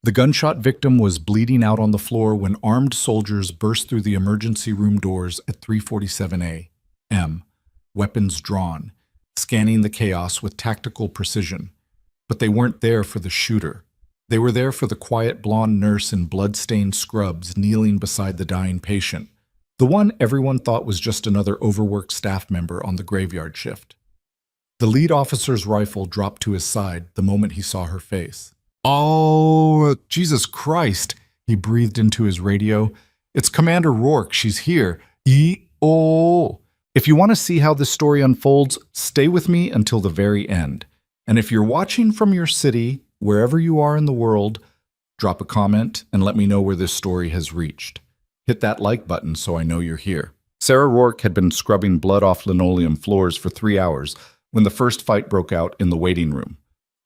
The gunshot victim was bleeding out on the floor when armed soldiers burst through the emergency room doors at 3:47 a.m., weapons drawn, scanning the chaos with tactical precision. But they weren't there for the shooter. They were there for the quiet blonde nurse in blood-stained scrubs kneeling beside the dying patient, the one everyone thought was just another overworked staff member on the graveyard shift. The lead officer's rifle dropped to his side the moment he saw her face. "Oh, Jesus Christ," he breathed into his radio. "It's Commander Rourke. She's here. E-oh." If you want to see how this story unfolds, stay with me until the very end. And if you're watching from your city, wherever you are in the world, drop a comment and let me know where this story has reached. Hit that like button so I know you're here. Sarah Rourke had been scrubbing blood off linoleum floors for 3 hours when the first fight broke out in the waiting room.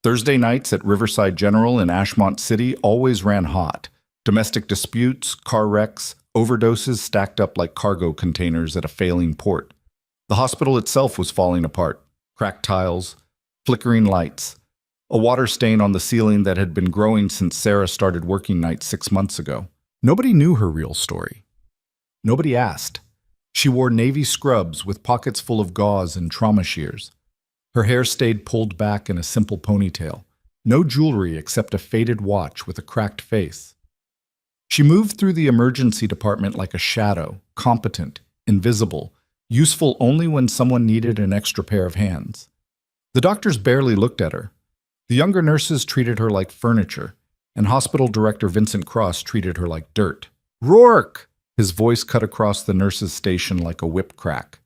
Thursday nights at Riverside General in Ashmont City always ran hot. Domestic disputes, car wrecks, overdoses stacked up like cargo containers at a failing port. The hospital itself was falling apart. Cracked tiles, flickering lights, a water stain on the ceiling that had been growing since Sarah started working nights 6 months ago. Nobody knew her real story. Nobody asked. She wore navy scrubs with pockets full of gauze and trauma shears. Her hair stayed pulled back in a simple ponytail. No jewelry except a faded watch with a cracked face. She moved through the emergency department like a shadow, competent, invisible, useful only when someone needed an extra pair of hands. The doctors barely looked at her. The younger nurses treated her like furniture, and hospital director Vincent Cross treated her like dirt. "Rourke!" His voice cut across the nurses' station like a whip crack.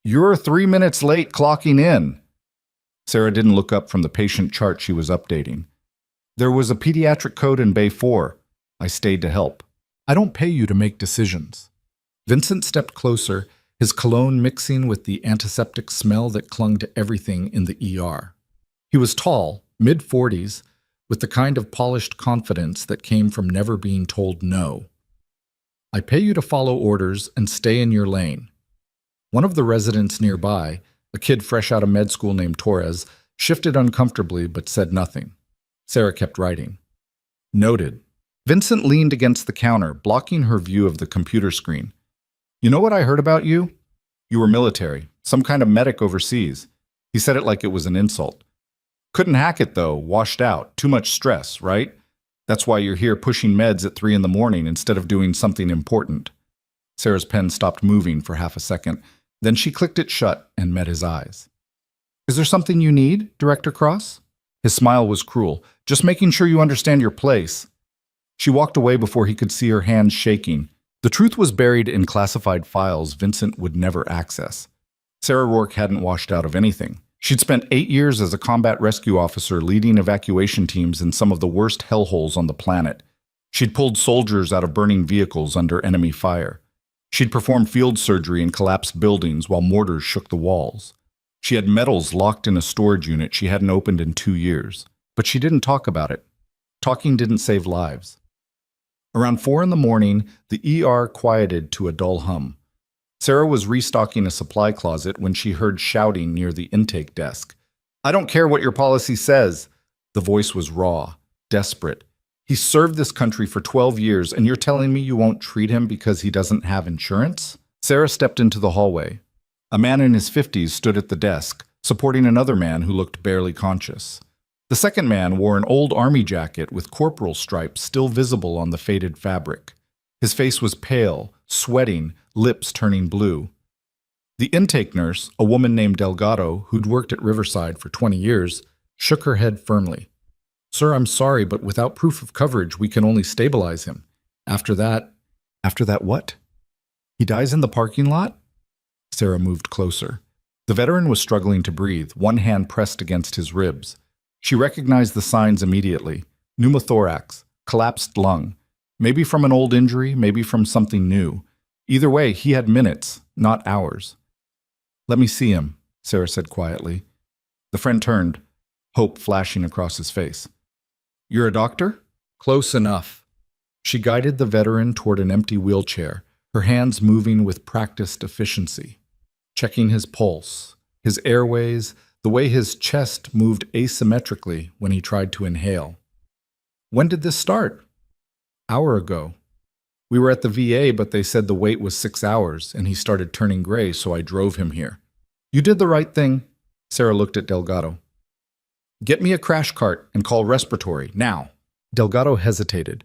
"You're 3 minutes late clocking in." Sarah didn't look up from the patient chart she was updating. "There was a pediatric code in Bay 4. I stayed to help." "I don't pay you to make decisions." Vincent stepped closer, his cologne mixing with the antiseptic smell that clung to everything in the ER. He was tall, mid-40s, with the kind of polished confidence that came from never being told no. "I pay you to follow orders and stay in your lane." One of the residents nearby, a kid fresh out of med school named Torres, shifted uncomfortably but said nothing. Sarah kept writing. "Noted." Vincent leaned against the counter, blocking her view of the computer screen. "You know what I heard about you? You were military, some kind of medic overseas." He said it like it was an insult. "Couldn't hack it though, washed out, too much stress, right? That's why you're here pushing meds at 3 in the morning instead of doing something important." Sarah's pen stopped moving for half a second. Then she clicked it shut and met his eyes. "Is there something you need, Director Cross?" His smile was cruel. "Just making sure you understand your place." She walked away before he could see her hands shaking. The truth was buried in classified files Vincent would never access. Sarah Rourke hadn't washed out of anything. She'd spent 8 years as a combat rescue officer leading evacuation teams in some of the worst hellholes on the planet. She'd pulled soldiers out of burning vehicles under enemy fire. She'd performed field surgery in collapsed buildings while mortars shook the walls. She had medals locked in a storage unit she hadn't opened in 2 years. But she didn't talk about it. Talking didn't save lives. Around 4 in the morning, the ER quieted to a dull hum. Sarah was restocking a supply closet when she heard shouting near the intake desk. "I don't care what your policy says." The voice was raw, desperate. "He served this country for 12 years, and you're telling me you won't treat him because he doesn't have insurance?" Sarah stepped into the hallway. A man in his 50s stood at the desk, supporting another man who looked barely conscious. The second man wore an old army jacket with corporal stripes still visible on the faded fabric. His face was pale, sweating, lips turning blue. The intake nurse, a woman named Delgado, who'd worked at Riverside for 20 years, shook her head firmly. "Sir, I'm sorry, but without proof of coverage, we can only stabilize him. After that..." "After that what?" "He dies in the parking lot?" Sarah moved closer. The veteran was struggling to breathe, one hand pressed against his ribs. She recognized the signs immediately. Pneumothorax, collapsed lung. Maybe from an old injury, maybe from something new. Either way, he had minutes, not hours. "Let me see him," Sarah said quietly. The friend turned, hope flashing across his face. "You're a doctor?" "Close enough." She guided the veteran toward an empty wheelchair, her hands moving with practiced efficiency, checking his pulse, his airways, the way his chest moved asymmetrically when he tried to inhale. When did this start? Hour ago. We were at the VA, but they said the wait was 6 hours, and he started turning gray, so I drove him here. You did the right thing. Sarah looked at Delgado. Get me a crash cart and call respiratory, now. Delgado hesitated.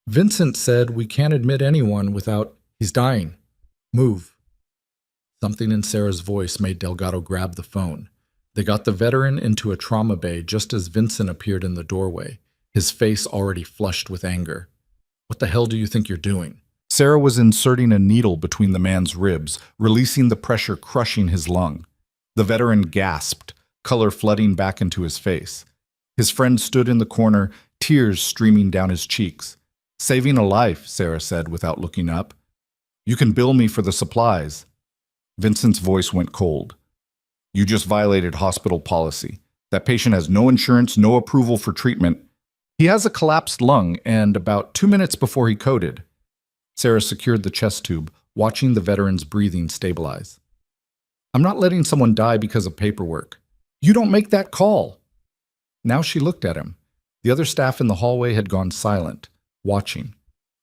Vincent said we can't admit anyone without... He's dying. Move. Something in Sarah's voice made Delgado grab the phone. They got the veteran into a trauma bay just as Vincent appeared in the doorway, his face already flushed with anger. What the hell do you think you're doing? Sarah was inserting a needle between the man's ribs, releasing the pressure crushing his lung. The veteran gasped, color flooding back into his face. His friend stood in the corner, tears streaming down his cheeks. Saving a life, Sarah said without looking up. You can bill me for the supplies. Vincent's voice went cold. You just violated hospital policy. That patient has no insurance, no approval for treatment. He has a collapsed lung, and about 2 minutes before he coded. Sarah secured the chest tube, watching the veteran's breathing stabilize. I'm not letting someone die because of paperwork. You don't make that call. Now she looked at him. The other staff in the hallway had gone silent, watching.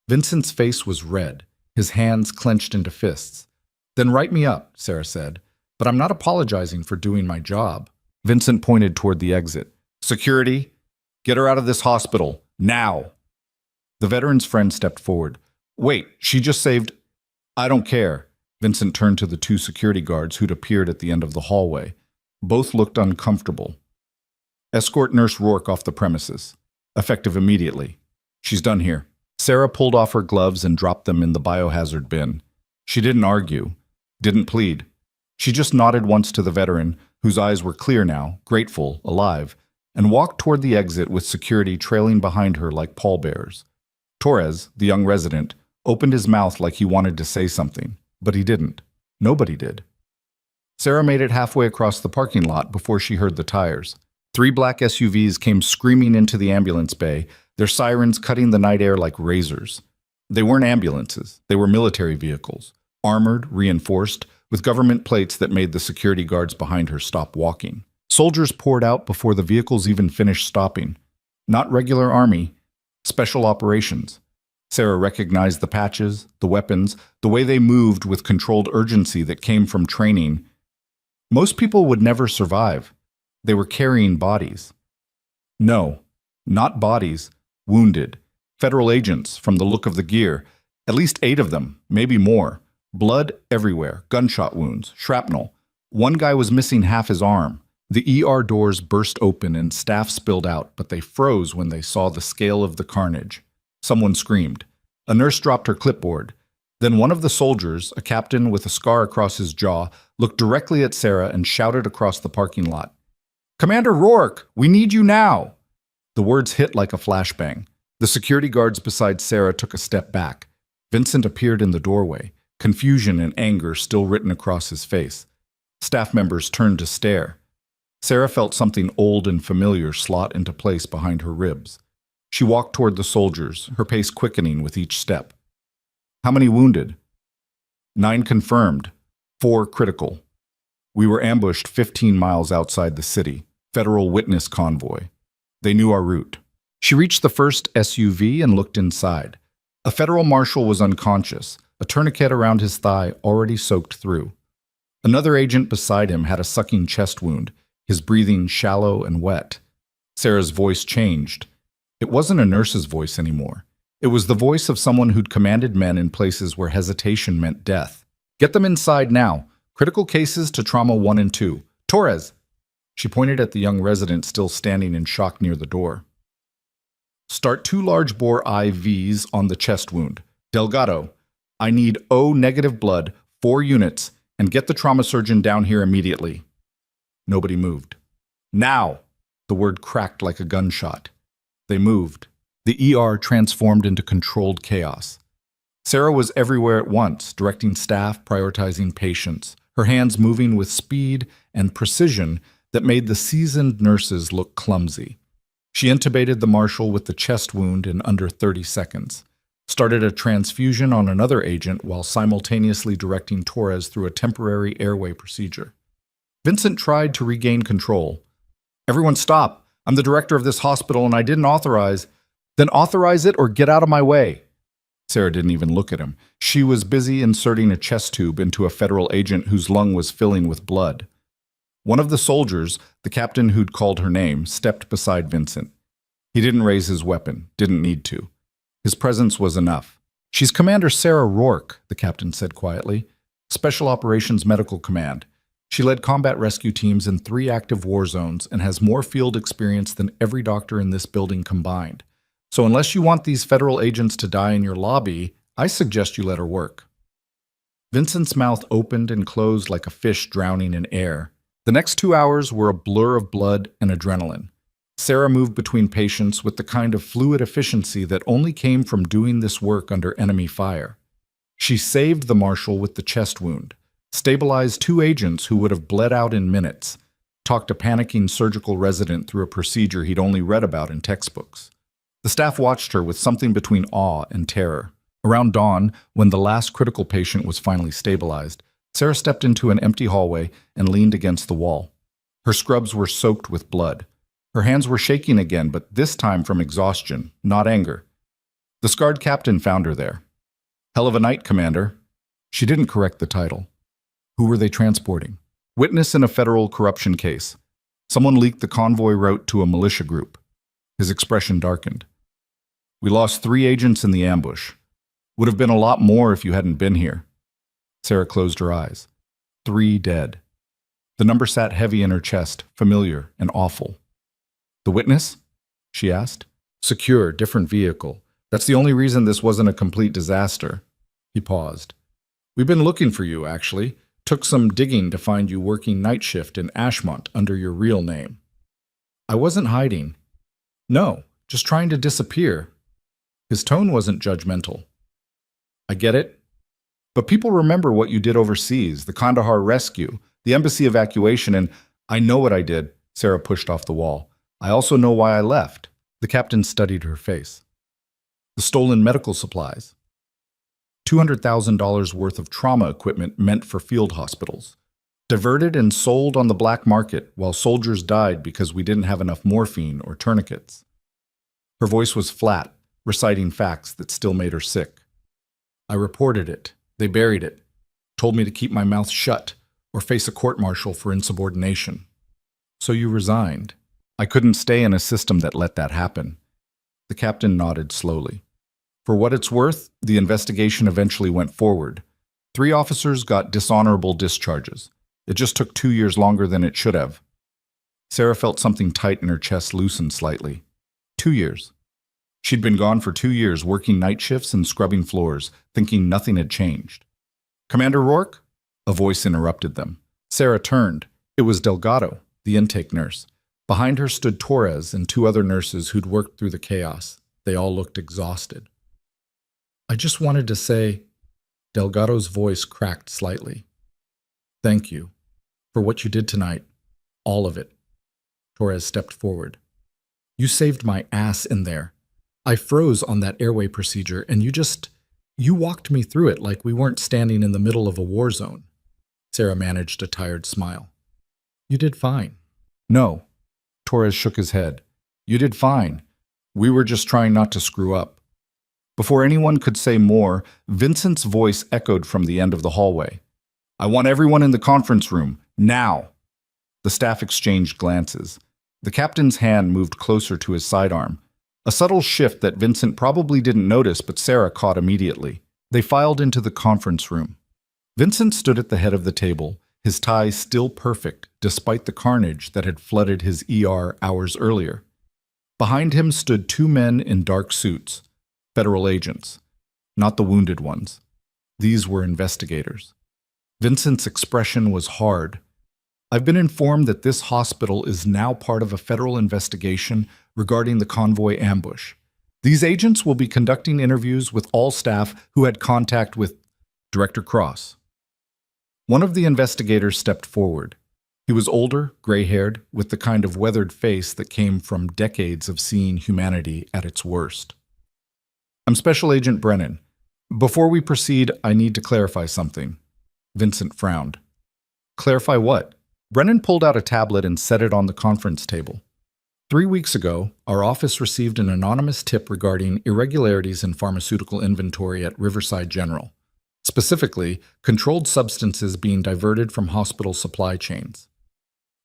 Vincent's face was red, his hands clenched into fists. Then write me up, Sarah said, but I'm not apologizing for doing my job. Vincent pointed toward the exit. Security, get her out of this hospital, now. The veteran's friend stepped forward. Wait, she just saved... I don't care. Vincent turned to the 2 security guards who'd appeared at the end of the hallway. Both looked uncomfortable. Escort Nurse Rourke off the premises. Effective immediately. She's done here. Sarah pulled off her gloves and dropped them in the biohazard bin. She didn't argue, didn't plead. She just nodded once to the veteran, whose eyes were clear now, grateful, alive, and walked toward the exit with security trailing behind her like pallbearers. Torres, the young resident, opened his mouth like he wanted to say something, but he didn't. Nobody did. Sarah made it halfway across the parking lot before she heard the tires. 3 black SUVs came screaming into the ambulance bay, their sirens cutting the night air like razors. They weren't ambulances, they were military vehicles, armored, reinforced, with government plates that made the security guards behind her stop walking. Soldiers poured out before the vehicles even finished stopping. Not regular army, special operations. Sarah recognized the patches, the weapons, the way they moved with controlled urgency that came from training. Most people would never survive. They were carrying bodies. No, not bodies, wounded. Federal agents, from the look of the gear. At least 8 of them, maybe more. Blood everywhere, gunshot wounds, shrapnel. One guy was missing half his arm. The ER doors burst open and staff spilled out, but they froze when they saw the scale of the carnage. Someone screamed. A nurse dropped her clipboard. Then one of the soldiers, a captain with a scar across his jaw, looked directly at Sarah and shouted across the parking lot. Commander Rourke, we need you now! The words hit like a flashbang. The security guards beside Sarah took a step back. Vincent appeared in the doorway, confusion and anger still written across his face. Staff members turned to stare. Sarah felt something old and familiar slot into place behind her ribs. She walked toward the soldiers, her pace quickening with each step. How many wounded? 9 confirmed, 4 critical. We were ambushed 15 miles outside the city, federal witness convoy. They knew our route. She reached the first SUV and looked inside. A federal marshal was unconscious, a tourniquet around his thigh already soaked through. Another agent beside him had a sucking chest wound, his breathing shallow and wet. Sarah's voice changed. It wasn't a nurse's voice anymore. It was the voice of someone who'd commanded men in places where hesitation meant death. Get them inside now. Critical cases to trauma 1 and 2. Torres! She pointed at the young resident still standing in shock near the door. Start 2 large-bore IVs on the chest wound. Delgado, I need O-negative blood, 4 units, and get the trauma surgeon down here immediately. Nobody moved. Now! The word cracked like a gunshot. They moved. The ER transformed into controlled chaos. Sarah was everywhere at once, directing staff, prioritizing patients, her hands moving with speed and precision that made the seasoned nurses look clumsy. She intubated the marshal with the chest wound in under 30 seconds, started a transfusion on another agent while simultaneously directing Torres through a temporary airway procedure. Vincent tried to regain control. Everyone stop. I'm the director of this hospital and I didn't authorize. Then authorize it or get out of my way. Sarah didn't even look at him. She was busy inserting a chest tube into a federal agent whose lung was filling with blood. One of the soldiers, the captain who'd called her name, stepped beside Vincent. He didn't raise his weapon, didn't need to. His presence was enough. She's Commander Sarah Rourke, the captain said quietly. Special Operations Medical Command. She led combat rescue teams in 3 active war zones and has more field experience than every doctor in this building combined. So unless you want these federal agents to die in your lobby, I suggest you let her work. Vincent's mouth opened and closed like a fish drowning in air. The next 2 hours were a blur of blood and adrenaline. Sarah moved between patients with the kind of fluid efficiency that only came from doing this work under enemy fire. She saved the marshal with the chest wound, stabilized 2 agents who would have bled out in minutes, talked a panicking surgical resident through a procedure he'd only read about in textbooks. The staff watched her with something between awe and terror. Around dawn, when the last critical patient was finally stabilized, Sarah stepped into an empty hallway and leaned against the wall. Her scrubs were soaked with blood. Her hands were shaking again, but this time from exhaustion, not anger. The scarred captain found her there. Hell of a night, Commander. She didn't correct the title. Who were they transporting? Witness in a federal corruption case. Someone leaked the convoy route to a militia group. His expression darkened. We lost 3 agents in the ambush. Would have been a lot more if you hadn't been here. Sarah closed her eyes. 3 dead. The number sat heavy in her chest, familiar and awful. The witness? She asked. Secure, different vehicle. That's the only reason this wasn't a complete disaster. He paused. We've been looking for you, actually. Took some digging to find you working night shift in Ashmont under your real name. I wasn't hiding. No, just trying to disappear. His tone wasn't judgmental. I get it. But people remember what you did overseas, the Kandahar rescue, the embassy evacuation, and I know what I did, Sarah pushed off the wall. I also know why I left. The captain studied her face. The stolen medical supplies. $200,000 worth of trauma equipment meant for field hospitals. Diverted and sold on the black market while soldiers died because we didn't have enough morphine or tourniquets. Her voice was flat, reciting facts that still made her sick. I reported it. They buried it. Told me to keep my mouth shut or face a court-martial for insubordination. So you resigned. I couldn't stay in a system that let that happen. The captain nodded slowly. For what it's worth, the investigation eventually went forward. 3 officers got dishonorable discharges. It just took 2 years longer than it should have. Sarah felt something tight in her chest loosen slightly. 2 years. She'd been gone for 2 years working night shifts and scrubbing floors, thinking nothing had changed. Commander Rourke? A voice interrupted them. Sarah turned. It was Delgado, the intake nurse. Behind her stood Torres and 2 other nurses who'd worked through the chaos. They all looked exhausted. I just wanted to say, Delgado's voice cracked slightly. Thank you for what you did tonight. All of it. Torres stepped forward. You saved my ass in there. I froze on that airway procedure, and you walked me through it like we weren't standing in the middle of a war zone. Sarah managed a tired smile. You did fine. No. Torres shook his head. You did fine. We were just trying not to screw up. Before anyone could say more, Vincent's voice echoed from the end of the hallway. I want everyone in the conference room, now. The staff exchanged glances. The captain's hand moved closer to his sidearm. A subtle shift that Vincent probably didn't notice, but Sarah caught immediately. They filed into the conference room. Vincent stood at the head of the table, his tie still perfect despite the carnage that had flooded his ER hours earlier. Behind him stood 2 men in dark suits, federal agents, not the wounded ones. These were investigators. Vincent's expression was hard. I've been informed that this hospital is now part of a federal investigation regarding the convoy ambush. These agents will be conducting interviews with all staff who had contact with Director Cross. One of the investigators stepped forward. He was older, gray-haired, with the kind of weathered face that came from decades of seeing humanity at its worst. I'm Special Agent Brennan. Before we proceed, I need to clarify something. Vincent frowned. Clarify what? Brennan pulled out a tablet and set it on the conference table. 3 weeks ago, our office received an anonymous tip regarding irregularities in pharmaceutical inventory at Riverside General, specifically controlled substances being diverted from hospital supply chains.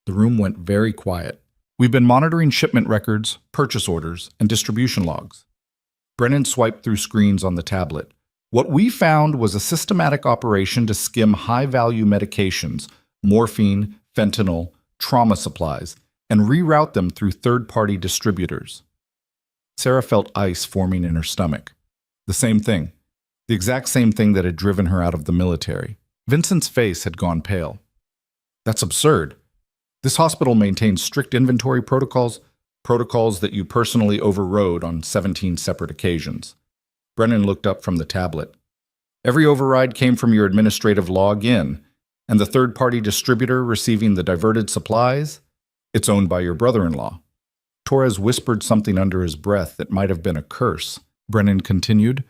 The room went very quiet. We've been monitoring shipment records, purchase orders, and distribution logs. Brennan swiped through screens on the tablet. What we found was a systematic operation to skim high-value medications, morphine, fentanyl, trauma supplies, and reroute them through third-party distributors. Sarah felt ice forming in her stomach. The same thing. The exact same thing that had driven her out of the military. Vincent's face had gone pale. That's absurd. This hospital maintains strict inventory protocols that you personally overrode on 17 separate occasions. Brennan looked up from the tablet. Every override came from your administrative log-in, and the third-party distributor receiving the diverted supplies, it's owned by your brother-in-law. Torres whispered something under his breath that might have been a curse. Brennan continued.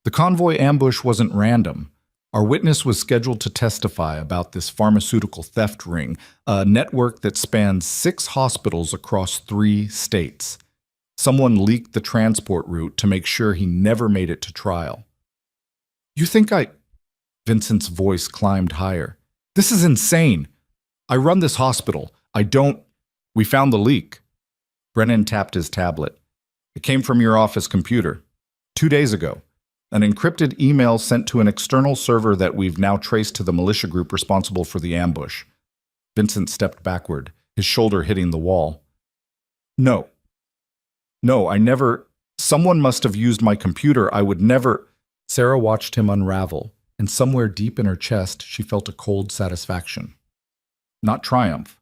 The convoy ambush wasn't random. Our witness was scheduled to testify about this pharmaceutical theft ring, a network that spans 6 hospitals across 3 states. Someone leaked the transport route to make sure he never made it to trial. You think Vincent's voice climbed higher. This is insane. I run this hospital. We found the leak. Brennan tapped his tablet. It came from your office computer. 2 days ago. An encrypted email sent to an external server that we've now traced to the militia group responsible for the ambush. Vincent stepped backward, his shoulder hitting the wall. No, I never. Someone must have used my computer. I would never. Sarah watched him unravel, and somewhere deep in her chest, she felt a cold satisfaction. Not triumph,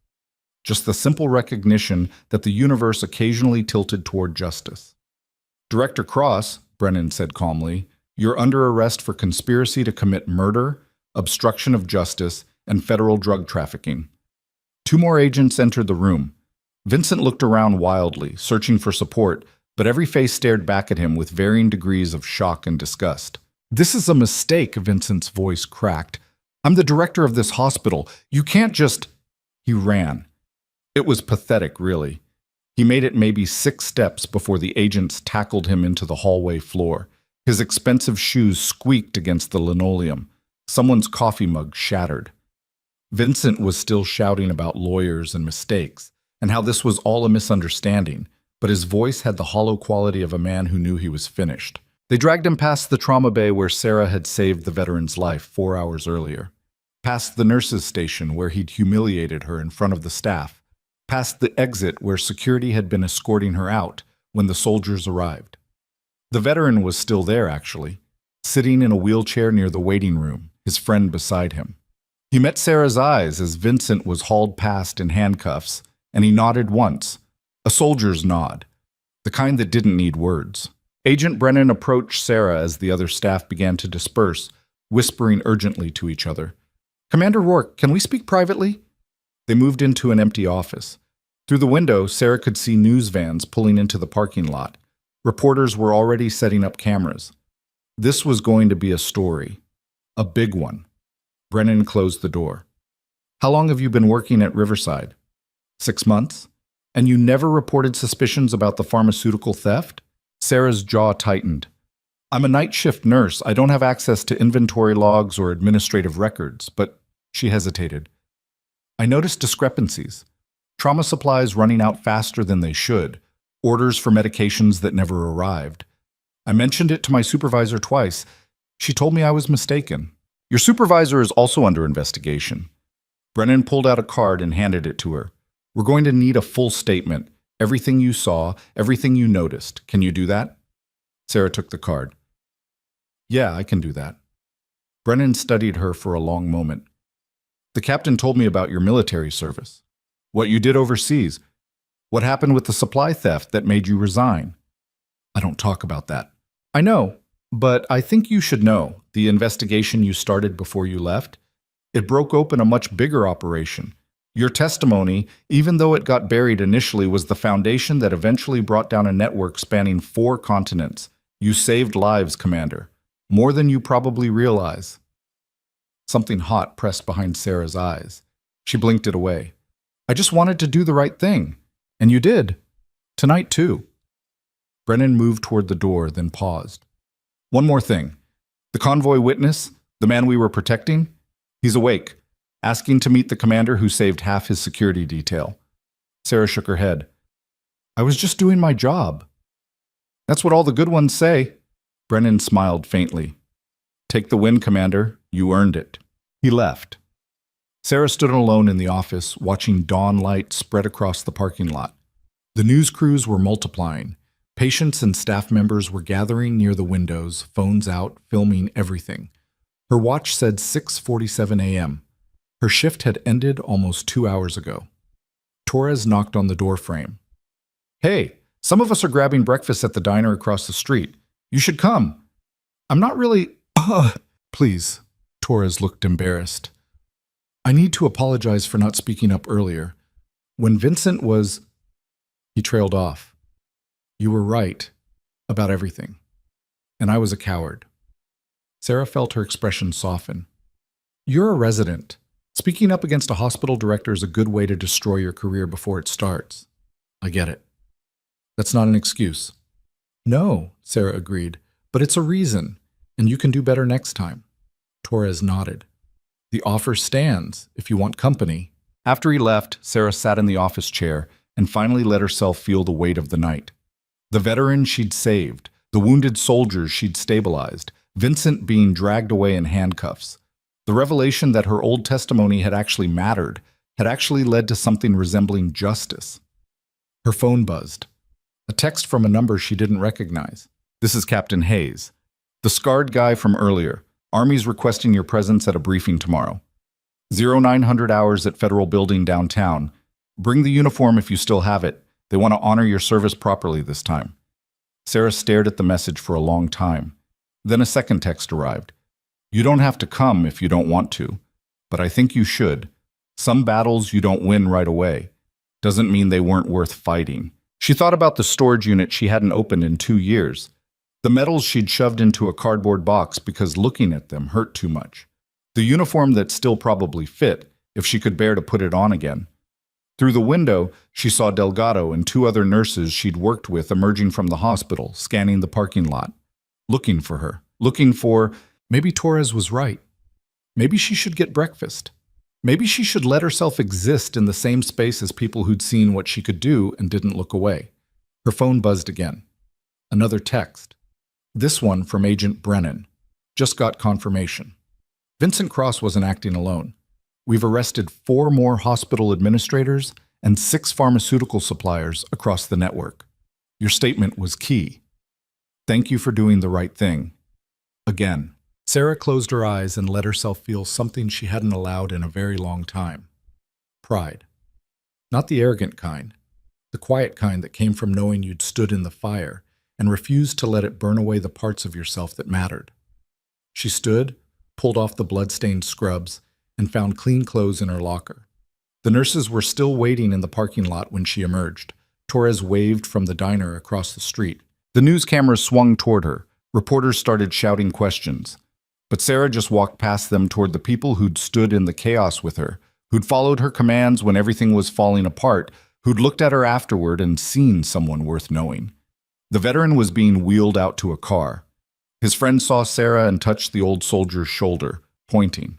just the simple recognition that the universe occasionally tilted toward justice. Director Cross, Brennan said calmly, you're under arrest for conspiracy to commit murder, obstruction of justice, and federal drug trafficking. 2 more agents entered the room. Vincent looked around wildly, searching for support, but every face stared back at him with varying degrees of shock and disgust. This is a mistake, Vincent's voice cracked. I'm the director of this hospital. You can't just... He ran. It was pathetic, really. He made it maybe 6 steps before the agents tackled him into the hallway floor. His expensive shoes squeaked against the linoleum. Someone's coffee mug shattered. Vincent was still shouting about lawyers and mistakes, and how this was all a misunderstanding, but his voice had the hollow quality of a man who knew he was finished. They dragged him past the trauma bay where Sarah had saved the veteran's life 4 hours earlier, past the nurse's station where he'd humiliated her in front of the staff, past the exit where security had been escorting her out when the soldiers arrived. The veteran was still there, actually, sitting in a wheelchair near the waiting room, his friend beside him. He met Sarah's eyes as Vincent was hauled past in handcuffs, and he nodded once, a soldier's nod, the kind that didn't need words. Agent Brennan approached Sarah as the other staff began to disperse, whispering urgently to each other. Commander Rourke, can we speak privately? They moved into an empty office. Through the window, Sarah could see news vans pulling into the parking lot. Reporters were already setting up cameras. This was going to be a story. A big one. Brennan closed the door. How long have you been working at Riverside? 6 months? And you never reported suspicions about the pharmaceutical theft? Sarah's jaw tightened. I'm a night shift nurse. I don't have access to inventory logs or administrative records, but she hesitated. I noticed discrepancies. Trauma supplies running out faster than they should. Orders for medications that never arrived. I mentioned it to my supervisor twice. She told me I was mistaken. Your supervisor is also under investigation. Brennan pulled out a card and handed it to her. We're going to need a full statement. Everything you saw, everything you noticed. Can you do that? Sarah took the card. Yeah, I can do that. Brennan studied her for a long moment. The captain told me about your military service. What you did overseas. What happened with the supply theft that made you resign? I don't talk about that. I know, but I think you should know. The investigation you started before you left, it broke open a much bigger operation. Your testimony, even though it got buried initially, was the foundation that eventually brought down a network spanning 4 continents. You saved lives, Commander. More than you probably realize. Something hot pressed behind Sarah's eyes. She blinked it away. I just wanted to do the right thing. And you did. Tonight, too. Brennan moved toward the door, then paused. One more thing. The convoy witness, the man we were protecting, he's awake, asking to meet the commander who saved half his security detail. Sarah shook her head. I was just doing my job. That's what all the good ones say. Brennan smiled faintly. Take the win, Commander. You earned it. He left. Sarah stood alone in the office, watching dawn light spread across the parking lot. The news crews were multiplying. Patients and staff members were gathering near the windows, phones out, filming everything. Her watch said 6:47 a.m. Her shift had ended almost 2 hours ago. Torres knocked on the doorframe. Hey, some of us are grabbing breakfast at the diner across the street. You should come. I'm not really... Please. Torres looked embarrassed. I need to apologize for not speaking up earlier. When Vincent was... He trailed off. You were right about everything. And I was a coward. Sarah felt her expression soften. You're a resident. Speaking up against a hospital director is a good way to destroy your career before it starts. I get it. That's not an excuse. No, Sarah agreed, but it's a reason, and you can do better next time. Torres nodded. The offer stands if you want company. After he left, Sarah sat in the office chair and finally let herself feel the weight of the night. The veteran she'd saved, the wounded soldiers she'd stabilized, Vincent being dragged away in handcuffs. The revelation that her old testimony had actually mattered, had actually led to something resembling justice. Her phone buzzed. A text from a number she didn't recognize. This is Captain Hayes. The scarred guy from earlier. Army's requesting your presence at a briefing tomorrow. 0900 hours at Federal Building downtown. Bring the uniform if you still have it. They want to honor your service properly this time. Sarah stared at the message for a long time. Then a second text arrived. You don't have to come if you don't want to, but I think you should. Some battles you don't win right away. Doesn't mean they weren't worth fighting. She thought about the storage unit she hadn't opened in 2 years. The medals she'd shoved into a cardboard box because looking at them hurt too much. The uniform that still probably fit, if she could bear to put it on again. Through the window, she saw Delgado and 2 other nurses she'd worked with emerging from the hospital, scanning the parking lot. Looking for her. Looking for... Maybe Torres was right. Maybe she should get breakfast. Maybe she should let herself exist in the same space as people who'd seen what she could do and didn't look away. Her phone buzzed again. Another text. This one from Agent Brennan. Just got confirmation. Vincent Cross wasn't acting alone. We've arrested 4 more hospital administrators and 6 pharmaceutical suppliers across the network. Your statement was key. Thank you for doing the right thing. Again. Sarah closed her eyes and let herself feel something she hadn't allowed in a very long time. Pride. Not the arrogant kind. The quiet kind that came from knowing you'd stood in the fire and refused to let it burn away the parts of yourself that mattered. She stood, pulled off the blood-stained scrubs, and found clean clothes in her locker. The nurses were still waiting in the parking lot when she emerged. Torres waved from the diner across the street. The news cameras swung toward her. Reporters started shouting questions. But Sarah just walked past them toward the people who'd stood in the chaos with her, who'd followed her commands when everything was falling apart, who'd looked at her afterward and seen someone worth knowing. The veteran was being wheeled out to a car. His friend saw Sarah and touched the old soldier's shoulder, pointing.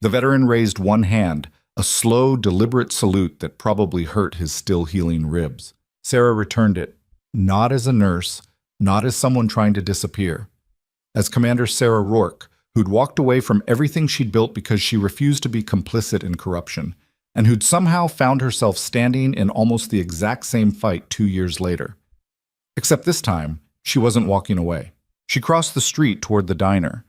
The veteran raised one hand, a slow, deliberate salute that probably hurt his still healing ribs. Sarah returned it, not as a nurse, not as someone trying to disappear. As Commander Sarah Rourke, who'd walked away from everything she'd built because she refused to be complicit in corruption, and who'd somehow found herself standing in almost the exact same fight 2 years later. Except this time, she wasn't walking away. She crossed the street toward the diner.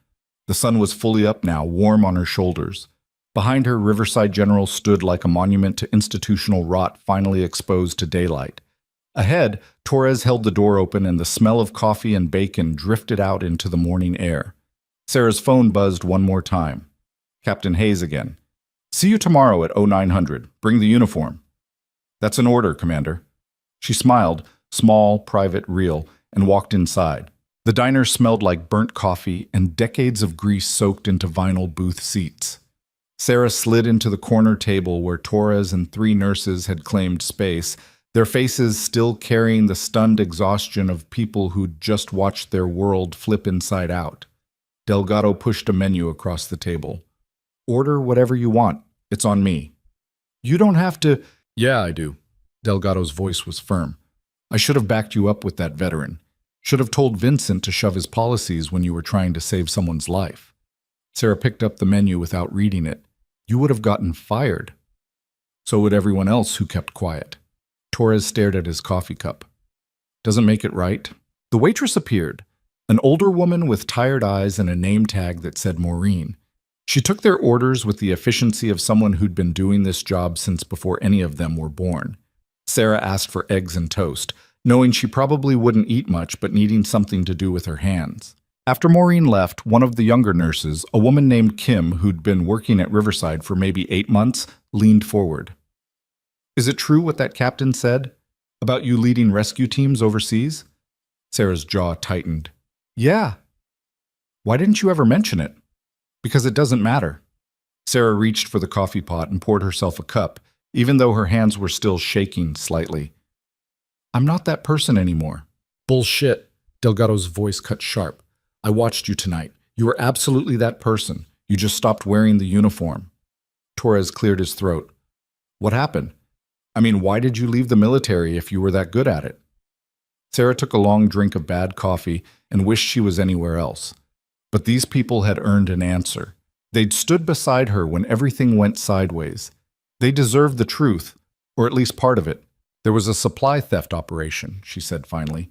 The sun was fully up now, warm on her shoulders. Behind her, Riverside General stood like a monument to institutional rot finally exposed to daylight. Ahead, Torres held the door open and the smell of coffee and bacon drifted out into the morning air. Sarah's phone buzzed one more time. Captain Hayes again. See you tomorrow at 0900. Bring the uniform. That's an order, Commander. She smiled, small, private, real, and walked inside. The diner smelled like burnt coffee and decades of grease soaked into vinyl booth seats. Sarah slid into the corner table where Torres and 3 nurses had claimed space, their faces still carrying the stunned exhaustion of people who'd just watched their world flip inside out. Delgado pushed a menu across the table. Order whatever you want. It's on me. You don't have to. Yeah, I do. Delgado's voice was firm. I should have backed you up with that veteran. Should have told Vincent to shove his policies when you were trying to save someone's life. Sarah picked up the menu without reading it. You would have gotten fired. So would everyone else who kept quiet. Torres stared at his coffee cup. Doesn't make it right. The waitress appeared, an older woman with tired eyes and a name tag that said Maureen. She took their orders with the efficiency of someone who'd been doing this job since before any of them were born. Sarah asked for eggs and toast, knowing she probably wouldn't eat much but needing something to do with her hands. After Maureen left, one of the younger nurses, a woman named Kim who'd been working at Riverside for maybe 8 months, leaned forward. Is it true what that captain said? About you leading rescue teams overseas? Sarah's jaw tightened. Yeah. Why didn't you ever mention it? Because it doesn't matter. Sarah reached for the coffee pot and poured herself a cup, even though her hands were still shaking slightly. I'm not that person anymore. Bullshit. Delgado's voice cut sharp. I watched you tonight. You were absolutely that person. You just stopped wearing the uniform. Torres cleared his throat. What happened? I mean, why did you leave the military if you were that good at it? Sarah took a long drink of bad coffee and wished she was anywhere else. But these people had earned an answer. They'd stood beside her when everything went sideways. They deserved the truth, or at least part of it. There was a supply theft operation, she said finally.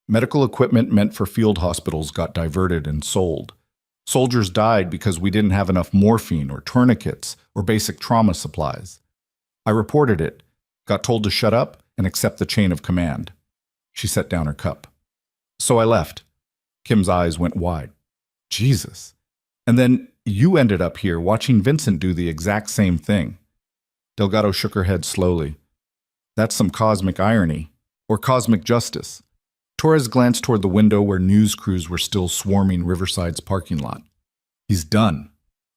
Medical equipment meant for field hospitals got diverted and sold. Soldiers died because we didn't have enough morphine or tourniquets or basic trauma supplies. I reported it, got told to shut up and accept the chain of command. She set down her cup. So I left. Kim's eyes went wide. Jesus. And then you ended up here watching Vincent do the exact same thing. Delgado shook her head slowly. That's some cosmic irony, or cosmic justice. Torres glanced toward the window where news crews were still swarming Riverside's parking lot. He's done.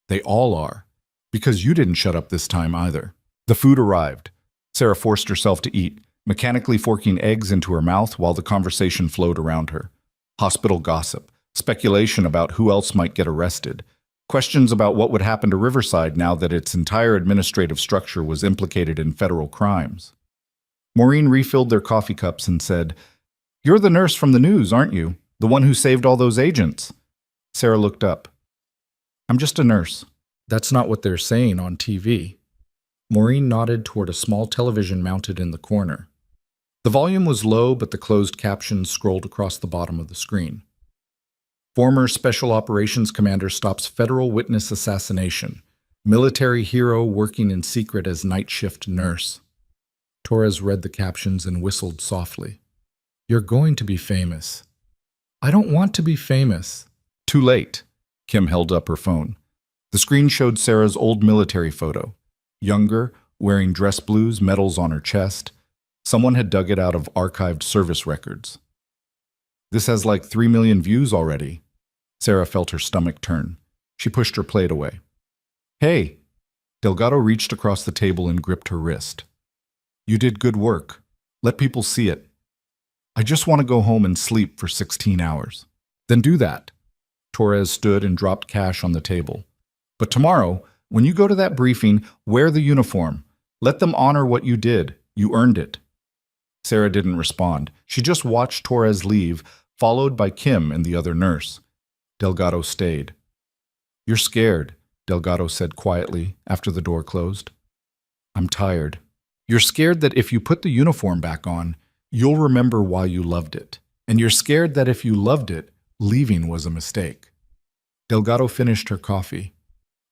They all are. Because you didn't shut up this time either. The food arrived. Sarah forced herself to eat, mechanically forking eggs into her mouth while the conversation flowed around her. Hospital gossip, speculation about who else might get arrested, questions about what would happen to Riverside now that its entire administrative structure was implicated in federal crimes. Maureen refilled their coffee cups and said, You're the nurse from the news, aren't you? The one who saved all those agents. Sarah looked up. I'm just a nurse. That's not what they're saying on TV. Maureen nodded toward a small television mounted in the corner. The volume was low, but the closed captions scrolled across the bottom of the screen. Former Special Operations Commander stops federal witness assassination. Military hero working in secret as night shift nurse. Torres read the captions and whistled softly. You're going to be famous. I don't want to be famous. Too late. Kim held up her phone. The screen showed Sarah's old military photo. Younger, wearing dress blues, medals on her chest. Someone had dug it out of archived service records. This has like 3 million views already. Sarah felt her stomach turn. She pushed her plate away. Hey! Delgado reached across the table and gripped her wrist. You did good work. Let people see it. I just want to go home and sleep for 16 hours. Then do that. Torres stood and dropped cash on the table. But tomorrow, when you go to that briefing, wear the uniform. Let them honor what you did. You earned it. Sarah didn't respond. She just watched Torres leave, followed by Kim and the other nurse. Delgado stayed. You're scared, Delgado said quietly after the door closed. I'm tired. You're scared that if you put the uniform back on, you'll remember why you loved it. And you're scared that if you loved it, leaving was a mistake. Delgado finished her coffee.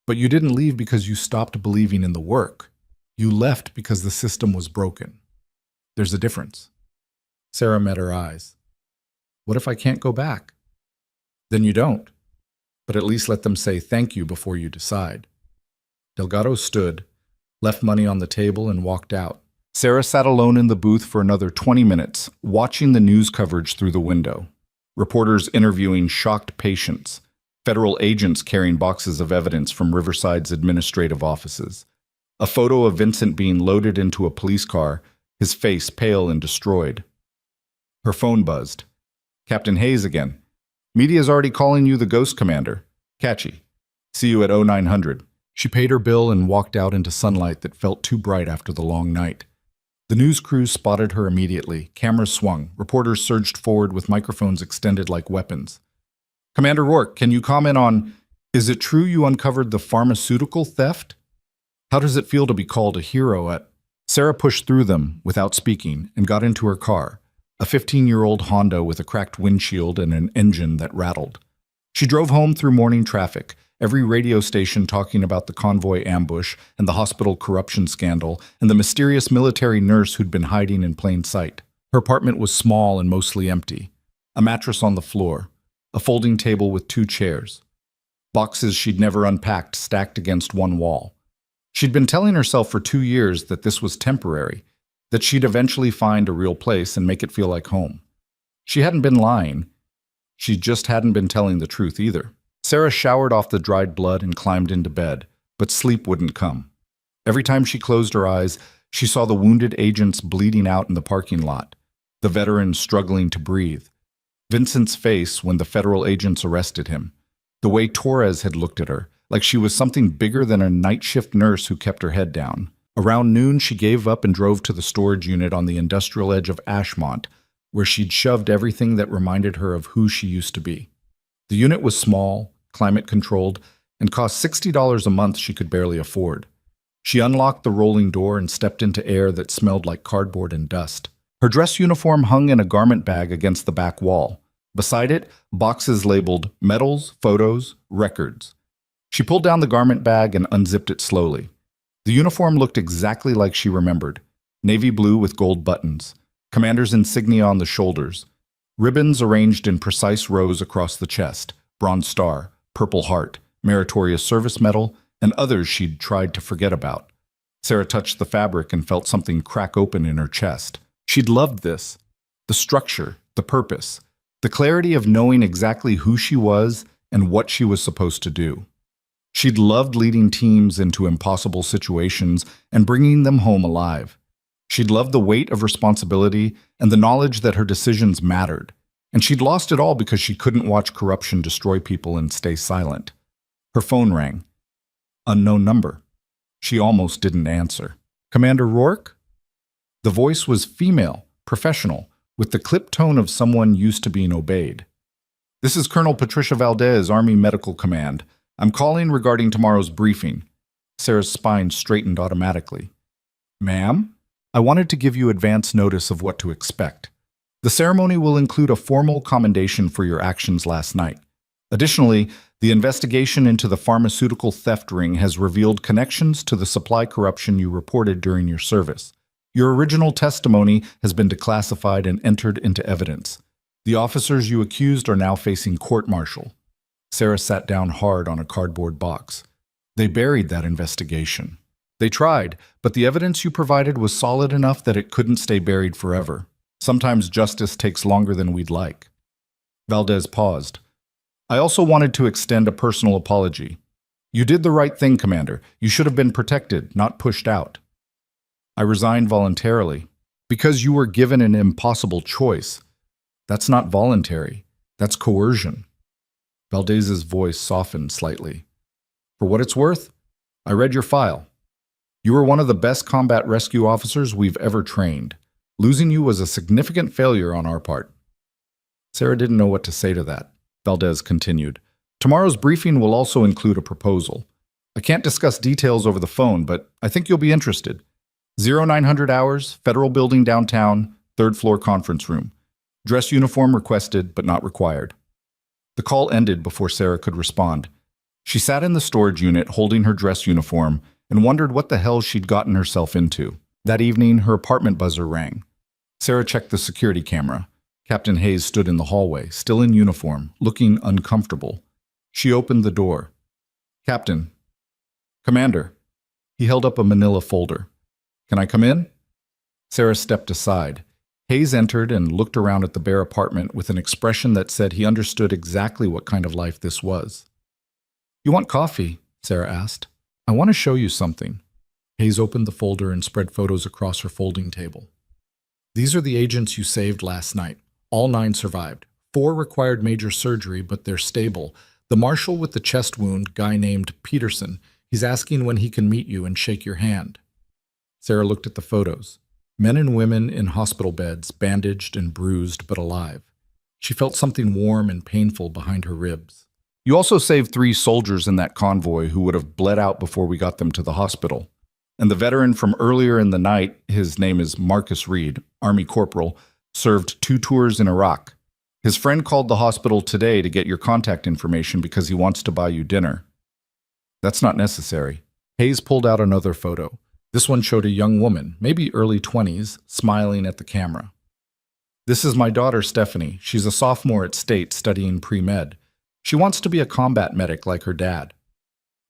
But you didn't leave because you stopped believing in the work. You left because the system was broken. There's a difference. Sarah met her eyes. What if I can't go back? Then you don't. But at least let them say thank you before you decide. Delgado stood, left money on the table, and walked out. Sarah sat alone in the booth for another 20 minutes, watching the news coverage through the window. Reporters interviewing shocked patients. Federal agents carrying boxes of evidence from Riverside's administrative offices. A photo of Vincent being loaded into a police car, his face pale and destroyed. Her phone buzzed. Captain Hayes again. Media's already calling you the Ghost Commander. Catchy. See you at 0900. She paid her bill and walked out into sunlight that felt too bright after the long night. The news crew spotted her immediately. Cameras swung. Reporters surged forward with microphones extended like weapons. Commander Rourke, can you comment on, is it true you uncovered the pharmaceutical theft? How does it feel to be called a hero at... Sarah pushed through them without speaking and got into her car, a 15-year-old Honda with a cracked windshield and an engine that rattled. She drove home through morning traffic, every radio station talking about the convoy ambush and the hospital corruption scandal and the mysterious military nurse who'd been hiding in plain sight. Her apartment was small and mostly empty. A mattress on the floor, a folding table with 2 chairs. Boxes she'd never unpacked stacked against one wall. She'd been telling herself for 2 years that this was temporary, that she'd eventually find a real place and make it feel like home. She hadn't been lying. She just hadn't been telling the truth either. Sarah showered off the dried blood and climbed into bed, but sleep wouldn't come. Every time she closed her eyes, she saw the wounded agents bleeding out in the parking lot, the veteran struggling to breathe, Vincent's face when the federal agents arrested him, the way Torres had looked at her, like she was something bigger than a night shift nurse who kept her head down. Around noon, she gave up and drove to the storage unit on the industrial edge of Ashmont, where she'd shoved everything that reminded her of who she used to be. The unit was small, climate-controlled, and cost $60 a month she could barely afford. She unlocked the rolling door and stepped into air that smelled like cardboard and dust. Her dress uniform hung in a garment bag against the back wall. Beside it, boxes labeled medals, photos, records. She pulled down the garment bag and unzipped it slowly. The uniform looked exactly like she remembered. Navy blue with gold buttons, commander's insignia on the shoulders, ribbons arranged in precise rows across the chest, Bronze Star, Purple Heart, Meritorious Service Medal, and others she'd tried to forget about. Sarah touched the fabric and felt something crack open in her chest. She'd loved this. The structure, the purpose, the clarity of knowing exactly who she was and what she was supposed to do. She'd loved leading teams into impossible situations and bringing them home alive. She'd loved the weight of responsibility and the knowledge that her decisions mattered. And she'd lost it all because she couldn't watch corruption destroy people and stay silent. Her phone rang. Unknown number. She almost didn't answer. Commander Rourke? The voice was female, professional, with the clipped tone of someone used to being obeyed. This is Colonel Patricia Valdez, Army Medical Command. I'm calling regarding tomorrow's briefing. Sarah's spine straightened automatically. Ma'am? I wanted to give you advance notice of what to expect. The ceremony will include a formal commendation for your actions last night. Additionally, the investigation into the pharmaceutical theft ring has revealed connections to the supply corruption you reported during your service. Your original testimony has been declassified and entered into evidence. The officers you accused are now facing court-martial. Sarah sat down hard on a cardboard box. They buried that investigation. They tried, but the evidence you provided was solid enough that it couldn't stay buried forever. Sometimes justice takes longer than we'd like. Valdez paused. I also wanted to extend a personal apology. You did the right thing, Commander. You should have been protected, not pushed out. I resigned voluntarily. Because you were given an impossible choice. That's not voluntary. That's coercion. Valdez's voice softened slightly. For what it's worth, I read your file. You were one of the best combat rescue officers we've ever trained. Losing you was a significant failure on our part. Sarah didn't know what to say to that. Valdez continued. Tomorrow's briefing will also include a proposal. I can't discuss details over the phone, but I think you'll be interested. 0900 hours, Federal Building downtown, 3rd floor conference room. Dress uniform requested, but not required. The call ended before Sarah could respond. She sat in the storage unit holding her dress uniform and wondered what the hell she'd gotten herself into. That evening, her apartment buzzer rang. Sarah checked the security camera. Captain Hayes stood in the hallway, still in uniform, looking uncomfortable. She opened the door. Captain. Commander. He held up a manila folder. Can I come in? Sarah stepped aside. Hayes entered and looked around at the bare apartment with an expression that said he understood exactly what kind of life this was. You want coffee? Sarah asked. I want to show you something. Hayes opened the folder and spread photos across her folding table. These are the agents you saved last night. All 9 survived. 4 required major surgery, but they're stable. The marshal with the chest wound, guy named Peterson, he's asking when he can meet you and shake your hand. Sarah looked at the photos. Men and women in hospital beds, bandaged and bruised, but alive. She felt something warm and painful behind her ribs. You also saved 3 soldiers in that convoy who would have bled out before we got them to the hospital. And the veteran from earlier in the night, his name is Marcus Reed, Army Corporal, served 2 tours in Iraq. His friend called the hospital today to get your contact information because he wants to buy you dinner. That's not necessary. Hayes pulled out another photo. This one showed a young woman, maybe early 20s, smiling at the camera. This is my daughter, Stephanie. She's a sophomore at State studying pre-med. She wants to be a combat medic like her dad.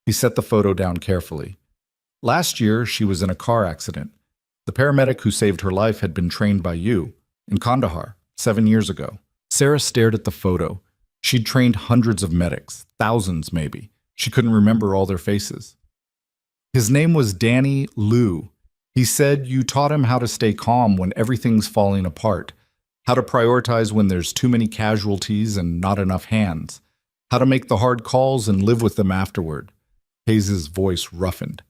He set the photo down carefully. Last year, she was in a car accident. The paramedic who saved her life had been trained by you, in Kandahar, 7 years ago. Sarah stared at the photo. She'd trained hundreds of medics, thousands maybe. She couldn't remember all their faces. His name was Danny Liu. He said you taught him how to stay calm when everything's falling apart, how to prioritize when there's too many casualties and not enough hands, how to make the hard calls and live with them afterward. Hayes' voice roughened.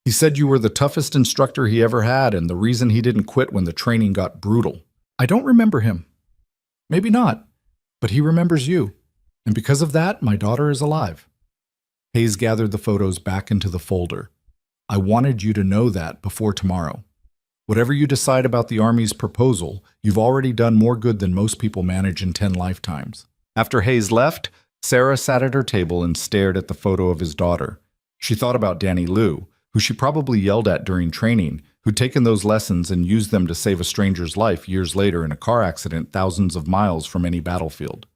He said you were the toughest instructor he ever had and the reason he didn't quit when the training got brutal. I don't remember him. Maybe not, but he remembers you. And because of that, my daughter is alive. Hayes gathered the photos back into the folder. I wanted you to know that before tomorrow. Whatever you decide about the Army's proposal, you've already done more good than most people manage in 10 lifetimes. After Hayes left, Sarah sat at her table and stared at the photo of his daughter. She thought about Danny Liu, who she probably yelled at during training, who'd taken those lessons and used them to save a stranger's life years later in a car accident thousands of miles from any battlefield.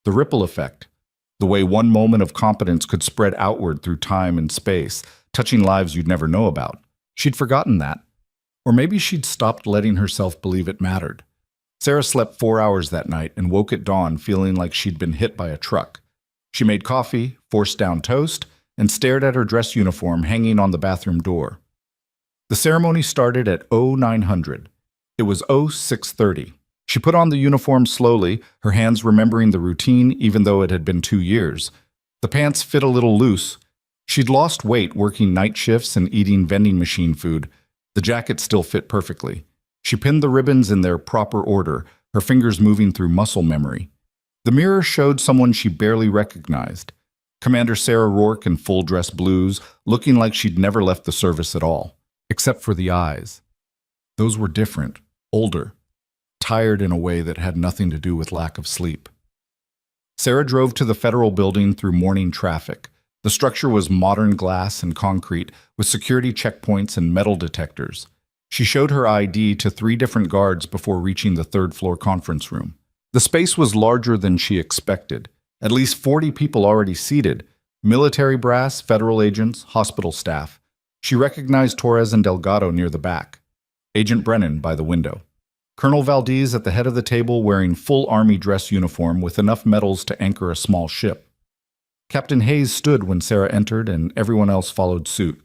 The ripple effect, the way one moment of competence could spread outward through time and space, touching lives you'd never know about. She'd forgotten that. Or maybe she'd stopped letting herself believe it mattered. Sarah slept 4 hours that night and woke at dawn feeling like she'd been hit by a truck. She made coffee, forced down toast, and stared at her dress uniform hanging on the bathroom door. The ceremony started at 0900. It was 0630. She put on the uniform slowly, her hands remembering the routine even though it had been 2 years. The pants fit a little loose. She'd lost weight working night shifts and eating vending machine food. The jacket still fit perfectly. She pinned the ribbons in their proper order, her fingers moving through muscle memory. The mirror showed someone she barely recognized. Commander Sarah Rourke in full dress blues, looking like she'd never left the service at all, except for the eyes. Those were different, older, tired in a way that had nothing to do with lack of sleep. Sarah drove to the federal building through morning traffic. The structure was modern glass and concrete, with security checkpoints and metal detectors. She showed her ID to 3 different guards before reaching the 3rd-floor conference room. The space was larger than she expected. At least 40 people already seated, military brass, federal agents, hospital staff. She recognized Torres and Delgado near the back. Agent Brennan by the window. Colonel Valdez at the head of the table wearing full Army dress uniform with enough medals to anchor a small ship. Captain Hayes stood when Sarah entered and everyone else followed suit.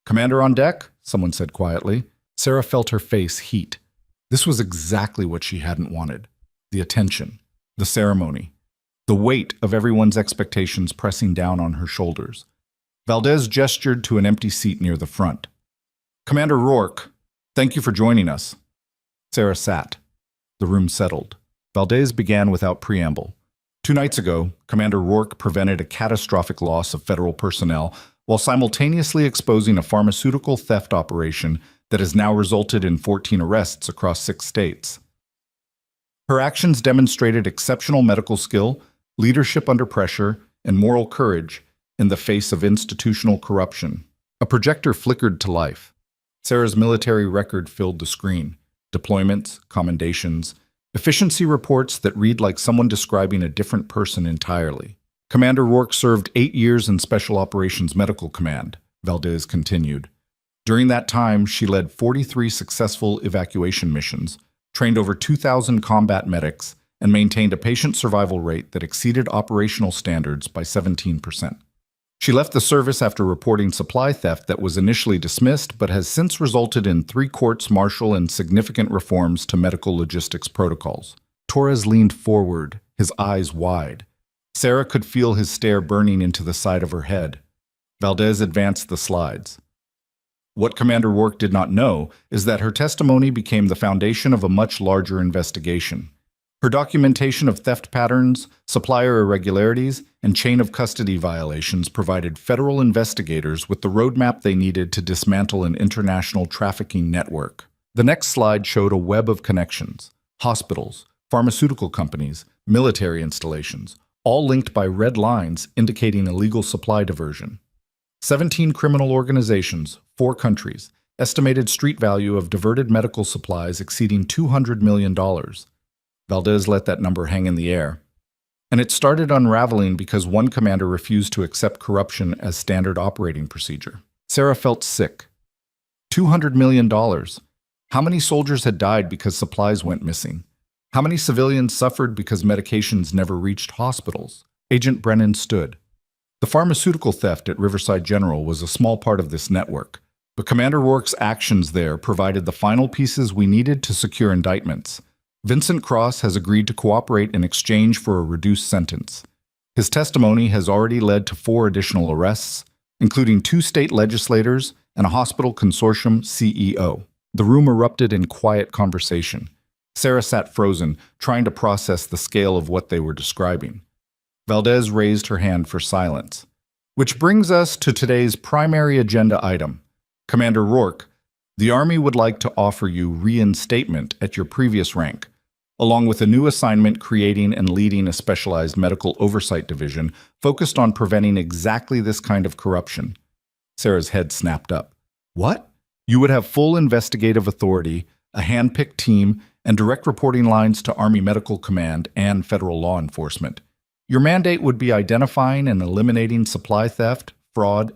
Commander on deck, someone said quietly. Sarah felt her face heat. This was exactly what she hadn't wanted. The attention, the ceremony, the weight of everyone's expectations pressing down on her shoulders. Valdez gestured to an empty seat near the front. Commander Rourke, thank you for joining us. Sarah sat. The room settled. Valdez began without preamble. 2 nights ago, Commander Rourke prevented a catastrophic loss of federal personnel while simultaneously exposing a pharmaceutical theft operation that has now resulted in 14 arrests across 6 states. Her actions demonstrated exceptional medical skill, leadership under pressure, and moral courage in the face of institutional corruption. A projector flickered to life. Sarah's military record filled the screen. Deployments, commendations, efficiency reports that read like someone describing a different person entirely. Commander Rourke served 8 years in Special Operations Medical Command, Valdez continued. During that time, she led 43 successful evacuation missions, trained over 2,000 combat medics, and maintained a patient survival rate that exceeded operational standards by 17%. She left the service after reporting supply theft that was initially dismissed but has since resulted in 3 courts-martial and significant reforms to medical logistics protocols. Torres leaned forward, his eyes wide. Sarah could feel his stare burning into the side of her head. Valdez advanced the slides. What Commander Rourke did not know is that her testimony became the foundation of a much larger investigation. Her documentation of theft patterns, supplier irregularities, and chain of custody violations provided federal investigators with the roadmap they needed to dismantle an international trafficking network. The next slide showed a web of connections: hospitals, pharmaceutical companies, military installations, all linked by red lines indicating illegal supply diversion. 17 criminal organizations, 4 countries, estimated street value of diverted medical supplies exceeding $200 million. Valdez let that number hang in the air. And it started unraveling because one commander refused to accept corruption as standard operating procedure. Sarah felt sick. $200 million. How many soldiers had died because supplies went missing? How many civilians suffered because medications never reached hospitals? Agent Brennan stood. The pharmaceutical theft at Riverside General was a small part of this network, but Commander Rourke's actions there provided the final pieces we needed to secure indictments. Vincent Cross has agreed to cooperate in exchange for a reduced sentence. His testimony has already led to 4 additional arrests, including 2 state legislators and a hospital consortium CEO. The room erupted in quiet conversation. Sarah sat frozen, trying to process the scale of what they were describing. Valdez raised her hand for silence. Which brings us to today's primary agenda item. Commander Rourke, the Army would like to offer you reinstatement at your previous rank, along with a new assignment creating and leading a specialized medical oversight division focused on preventing exactly this kind of corruption. Sarah's head snapped up. What? You would have full investigative authority, a hand-picked team, and direct reporting lines to Army Medical Command and federal law enforcement. Your mandate would be identifying and eliminating supply theft, fraud,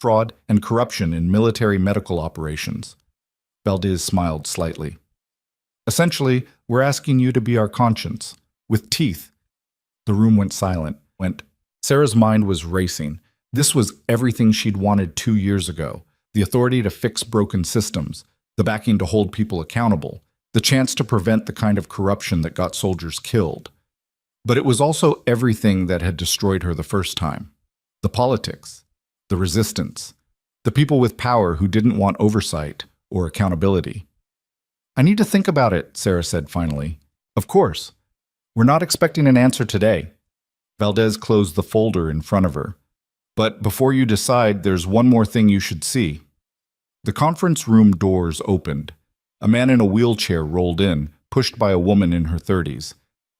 fraud, and corruption in military medical operations. Valdez smiled slightly. Essentially, we're asking you to be our conscience, with teeth. The room went silent. Sarah's mind was racing. This was everything she'd wanted 2 years ago. The authority to fix broken systems, the backing to hold people accountable, the chance to prevent the kind of corruption that got soldiers killed. But it was also everything that had destroyed her the first time. The politics, the resistance, the people with power who didn't want oversight or accountability. I need to think about it, Sarah said finally. Of course. We're not expecting an answer today. Valdez closed the folder in front of her. But before you decide, there's one more thing you should see. The conference room doors opened. A man in a wheelchair rolled in, pushed by a woman in her 30s.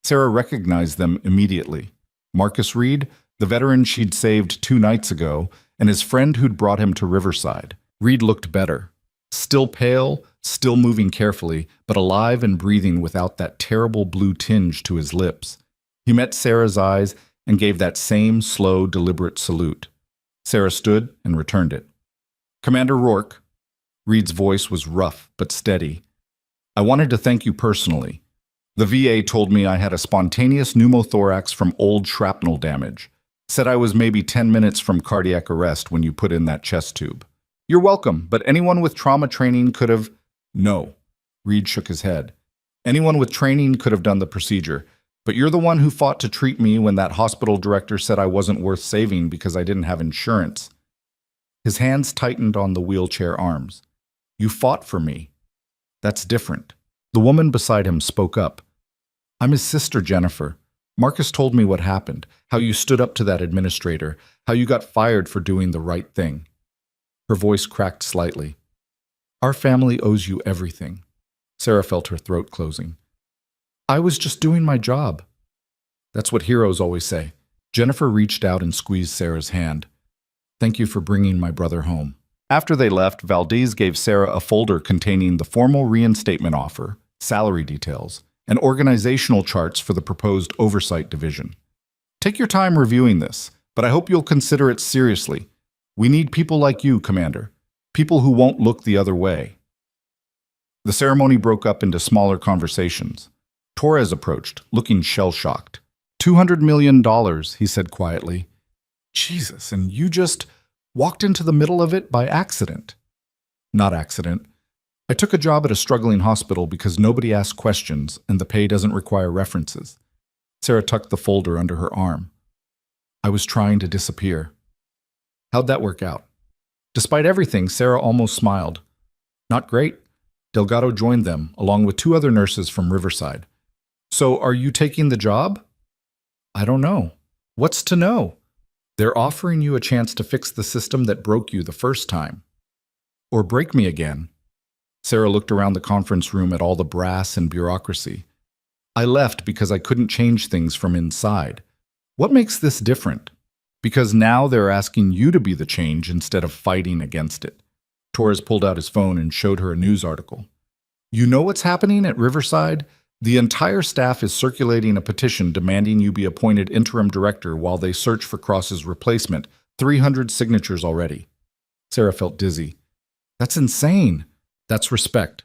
Sarah recognized them immediately. Marcus Reed, the veteran she'd saved 2 nights ago, and his friend who'd brought him to Riverside. Reed looked better. Still pale, still moving carefully, but alive and breathing without that terrible blue tinge to his lips. He met Sarah's eyes and gave that same slow, deliberate salute. Sarah stood and returned it. Commander Rourke. Reed's voice was rough but steady. I wanted to thank you personally. The VA told me I had a spontaneous pneumothorax from old shrapnel damage. Said I was maybe 10 minutes from cardiac arrest when you put in that chest tube. You're welcome, but anyone with trauma training could have... No. Reed shook his head. Anyone with training could have done the procedure, but you're the one who fought to treat me when that hospital director said I wasn't worth saving because I didn't have insurance. His hands tightened on the wheelchair arms. You fought for me. That's different. The woman beside him spoke up. I'm his sister, Jennifer. Marcus told me what happened, how you stood up to that administrator, how you got fired for doing the right thing. Her voice cracked slightly. Our family owes you everything. Sarah felt her throat closing. I was just doing my job. That's what heroes always say. Jennifer reached out and squeezed Sarah's hand. Thank you for bringing my brother home. After they left, Valdez gave Sarah a folder containing the formal reinstatement offer, salary details, and organizational charts for the proposed oversight division. Take your time reviewing this, but I hope you'll consider it seriously. We need people like you, Commander. People who won't look the other way. The ceremony broke up into smaller conversations. Torres approached, looking shell-shocked. $200 million, he said quietly. Jesus, and you just walked into the middle of it by accident. Not accident. I took a job at a struggling hospital because nobody asks questions and the pay doesn't require references. Sarah tucked the folder under her arm. I was trying to disappear. How'd that work out? Despite everything, Sarah almost smiled. Not great. Delgado joined them, along with 2 other nurses from Riverside. So are you taking the job? I don't know. What's to know? They're offering you a chance to fix the system that broke you the first time. Or break me again. Sarah looked around the conference room at all the brass and bureaucracy. I left because I couldn't change things from inside. What makes this different? Because now they're asking you to be the change instead of fighting against it. Torres pulled out his phone and showed her a news article. You know what's happening at Riverside? The entire staff is circulating a petition demanding you be appointed interim director while they search for Cross's replacement. 300 signatures already. Sarah felt dizzy. That's insane. That's respect.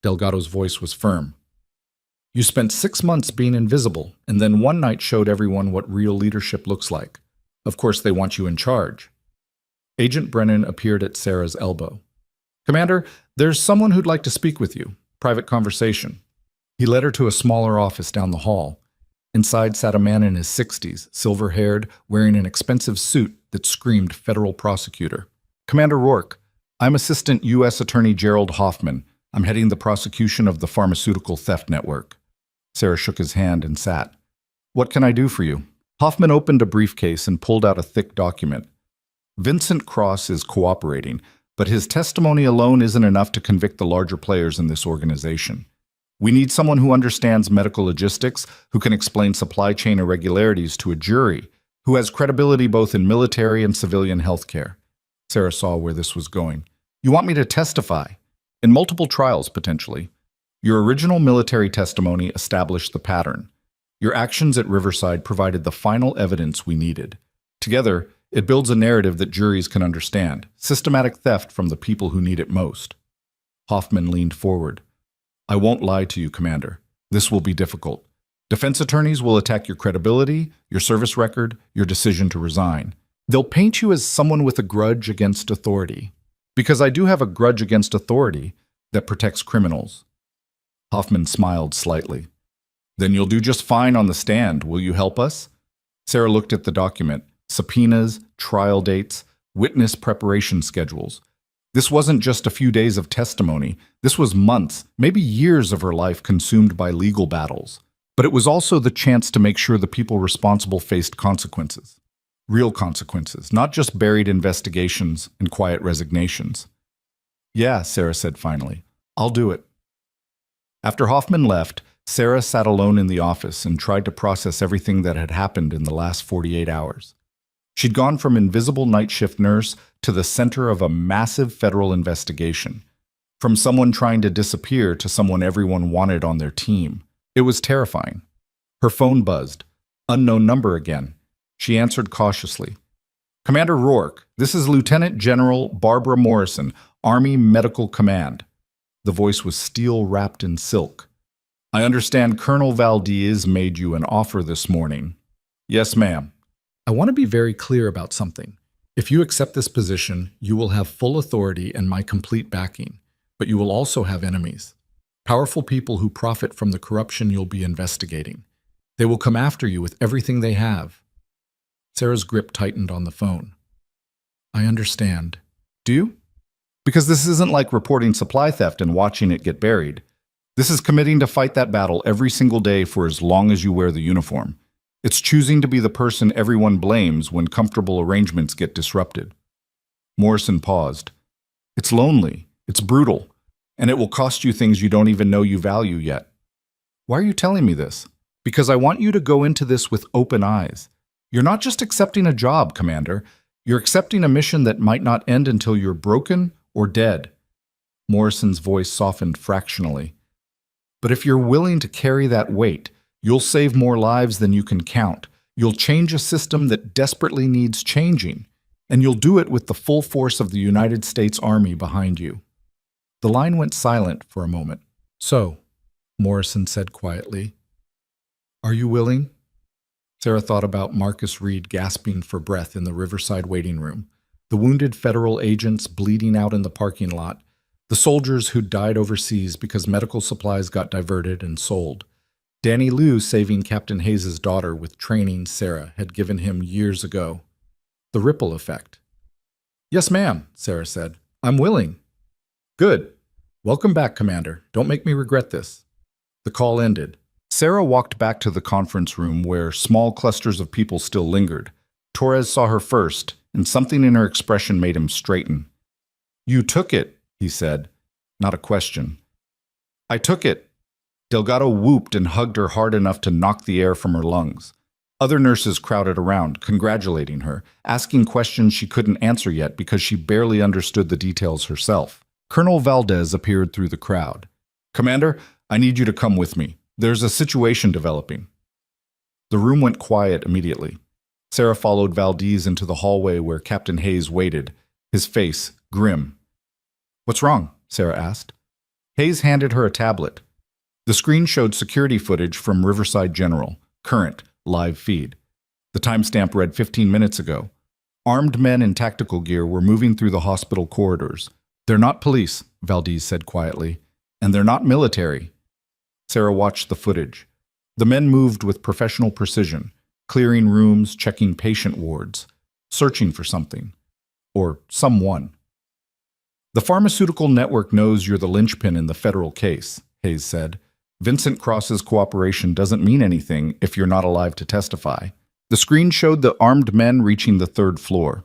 Delgado's voice was firm. You spent 6 months being invisible, and then one night showed everyone what real leadership looks like. Of course, they want you in charge. Agent Brennan appeared at Sarah's elbow. Commander, there's someone who'd like to speak with you. Private conversation. He led her to a smaller office down the hall. Inside sat a man in his 60s, silver-haired, wearing an expensive suit that screamed federal prosecutor. Commander Rourke, I'm Assistant U.S. Attorney Gerald Hoffman. I'm heading the prosecution of the pharmaceutical theft network. Sarah shook his hand and sat. What can I do for you? Hoffman opened a briefcase and pulled out a thick document. Vincent Cross is cooperating, but his testimony alone isn't enough to convict the larger players in this organization. We need someone who understands medical logistics, who can explain supply chain irregularities to a jury, who has credibility both in military and civilian healthcare. Sarah saw where this was going. You want me to testify? In multiple trials, potentially. Your original military testimony established the pattern. Your actions at Riverside provided the final evidence we needed. Together, it builds a narrative that juries can understand, systematic theft from the people who need it most. Hoffman leaned forward. I won't lie to you, Commander. This will be difficult. Defense attorneys will attack your credibility, your service record, your decision to resign. They'll paint you as someone with a grudge against authority. Because I do have a grudge against authority that protects criminals. Hoffman smiled slightly. Then you'll do just fine on the stand. Will you help us? Sarah looked at the document. Subpoenas, trial dates, witness preparation schedules. This wasn't just a few days of testimony. This was months, maybe years of her life consumed by legal battles. But it was also the chance to make sure the people responsible faced consequences. Real consequences, not just buried investigations and quiet resignations. Yeah, Sarah said finally. I'll do it. After Hoffman left, Sarah sat alone in the office and tried to process everything that had happened in the last 48 hours. She'd gone from invisible night shift nurse to the center of a massive federal investigation. From someone trying to disappear to someone everyone wanted on their team. It was terrifying. Her phone buzzed. Unknown number again. She answered cautiously. Commander Rourke, this is Lieutenant General Barbara Morrison, Army Medical Command. The voice was steel wrapped in silk. I understand Colonel Valdez made you an offer this morning. Yes, ma'am. I want to be very clear about something. If you accept this position, you will have full authority and my complete backing, but you will also have enemies. Powerful people who profit from the corruption you'll be investigating. They will come after you with everything they have. Sarah's grip tightened on the phone. I understand. Do you? Because this isn't like reporting supply theft and watching it get buried. This is committing to fight that battle every single day for as long as you wear the uniform. It's choosing to be the person everyone blames when comfortable arrangements get disrupted. Morrison paused. It's lonely, it's brutal, and it will cost you things you don't even know you value yet. Why are you telling me this? Because I want you to go into this with open eyes. You're not just accepting a job, Commander. You're accepting a mission that might not end until you're broken or dead. Morrison's voice softened fractionally. But if you're willing to carry that weight, you'll save more lives than you can count. You'll change a system that desperately needs changing, and you'll do it with the full force of the United States Army behind you. The line went silent for a moment. So, Morrison said quietly, are you willing? Sarah thought about Marcus Reed gasping for breath in the Riverside waiting room, the wounded federal agents bleeding out in the parking lot, the soldiers who'd died overseas because medical supplies got diverted and sold. Danny Liu saving Captain Hayes' daughter with training Sarah had given him years ago. The ripple effect. "Yes, ma'am," Sarah said. "I'm willing." "Good. Welcome back, Commander. Don't make me regret this." The call ended. Sarah walked back to the conference room where small clusters of people still lingered. Torres saw her first, and something in her expression made him straighten. "You took it," he said. Not a question. "I took it." Delgado whooped and hugged her hard enough to knock the air from her lungs. Other nurses crowded around, congratulating her, asking questions she couldn't answer yet because she barely understood the details herself. Colonel Valdez appeared through the crowd. "Commander, I need you to come with me. There's a situation developing." The room went quiet immediately. Sarah followed Valdez into the hallway where Captain Hayes waited, his face grim. "What's wrong?" Sarah asked. Hayes handed her a tablet. The screen showed security footage from Riverside General, current, live feed. The timestamp read 15 minutes ago. Armed men in tactical gear were moving through the hospital corridors. "They're not police," Valdez said quietly, "and they're not military." Sarah watched the footage. The men moved with professional precision, clearing rooms, checking patient wards, searching for something. Or someone. "The pharmaceutical network knows you're the linchpin in the federal case," Hayes said. "Vincent Cross's cooperation doesn't mean anything if you're not alive to testify." The screen showed the armed men reaching the third floor,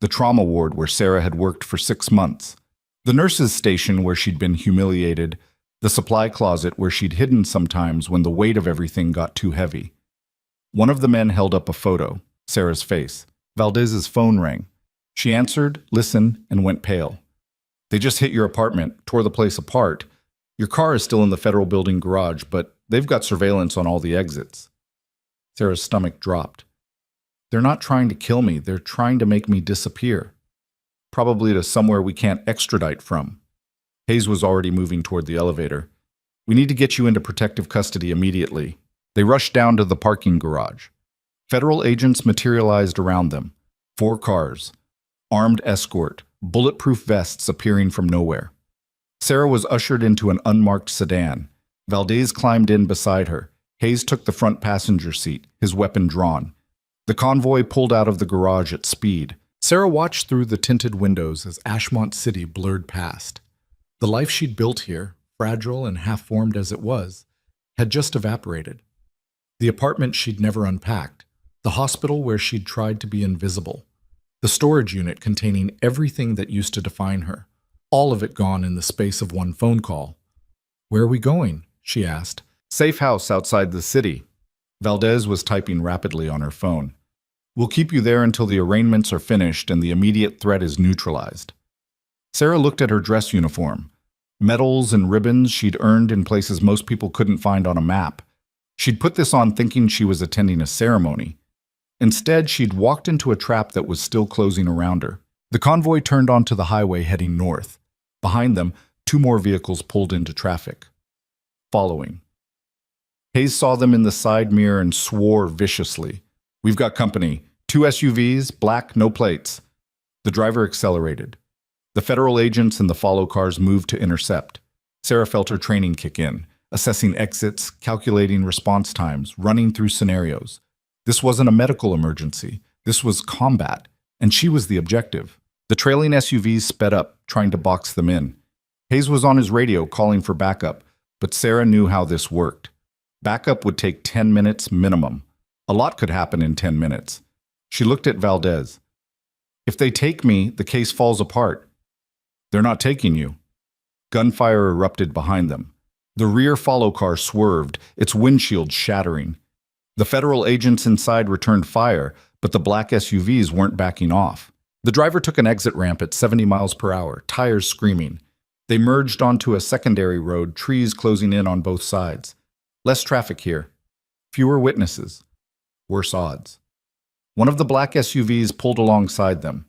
the trauma ward where Sarah had worked for 6 months, the nurses' station where she'd been humiliated, the supply closet where she'd hidden sometimes when the weight of everything got too heavy. One of the men held up a photo, Sarah's face. Valdez's phone rang. She answered, listened, and went pale. "They just hit your apartment, tore the place apart. Your car is still in the federal building garage, but they've got surveillance on all the exits." Sarah's stomach dropped. "They're not trying to kill me. They're trying to make me disappear. Probably to somewhere we can't extradite from." Hayes was already moving toward the elevator. "We need to get you into protective custody immediately." They rushed down to the parking garage. Federal agents materialized around them. 4 cars. Armed escort. Bulletproof vests appearing from nowhere. Sarah was ushered into an unmarked sedan. Valdez climbed in beside her. Hayes took the front passenger seat, his weapon drawn. The convoy pulled out of the garage at speed. Sarah watched through the tinted windows as Ashmont City blurred past. The life she'd built here, fragile and half-formed as it was, had just evaporated. The apartment she'd never unpacked, the hospital where she'd tried to be invisible, the storage unit containing everything that used to define her, all of it gone in the space of one phone call. "Where are we going?" she asked. "Safe house outside the city." Valdez was typing rapidly on her phone. "We'll keep you there until the arraignments are finished and the immediate threat is neutralized." Sarah looked at her dress uniform. Medals and ribbons she'd earned in places most people couldn't find on a map. She'd put this on thinking she was attending a ceremony. Instead, she'd walked into a trap that was still closing around her. The convoy turned onto the highway heading north. Behind them, 2 more vehicles pulled into traffic. Following. Hayes saw them in the side mirror and swore viciously. "We've got company. 2 SUVs, black, no plates." The driver accelerated. The federal agents in the follow cars moved to intercept. Sarah felt her training kick in, assessing exits, calculating response times, running through scenarios. This wasn't a medical emergency. This was combat, and she was the objective. The trailing SUVs sped up, trying to box them in. Hayes was on his radio calling for backup, but Sarah knew how this worked. Backup would take 10 minutes minimum. A lot could happen in 10 minutes. She looked at Valdez. "If they take me, the case falls apart." "They're not taking you." Gunfire erupted behind them. The rear follow car swerved, its windshield shattering. The federal agents inside returned fire, but the black SUVs weren't backing off. The driver took an exit ramp at 70 miles per hour, tires screaming. They merged onto a secondary road, trees closing in on both sides. Less traffic here. Fewer witnesses. Worse odds. One of the black SUVs pulled alongside them.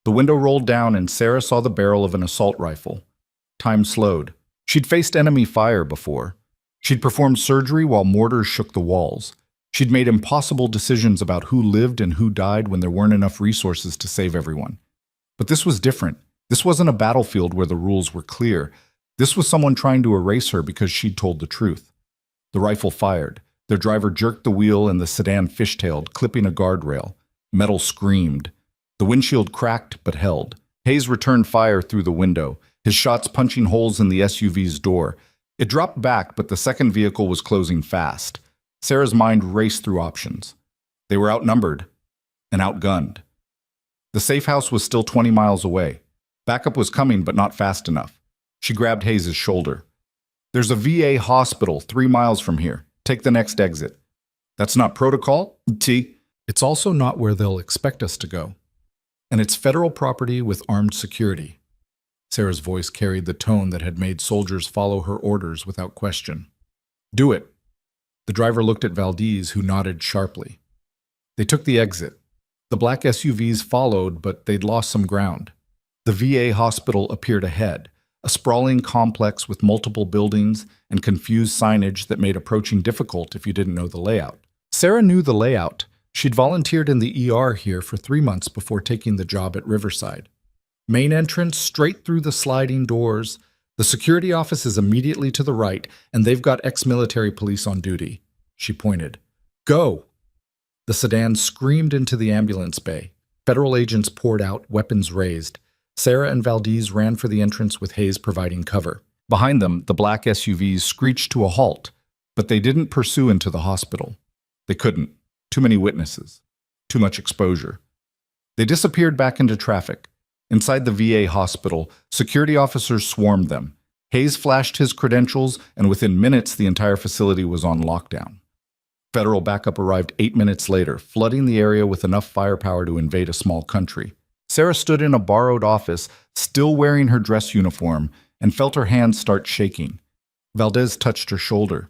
The window rolled down and Sarah saw the barrel of an assault rifle. Time slowed. She'd faced enemy fire before. She'd performed surgery while mortars shook the walls. She'd made impossible decisions about who lived and who died when there weren't enough resources to save everyone. But this was different. This wasn't a battlefield where the rules were clear. This was someone trying to erase her because she'd told the truth. The rifle fired. Their driver jerked the wheel and the sedan fishtailed, clipping a guardrail. Metal screamed. The windshield cracked but held. Hayes returned fire through the window, his shots punching holes in the SUV's door. It dropped back, but the second vehicle was closing fast. Sarah's mind raced through options. They were outnumbered and outgunned. The safe house was still 20 miles away. Backup was coming, but not fast enough. She grabbed Hayes' shoulder. "There's a VA hospital 3 miles from here. Take the next exit." "That's not protocol, T." "It's also not where they'll expect us to go. And it's federal property with armed security." Sarah's voice carried the tone that had made soldiers follow her orders without question. "Do it." The driver looked at Valdez, who nodded sharply. They took the exit. The black SUVs followed, but they'd lost some ground. The VA hospital appeared ahead, a sprawling complex with multiple buildings and confused signage that made approaching difficult if you didn't know the layout. Sarah knew the layout. She'd volunteered in the ER here for 3 months before taking the job at Riverside. Main entrance, straight through the sliding doors. The security office is immediately to the right, and they've got ex-military police on duty. She pointed. "Go!" The sedan screamed into the ambulance bay. Federal agents poured out, weapons raised. Sarah and Valdez ran for the entrance with Hayes providing cover. Behind them, the black SUVs screeched to a halt, but they didn't pursue into the hospital. They couldn't. Too many witnesses. Too much exposure. They disappeared back into traffic. Inside the VA hospital, security officers swarmed them. Hayes flashed his credentials, and within minutes the entire facility was on lockdown. Federal backup arrived 8 minutes later, flooding the area with enough firepower to invade a small country. Sarah stood in a borrowed office, still wearing her dress uniform, and felt her hands start shaking. Valdez touched her shoulder.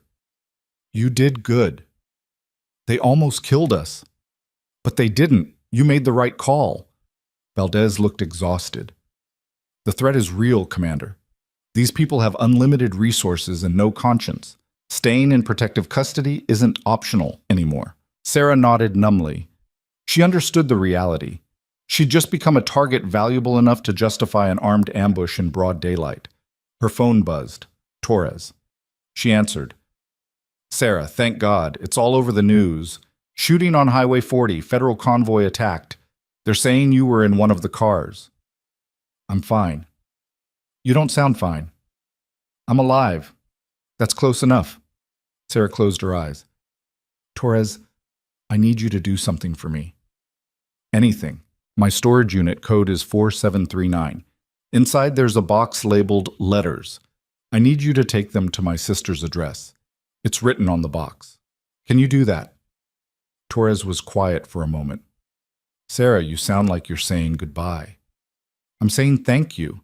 "You did good. They almost killed us." "But they didn't. You made the right call." Valdez looked exhausted. "The threat is real, Commander. These people have unlimited resources and no conscience. Staying in protective custody isn't optional anymore." Sarah nodded numbly. She understood the reality. She'd just become a target valuable enough to justify an armed ambush in broad daylight. Her phone buzzed. Torres. She answered. "Sarah, thank God. It's all over the news. Shooting on Highway 40, federal convoy attacked. They're saying you were in one of the cars." "I'm fine." "You don't sound fine." "I'm alive." "That's close enough." Sarah closed her eyes. "Torres, I need you to do something for me." "Anything. My storage unit code is 4739. Inside there's a box labeled letters. I need you to take them to my sister's address. It's written on the box. Can you do that?" Torres was quiet for a moment. "Sarah, you sound like you're saying goodbye." "I'm saying thank you.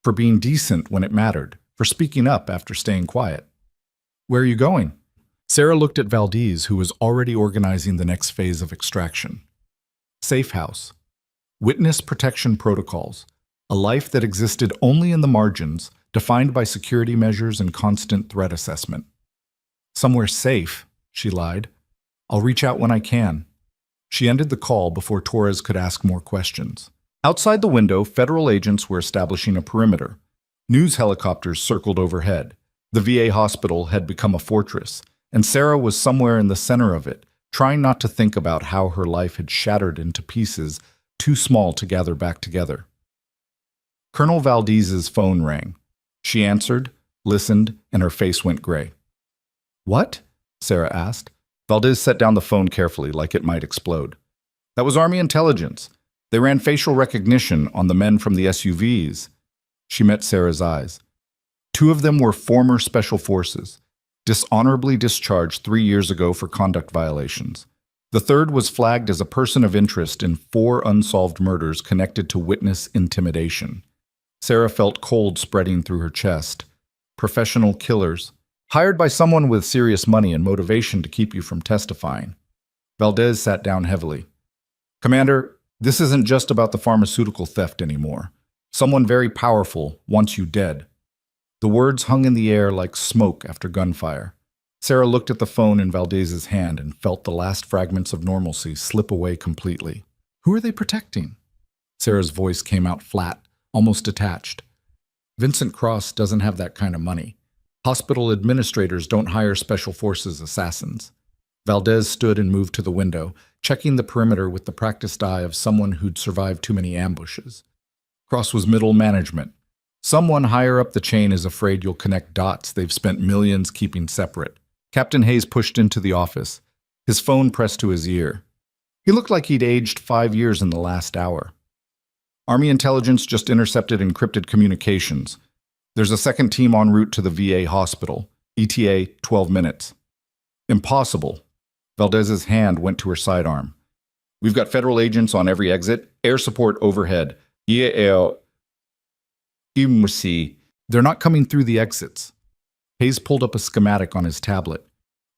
For being decent when it mattered. For speaking up after staying quiet." "Where are you going?" Sarah looked at Valdez, who was already organizing the next phase of extraction. Safe house. Witness protection protocols. A life that existed only in the margins, defined by security measures and constant threat assessment. "Somewhere safe," she lied. "I'll reach out when I can." She ended the call before Torres could ask more questions. Outside the window, federal agents were establishing a perimeter. News helicopters circled overhead. The VA hospital had become a fortress, and Sarah was somewhere in the center of it, trying not to think about how her life had shattered into pieces too small to gather back together. Colonel Valdez's phone rang. She answered, listened, and her face went gray. "What?" Sarah asked. Valdez set down the phone carefully, like it might explode. "That was Army intelligence. They ran facial recognition on the men from the SUVs." She met Sarah's eyes. 2 of them were former special forces, dishonorably discharged 3 years ago for conduct violations. The third was flagged as a person of interest in 4 unsolved murders connected to witness intimidation. Sarah felt cold spreading through her chest. Professional killers, hired by someone with serious money and motivation to keep you from testifying. Valdez sat down heavily. "Commander, this isn't just about the pharmaceutical theft anymore. Someone very powerful wants you dead." The words hung in the air like smoke after gunfire. Sarah looked at the phone in Valdez's hand and felt the last fragments of normalcy slip away completely. Who are they protecting? Sarah's voice came out flat, almost detached. Vincent Cross doesn't have that kind of money. Hospital administrators don't hire special forces assassins. Valdez stood and moved to the window, checking the perimeter with the practiced eye of someone who'd survived too many ambushes. Cross was middle management. Someone higher up the chain is afraid you'll connect dots they've spent millions keeping separate. Captain Hayes pushed into the office, his phone pressed to his ear. He looked like he'd aged 5 years in the last hour. Army intelligence just intercepted encrypted communications. There's a second team en route to the VA hospital. ETA 12 minutes. Impossible. Valdez's hand went to her sidearm. We've got federal agents on every exit. Air support overhead. They're not coming through the exits. Hayes pulled up a schematic on his tablet.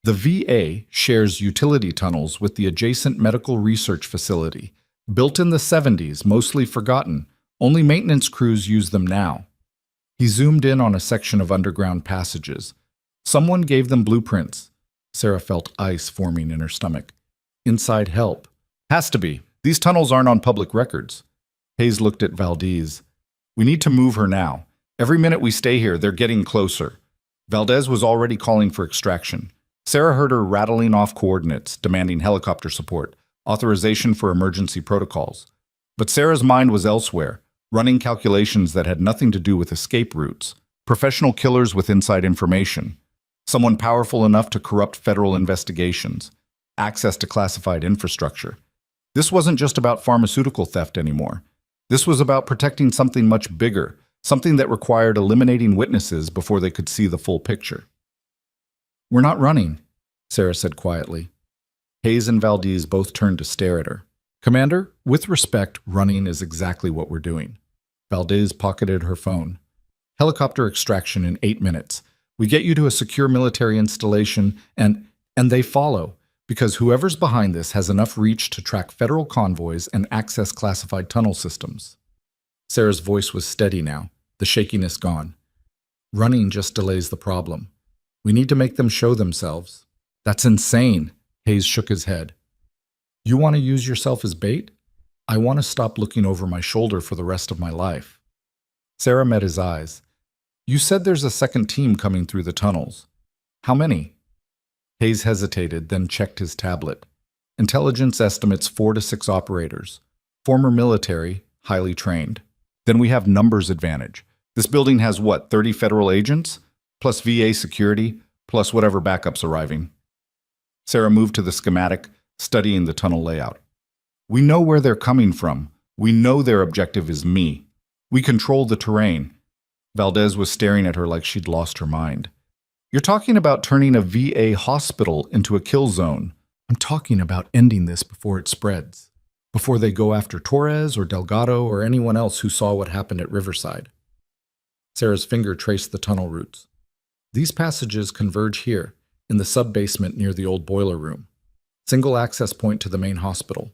The VA shares utility tunnels with the adjacent medical research facility. Built in the 70s, mostly forgotten. Only maintenance crews use them now. He zoomed in on a section of underground passages. Someone gave them blueprints. Sarah felt ice forming in her stomach. Inside help. Has to be. These tunnels aren't on public records. Hayes looked at Valdez. We need to move her now. Every minute we stay here, they're getting closer. Valdez was already calling for extraction. Sarah heard her rattling off coordinates, demanding helicopter support, authorization for emergency protocols. But Sarah's mind was elsewhere, running calculations that had nothing to do with escape routes, professional killers with inside information, someone powerful enough to corrupt federal investigations, access to classified infrastructure. This wasn't just about pharmaceutical theft anymore. This was about protecting something much bigger, something that required eliminating witnesses before they could see the full picture. We're not running, Sarah said quietly. Hayes and Valdez both turned to stare at her. Commander, with respect, running is exactly what we're doing. Valdez pocketed her phone. Helicopter extraction in 8 minutes. We get you to a secure military installation and they follow, because whoever's behind this has enough reach to track federal convoys and access classified tunnel systems. Sarah's voice was steady now, the shakiness gone. Running just delays the problem. We need to make them show themselves. That's insane, Hayes shook his head. You want to use yourself as bait? I want to stop looking over my shoulder for the rest of my life. Sarah met his eyes. You said there's a second team coming through the tunnels. How many? Hayes hesitated, then checked his tablet. Intelligence estimates 4 to 6 operators. Former military, highly trained. Then we have numbers advantage. This building has what, 30 federal agents? Plus VA security, plus whatever backups arriving. Sarah moved to the schematic, studying the tunnel layout. We know where they're coming from. We know their objective is me. We control the terrain. Valdez was staring at her like she'd lost her mind. You're talking about turning a VA hospital into a kill zone. I'm talking about ending this before it spreads. Before they go after Torres or Delgado or anyone else who saw what happened at Riverside. Sarah's finger traced the tunnel routes. These passages converge here, in the sub-basement near the old boiler room. Single access point to the main hospital.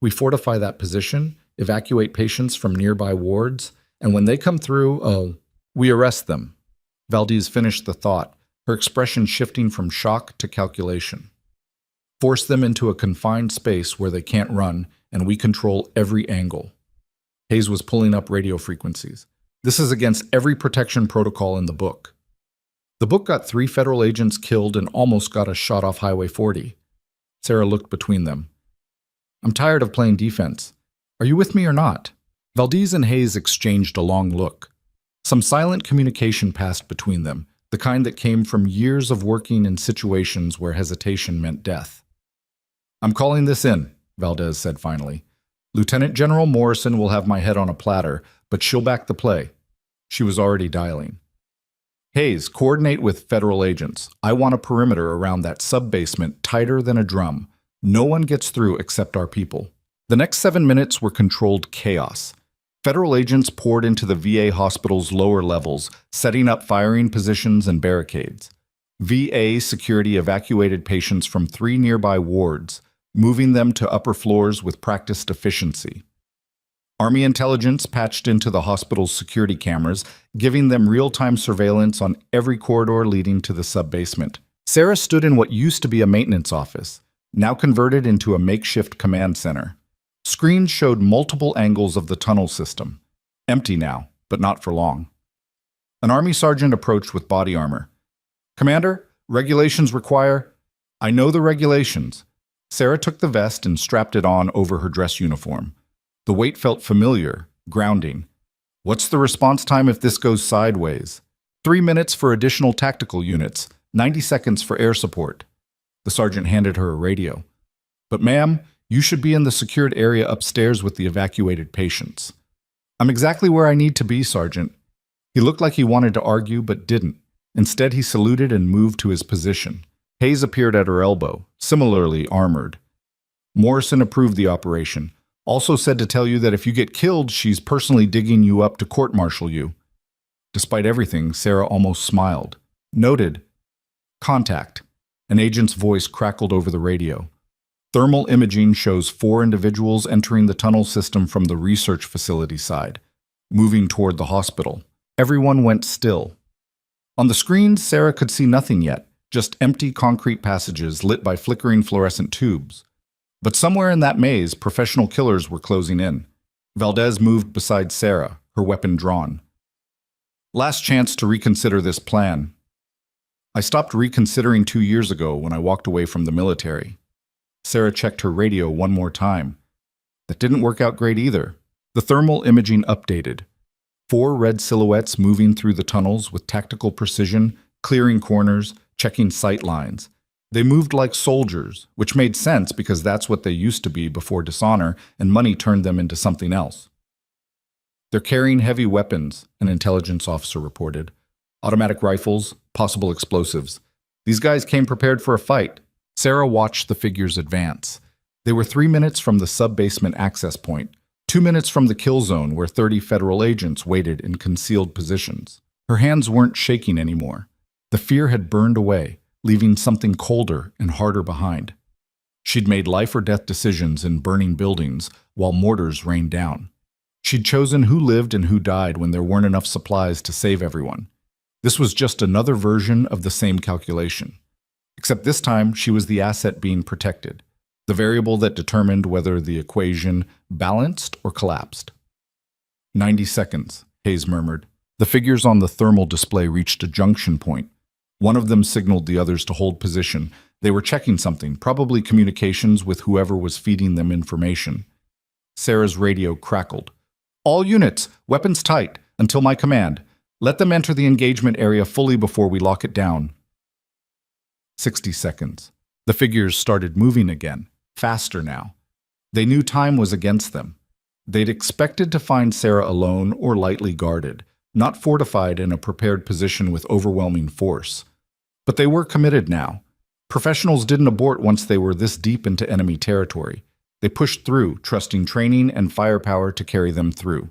We fortify that position, evacuate patients from nearby wards, and when they come through, we arrest them. Valdez finished the thought, her expression shifting from shock to calculation. Force them into a confined space where they can't run, and we control every angle. Hayes was pulling up radio frequencies. This is against every protection protocol in the book. The book got 3 federal agents killed and almost got us shot off Highway 40. Sarah looked between them. I'm tired of playing defense. Are you with me or not? Valdez and Hayes exchanged a long look. Some silent communication passed between them, the kind that came from years of working in situations where hesitation meant death. I'm calling this in, Valdez said finally. Lieutenant General Morrison will have my head on a platter, but she'll back the play. She was already dialing. Hayes, coordinate with federal agents. I want a perimeter around that sub-basement tighter than a drum. No one gets through except our people. The next 7 minutes were controlled chaos. Federal agents poured into the VA hospital's lower levels, setting up firing positions and barricades. VA security evacuated patients from 3 nearby wards, moving them to upper floors with practiced efficiency. Army intelligence patched into the hospital's security cameras, giving them real-time surveillance on every corridor leading to the sub-basement. Sarah stood in what used to be a maintenance office, now converted into a makeshift command center. Screens showed multiple angles of the tunnel system. Empty now, but not for long. An army sergeant approached with body armor. "Commander, regulations require—" "I know the regulations." Sarah took the vest and strapped it on over her dress uniform. The weight felt familiar, grounding. "What's the response time if this goes sideways?" 3 minutes for additional tactical units, 90 seconds for air support. The sergeant handed her a radio. "But ma'am, you should be in the secured area upstairs with the evacuated patients." "I'm exactly where I need to be, Sergeant." He looked like he wanted to argue, but didn't. Instead, he saluted and moved to his position. Hayes appeared at her elbow, similarly armored. "Morrison approved the operation. Also said to tell you that if you get killed, she's personally digging you up to court-martial you." Despite everything, Sarah almost smiled. "Noted." "Contact." An agent's voice crackled over the radio. "Thermal imaging shows 4 individuals entering the tunnel system from the research facility side, moving toward the hospital." Everyone went still. On the screen, Sarah could see nothing yet, just empty concrete passages lit by flickering fluorescent tubes. But somewhere in that maze, professional killers were closing in. Valdez moved beside Sarah, her weapon drawn. "Last chance to reconsider this plan." "I stopped reconsidering 2 years ago when I walked away from the military." Sarah checked her radio one more time. That didn't work out great either. The thermal imaging updated. 4 red silhouettes moving through the tunnels with tactical precision, clearing corners, checking sight lines. They moved like soldiers, which made sense because that's what they used to be before dishonor and money turned them into something else. "They're carrying heavy weapons," an intelligence officer reported. "Automatic rifles, possible explosives. These guys came prepared for a fight." Sarah watched the figures advance. They were 3 minutes from the sub-basement access point, 2 minutes from the kill zone where 30 federal agents waited in concealed positions. Her hands weren't shaking anymore. The fear had burned away, leaving something colder and harder behind. She'd made life-or-death decisions in burning buildings while mortars rained down. She'd chosen who lived and who died when there weren't enough supplies to save everyone. This was just another version of the same calculation. Except this time, she was the asset being protected, the variable that determined whether the equation balanced or collapsed. 90 seconds, Hayes murmured. The figures on the thermal display reached a junction point. One of them signaled the others to hold position. They were checking something, probably communications with whoever was feeding them information. Sarah's radio crackled. "All units, weapons tight, until my command. Let them enter the engagement area fully before we lock it down." 60 seconds. The figures started moving again, faster now. They knew time was against them. They'd expected to find Sarah alone or lightly guarded, not fortified in a prepared position with overwhelming force. But they were committed now. Professionals didn't abort once they were this deep into enemy territory. They pushed through, trusting training and firepower to carry them through.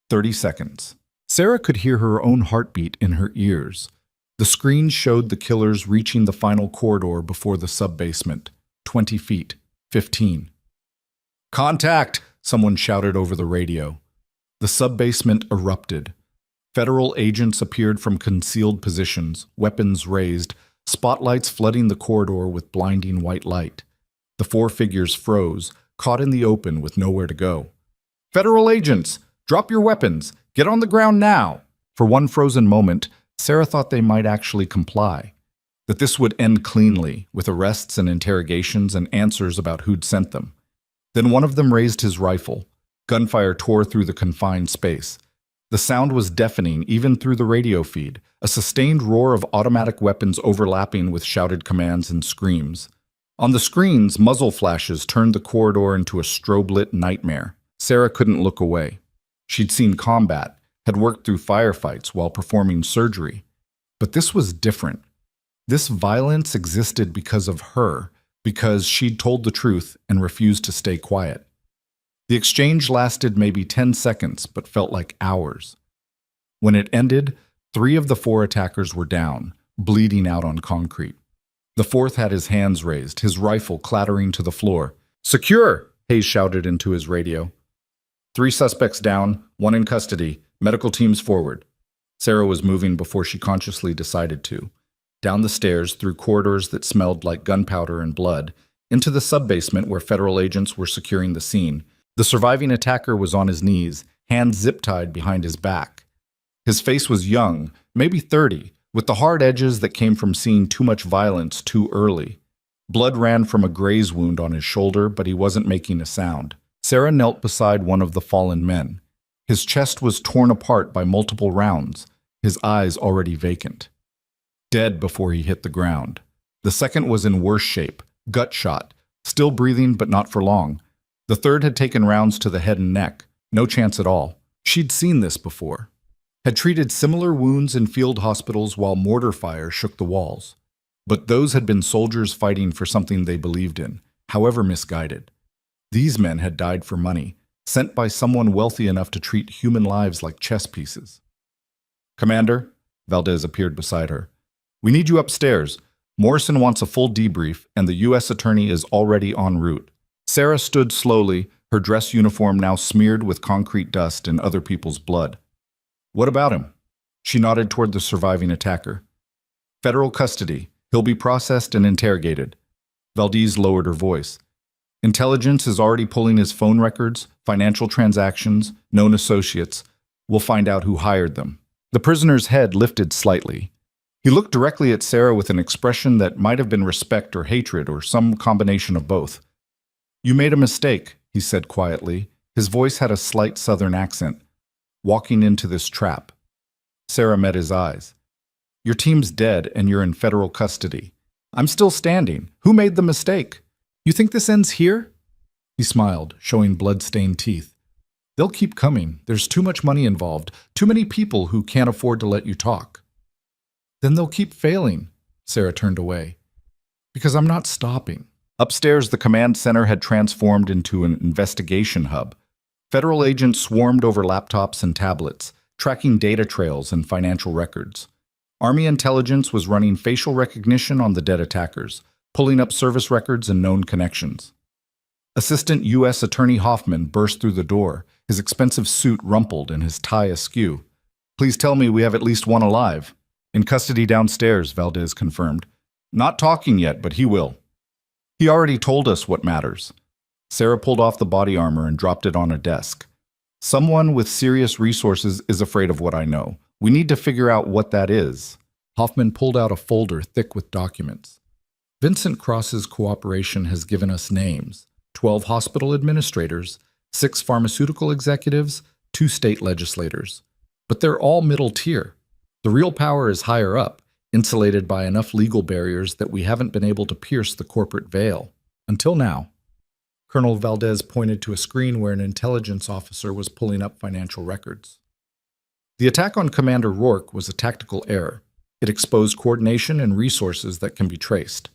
30 seconds. Sarah could hear her own heartbeat in her ears. The screen showed the killers reaching the final corridor before the sub-basement. 20 feet. 15. "Contact!" someone shouted over the radio. The sub-basement erupted. Federal agents appeared from concealed positions, weapons raised, spotlights flooding the corridor with blinding white light. The 4 figures froze, caught in the open with nowhere to go. "Federal agents! Drop your weapons! Get on the ground now!" For one frozen moment, Sarah thought they might actually comply, that this would end cleanly, with arrests and interrogations and answers about who'd sent them. Then one of them raised his rifle. Gunfire tore through the confined space. The sound was deafening even through the radio feed, a sustained roar of automatic weapons overlapping with shouted commands and screams. On the screens, muzzle flashes turned the corridor into a strobe-lit nightmare. Sarah couldn't look away. She'd seen combat, had worked through firefights while performing surgery. But this was different. This violence existed because of her, because she'd told the truth and refused to stay quiet. The exchange lasted maybe 10 seconds, but felt like hours. When it ended, 3 of the 4 attackers were down, bleeding out on concrete. The 4th had his hands raised, his rifle clattering to the floor. "Secure!" Hayes shouted into his radio. 3 suspects down, 1 in custody, medical teams forward. Sarah was moving before she consciously decided to. down the stairs through corridors that smelled like gunpowder and blood, into the sub-basement where federal agents were securing the scene. The surviving attacker was on his knees, hands zip-tied behind his back. His face was young, maybe 30, with the hard edges that came from seeing too much violence too early. Blood ran from a graze wound on his shoulder, but he wasn't making a sound. Sarah knelt beside one of the fallen men. His chest was torn apart by multiple rounds, his eyes already vacant. Dead before he hit the ground. The second was in worse shape, gut shot, still breathing but not for long. The third had taken rounds to the head and neck, no chance at all. She'd seen this before. Had treated similar wounds in field hospitals while mortar fire shook the walls. But those had been soldiers fighting for something they believed in, however misguided. These men had died for money, sent by someone wealthy enough to treat human lives like chess pieces. "Commander," Valdez appeared beside her. "We need you upstairs. Morrison wants a full debrief, and the U.S. attorney is already en route." Sarah stood slowly, her dress uniform now smeared with concrete dust and other people's blood. "What about him?" She nodded toward the surviving attacker. "Federal custody. He'll be processed and interrogated." Valdez lowered her voice. "Intelligence is already pulling his phone records, financial transactions, known associates. We'll find out who hired them." The prisoner's head lifted slightly. He looked directly at Sarah with an expression that might have been respect or hatred or some combination of both. "You made a mistake," he said quietly. His voice had a slight southern accent. "Walking into this trap." Sarah met his eyes. "Your team's dead and you're in federal custody. I'm still standing. Who made the mistake? You think this ends here?" He smiled, showing blood-stained teeth. "They'll keep coming. There's too much money involved, too many people who can't afford to let you talk." "Then they'll keep failing." Sarah turned away. "Because I'm not stopping." Upstairs, the command center had transformed into an investigation hub. Federal agents swarmed over laptops and tablets, tracking data trails and financial records. Army intelligence was running facial recognition on the dead attackers, pulling up service records and known connections. Assistant U.S. Attorney Hoffman burst through the door, his expensive suit rumpled and his tie askew. "Please tell me we have at least one alive." "In custody downstairs," Valdez confirmed. "Not talking yet, but he will." "He already told us what matters." Sarah pulled off the body armor and dropped it on a desk. "Someone with serious resources is afraid of what I know. We need to figure out what that is." Hoffman pulled out a folder thick with documents. "Vincent Cross's cooperation has given us names: 12 hospital administrators, 6 pharmaceutical executives, 2 state legislators. But they're all middle tier. The real power is higher up, insulated by enough legal barriers that we haven't been able to pierce the corporate veil. Until now." Colonel Valdez pointed to a screen where an intelligence officer was pulling up financial records. "The attack on Commander Rourke was a tactical error. It exposed coordination and resources that can be traced."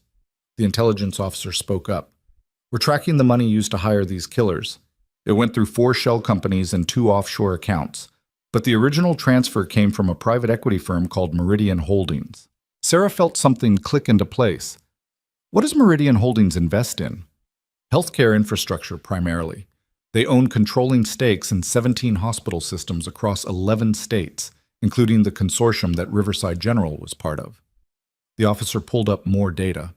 The intelligence officer spoke up. "We're tracking the money used to hire these killers. It went through 4 shell companies and 2 offshore accounts. But the original transfer came from a private equity firm called Meridian Holdings." Sarah felt something click into place. "What does Meridian Holdings invest in?" "Healthcare infrastructure, primarily. They own controlling stakes in 17 hospital systems across 11 states, including the consortium that Riverside General was part of." The officer pulled up more data.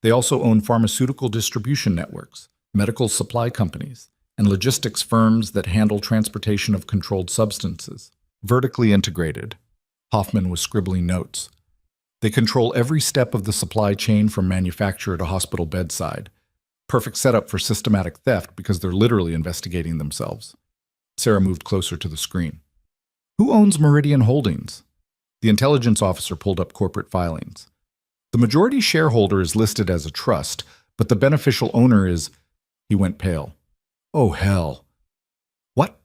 "They also own pharmaceutical distribution networks, medical supply companies, and logistics firms that handle transportation of controlled substances. Vertically integrated." Hoffman was scribbling notes. "They control every step of the supply chain from manufacturer to hospital bedside. Perfect setup for systematic theft because they're literally investigating themselves." Sarah moved closer to the screen. "Who owns Meridian Holdings?" The intelligence officer pulled up corporate filings. "The majority shareholder is listed as a trust, but the beneficial owner is—" He went pale. "Oh, hell." "What?"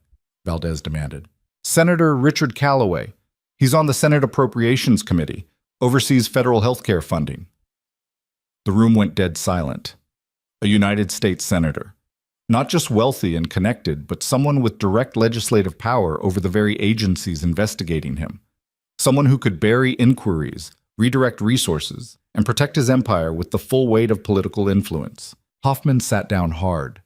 Valdez demanded. "Senator Richard Callaway. He's on the Senate Appropriations Committee, oversees federal health care funding." The room went dead silent. A United States senator. Not just wealthy and connected, but someone with direct legislative power over the very agencies investigating him. Someone who could bury inquiries, redirect resources, and protect his empire with the full weight of political influence. Hoffman sat down hard.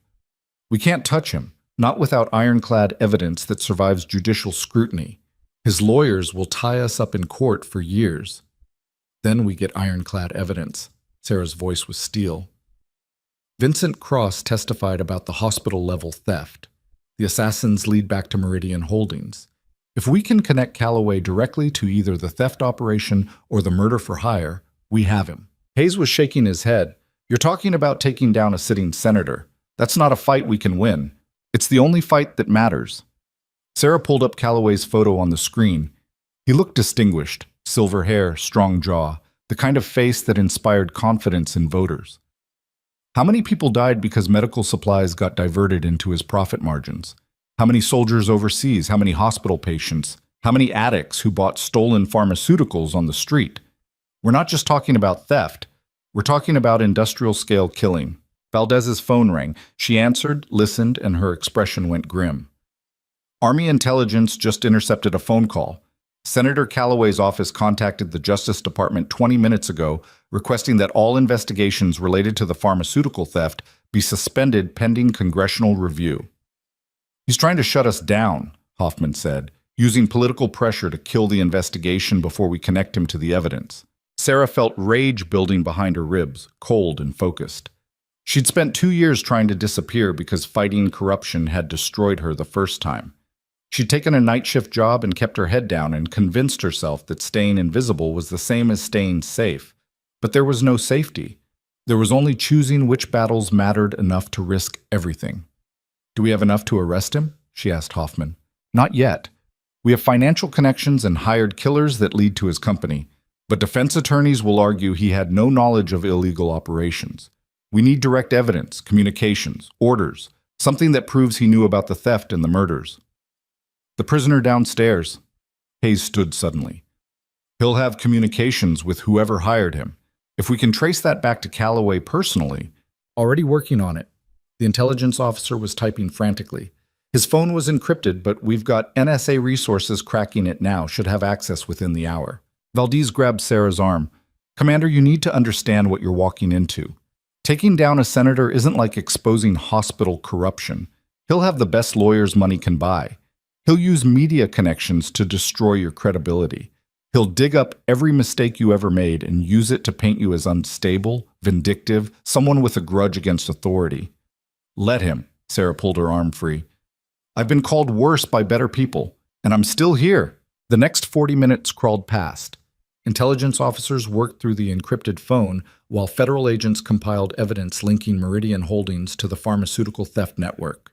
"We can't touch him, not without ironclad evidence that survives judicial scrutiny. His lawyers will tie us up in court for years." Then we get ironclad evidence. Sarah's voice was steel. Vincent Cross testified about the hospital-level theft. The assassins lead back to Meridian Holdings. If we can connect Calloway directly to either the theft operation or the murder for hire, we have him. Hayes was shaking his head. You're talking about taking down a sitting senator. That's not a fight we can win. It's the only fight that matters. Sarah pulled up Calloway's photo on the screen. He looked distinguished, silver hair, strong jaw, the kind of face that inspired confidence in voters. How many people died because medical supplies got diverted into his profit margins? How many soldiers overseas? How many hospital patients? How many addicts who bought stolen pharmaceuticals on the street? We're not just talking about theft. We're talking about industrial-scale killing. Valdez's phone rang. She answered, listened, and her expression went grim. Army intelligence just intercepted a phone call. Senator Calloway's office contacted the Justice Department 20 minutes ago, requesting that all investigations related to the pharmaceutical theft be suspended pending congressional review. He's trying to shut us down, Hoffman said, using political pressure to kill the investigation before we connect him to the evidence. Sarah felt rage building behind her ribs, cold and focused. She'd spent 2 years trying to disappear because fighting corruption had destroyed her the first time. She'd taken a night shift job and kept her head down and convinced herself that staying invisible was the same as staying safe. But there was no safety. There was only choosing which battles mattered enough to risk everything. Do we have enough to arrest him? She asked Hoffman. Not yet. We have financial connections and hired killers that lead to his company. But defense attorneys will argue he had no knowledge of illegal operations. We need direct evidence, communications, orders, something that proves he knew about the theft and the murders. The prisoner downstairs. Hayes stood suddenly. He'll have communications with whoever hired him. If we can trace that back to Calloway personally. Already working on it. The intelligence officer was typing frantically. His phone was encrypted, but we've got NSA resources cracking it now, should have access within the hour. Valdez grabbed Sarah's arm. Commander, you need to understand what you're walking into. Taking down a senator isn't like exposing hospital corruption. He'll have the best lawyers money can buy. He'll use media connections to destroy your credibility. He'll dig up every mistake you ever made and use it to paint you as unstable, vindictive, someone with a grudge against authority. Let him. Sarah pulled her arm free. I've been called worse by better people, and I'm still here. The next 40 minutes crawled past. Intelligence officers worked through the encrypted phone while federal agents compiled evidence linking Meridian Holdings to the pharmaceutical theft network.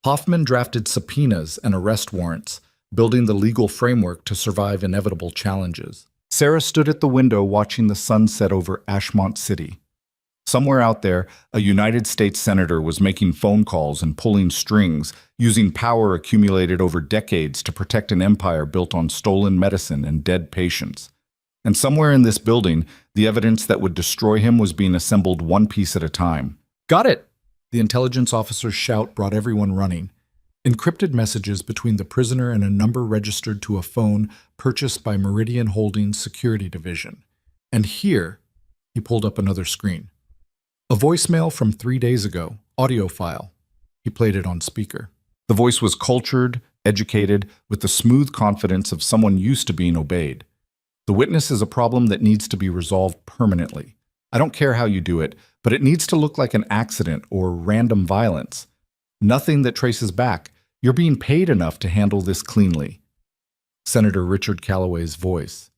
Hoffman drafted subpoenas and arrest warrants, building the legal framework to survive inevitable challenges. Sarah stood at the window watching the sun set over Ashmont City. Somewhere out there, a United States senator was making phone calls and pulling strings, using power accumulated over decades to protect an empire built on stolen medicine and dead patients. And somewhere in this building, the evidence that would destroy him was being assembled one piece at a time. Got it! The intelligence officer's shout brought everyone running. Encrypted messages between the prisoner and a number registered to a phone purchased by Meridian Holdings Security Division. And here, he pulled up another screen. A voicemail from 3 days ago, audio file. He played it on speaker. The voice was cultured, educated, with the smooth confidence of someone used to being obeyed. The witness is a problem that needs to be resolved permanently. I don't care how you do it, but it needs to look like an accident or random violence. Nothing that traces back. You're being paid enough to handle this cleanly. Senator Richard Calloway's voice.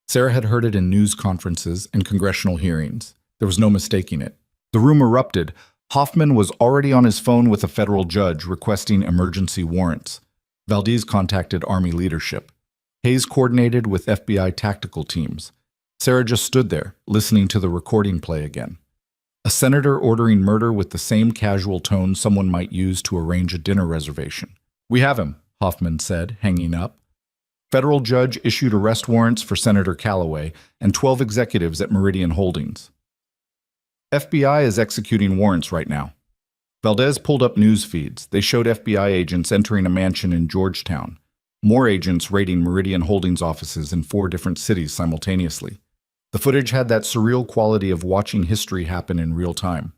Sarah had heard it in news conferences and congressional hearings. There was no mistaking it. The room erupted. Hoffman was already on his phone with a federal judge requesting emergency warrants. Valdez contacted Army leadership. Hayes coordinated with FBI tactical teams. Sarah just stood there, listening to the recording play again. A senator ordering murder with the same casual tone someone might use to arrange a dinner reservation. We have him, Hoffman said, hanging up. Federal judge issued arrest warrants for Senator Calloway and 12 executives at Meridian Holdings. FBI is executing warrants right now. Valdez pulled up news feeds. They showed FBI agents entering a mansion in Georgetown. More agents raiding Meridian Holdings offices in 4 different cities simultaneously. The footage had that surreal quality of watching history happen in real time.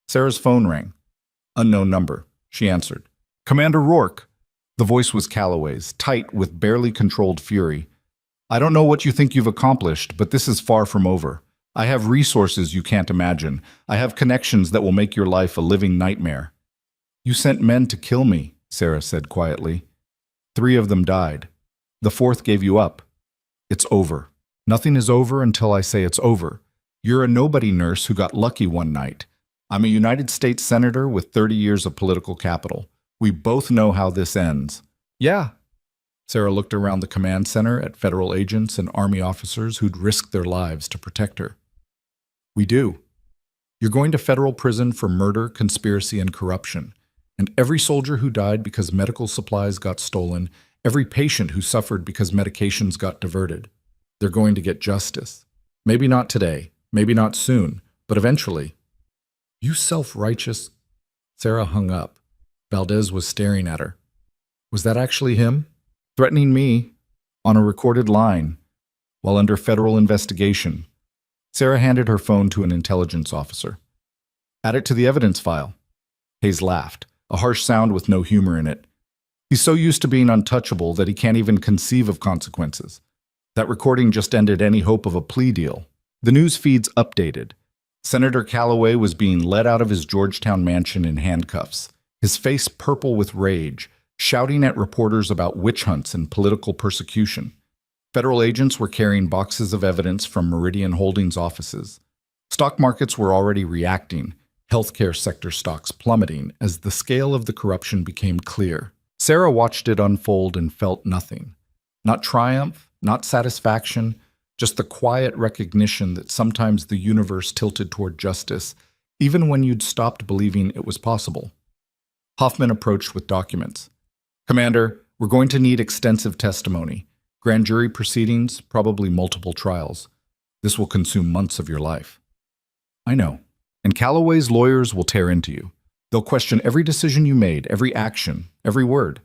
Sarah's phone rang. Unknown number. She answered. Commander Rourke. The voice was Calloway's, tight with barely controlled fury. I don't know what you think you've accomplished, but this is far from over. I have resources you can't imagine. I have connections that will make your life a living nightmare. You sent men to kill me, Sarah said quietly. 3 of them died. The 4th gave you up. It's over. Nothing is over until I say it's over. You're a nobody nurse who got lucky one night. I'm a United States Senator with 30 years of political capital. We both know how this ends. Yeah. Sarah looked around the command center at federal agents and Army officers who'd risked their lives to protect her. We do. You're going to federal prison for murder, conspiracy, and corruption. And every soldier who died because medical supplies got stolen, every patient who suffered because medications got diverted, they're going to get justice. Maybe not today, maybe not soon, but eventually. You self-righteous... Sarah hung up. Valdez was staring at her. Was that actually him? Threatening me, on a recorded line, while under federal investigation. Sarah handed her phone to an intelligence officer. Add it to the evidence file. Hayes laughed, a harsh sound with no humor in it. He's so used to being untouchable that he can't even conceive of consequences. That recording just ended any hope of a plea deal. The news feeds updated. Senator Calloway was being led out of his Georgetown mansion in handcuffs, his face purple with rage, shouting at reporters about witch hunts and political persecution. Federal agents were carrying boxes of evidence from Meridian Holdings offices. Stock markets were already reacting, healthcare sector stocks plummeting as the scale of the corruption became clear. Sarah watched it unfold and felt nothing. Not triumph, not satisfaction, just the quiet recognition that sometimes the universe tilted toward justice, even when you'd stopped believing it was possible. Hoffman approached with documents. Commander, we're going to need extensive testimony. Grand jury proceedings, probably multiple trials. This will consume months of your life. I know. And Calloway's lawyers will tear into you. They'll question every decision you made, every action, every word.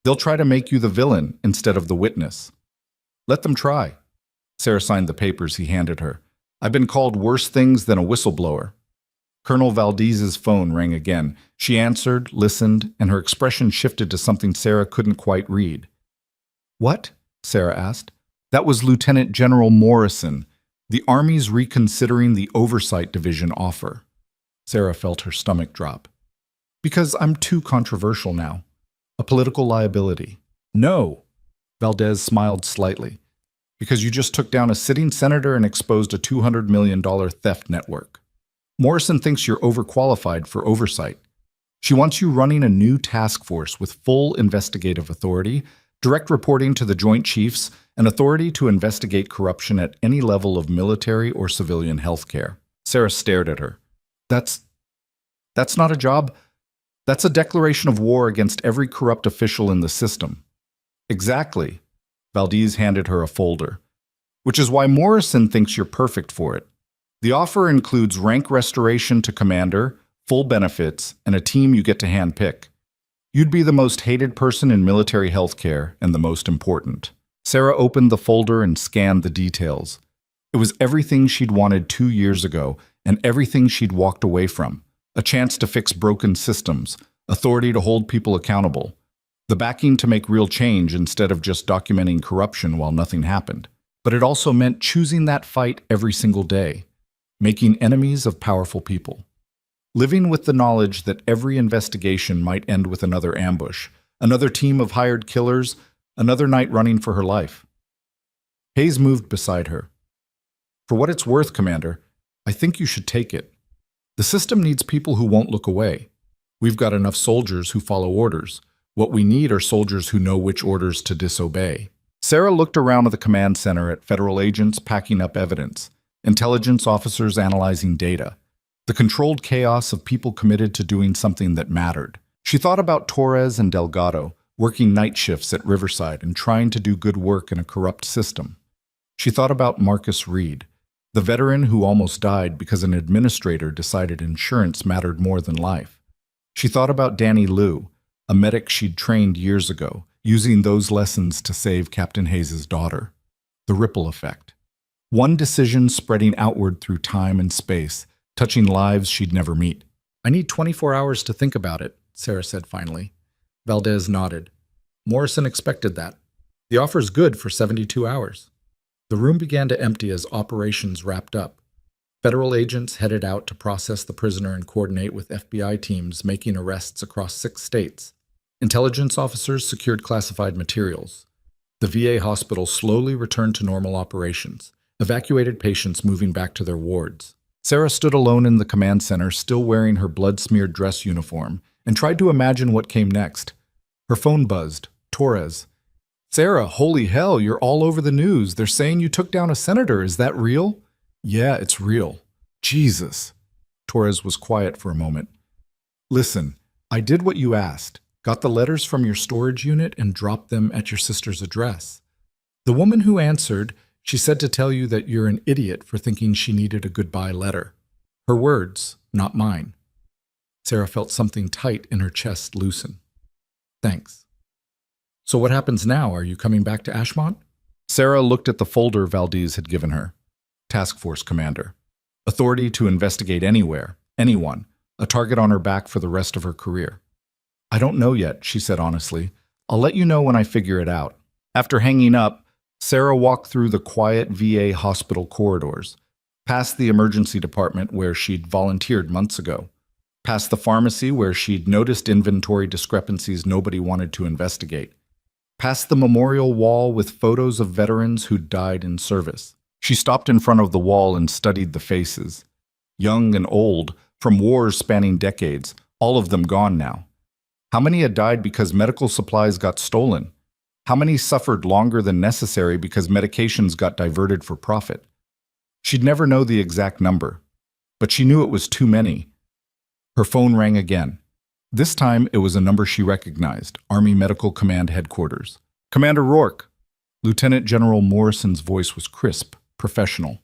They'll try to make you the villain instead of the witness. Let them try. Sarah signed the papers he handed her. I've been called worse things than a whistleblower. Colonel Valdez's phone rang again. She answered, listened, and her expression shifted to something Sarah couldn't quite read. What? Sarah asked. That was Lieutenant General Morrison. The Army's reconsidering the Oversight Division offer. Sarah felt her stomach drop. Because I'm too controversial now. A political liability. No. Valdez smiled slightly. Because you just took down a sitting senator and exposed a $200 million theft network. Morrison thinks you're overqualified for oversight. She wants you running a new task force with full investigative authority, direct reporting to the Joint Chiefs, and authority to investigate corruption at any level of military or civilian health care. Sarah stared at her. That's not a job. That's a declaration of war against every corrupt official in the system. Exactly. Valdez handed her a folder. Which is why Morrison thinks you're perfect for it. The offer includes rank restoration to commander, full benefits, and a team you get to handpick. You'd be the most hated person in military healthcare and the most important. Sarah opened the folder and scanned the details. It was everything she'd wanted 2 years ago and everything she'd walked away from. A chance to fix broken systems, authority to hold people accountable, the backing to make real change instead of just documenting corruption while nothing happened. But it also meant choosing that fight every single day, making enemies of powerful people. Living with the knowledge that every investigation might end with another ambush, another team of hired killers, another night running for her life. Hayes moved beside her. For what it's worth, Commander, I think you should take it. The system needs people who won't look away. We've got enough soldiers who follow orders. What we need are soldiers who know which orders to disobey. Sarah looked around at the command center at federal agents packing up evidence, intelligence officers analyzing data, the controlled chaos of people committed to doing something that mattered. She thought about Torres and Delgado, working night shifts at Riverside and trying to do good work in a corrupt system. She thought about Marcus Reed, the veteran who almost died because an administrator decided insurance mattered more than life. She thought about Danny Liu, a medic she'd trained years ago, using those lessons to save Captain Hayes' daughter. The ripple effect. One decision spreading outward through time and space, touching lives she'd never meet. I need 24 hours to think about it, Sarah said finally. Valdez nodded. Morrison expected that. The offer's good for 72 hours. The room began to empty as operations wrapped up. Federal agents headed out to process the prisoner and coordinate with FBI teams making arrests across 6 states. Intelligence officers secured classified materials. The VA hospital slowly returned to normal operations, evacuated patients moving back to their wards. Sarah stood alone in the command center, still wearing her blood-smeared dress uniform, and tried to imagine what came next. Her phone buzzed. Torres. "Sarah, holy hell, you're all over the news. They're saying you took down a senator. Is that real?" "Yeah, it's real." "Jesus." Torres was quiet for a moment. "Listen, I did what you asked. Got the letters from your storage unit and dropped them at your sister's address. The woman who answered, she said to tell you that you're an idiot for thinking she needed a goodbye letter. Her words, not mine." Sarah felt something tight in her chest loosen. "Thanks. So what happens now? Are you coming back to Ashmont?" Sarah looked at the folder Valdez had given her. Task Force Commander. Authority to investigate anywhere, anyone, a target on her back for the rest of her career. "I don't know yet," she said honestly. "I'll let you know when I figure it out." After hanging up, Sarah walked through the quiet VA hospital corridors, past the emergency department where she'd volunteered months ago, past the pharmacy where she'd noticed inventory discrepancies nobody wanted to investigate, past the memorial wall with photos of veterans who'd died in service. She stopped in front of the wall and studied the faces. Young and old, from wars spanning decades, all of them gone now. How many had died because medical supplies got stolen? How many suffered longer than necessary because medications got diverted for profit? She'd never know the exact number, but she knew it was too many. Her phone rang again. This time, it was a number she recognized, Army Medical Command Headquarters. "Commander Rourke." Lieutenant General Morrison's voice was crisp, professional.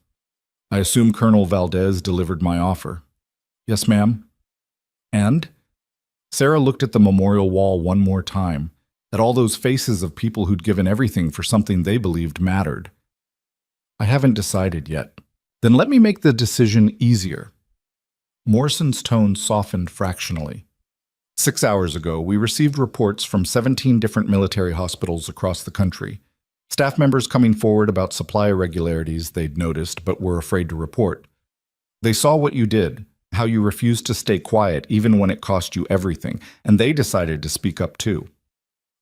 "I assume Colonel Valdez delivered my offer." "Yes, ma'am." "And?" Sarah looked at the memorial wall one more time, at all those faces of people who'd given everything for something they believed mattered. "I haven't decided yet." "Then let me make the decision easier." Morrison's tone softened fractionally. 6 hours ago, we received reports from 17 different military hospitals across the country. Staff members coming forward about supply irregularities they'd noticed but were afraid to report. They saw what you did, how you refused to stay quiet even when it cost you everything, and they decided to speak up too.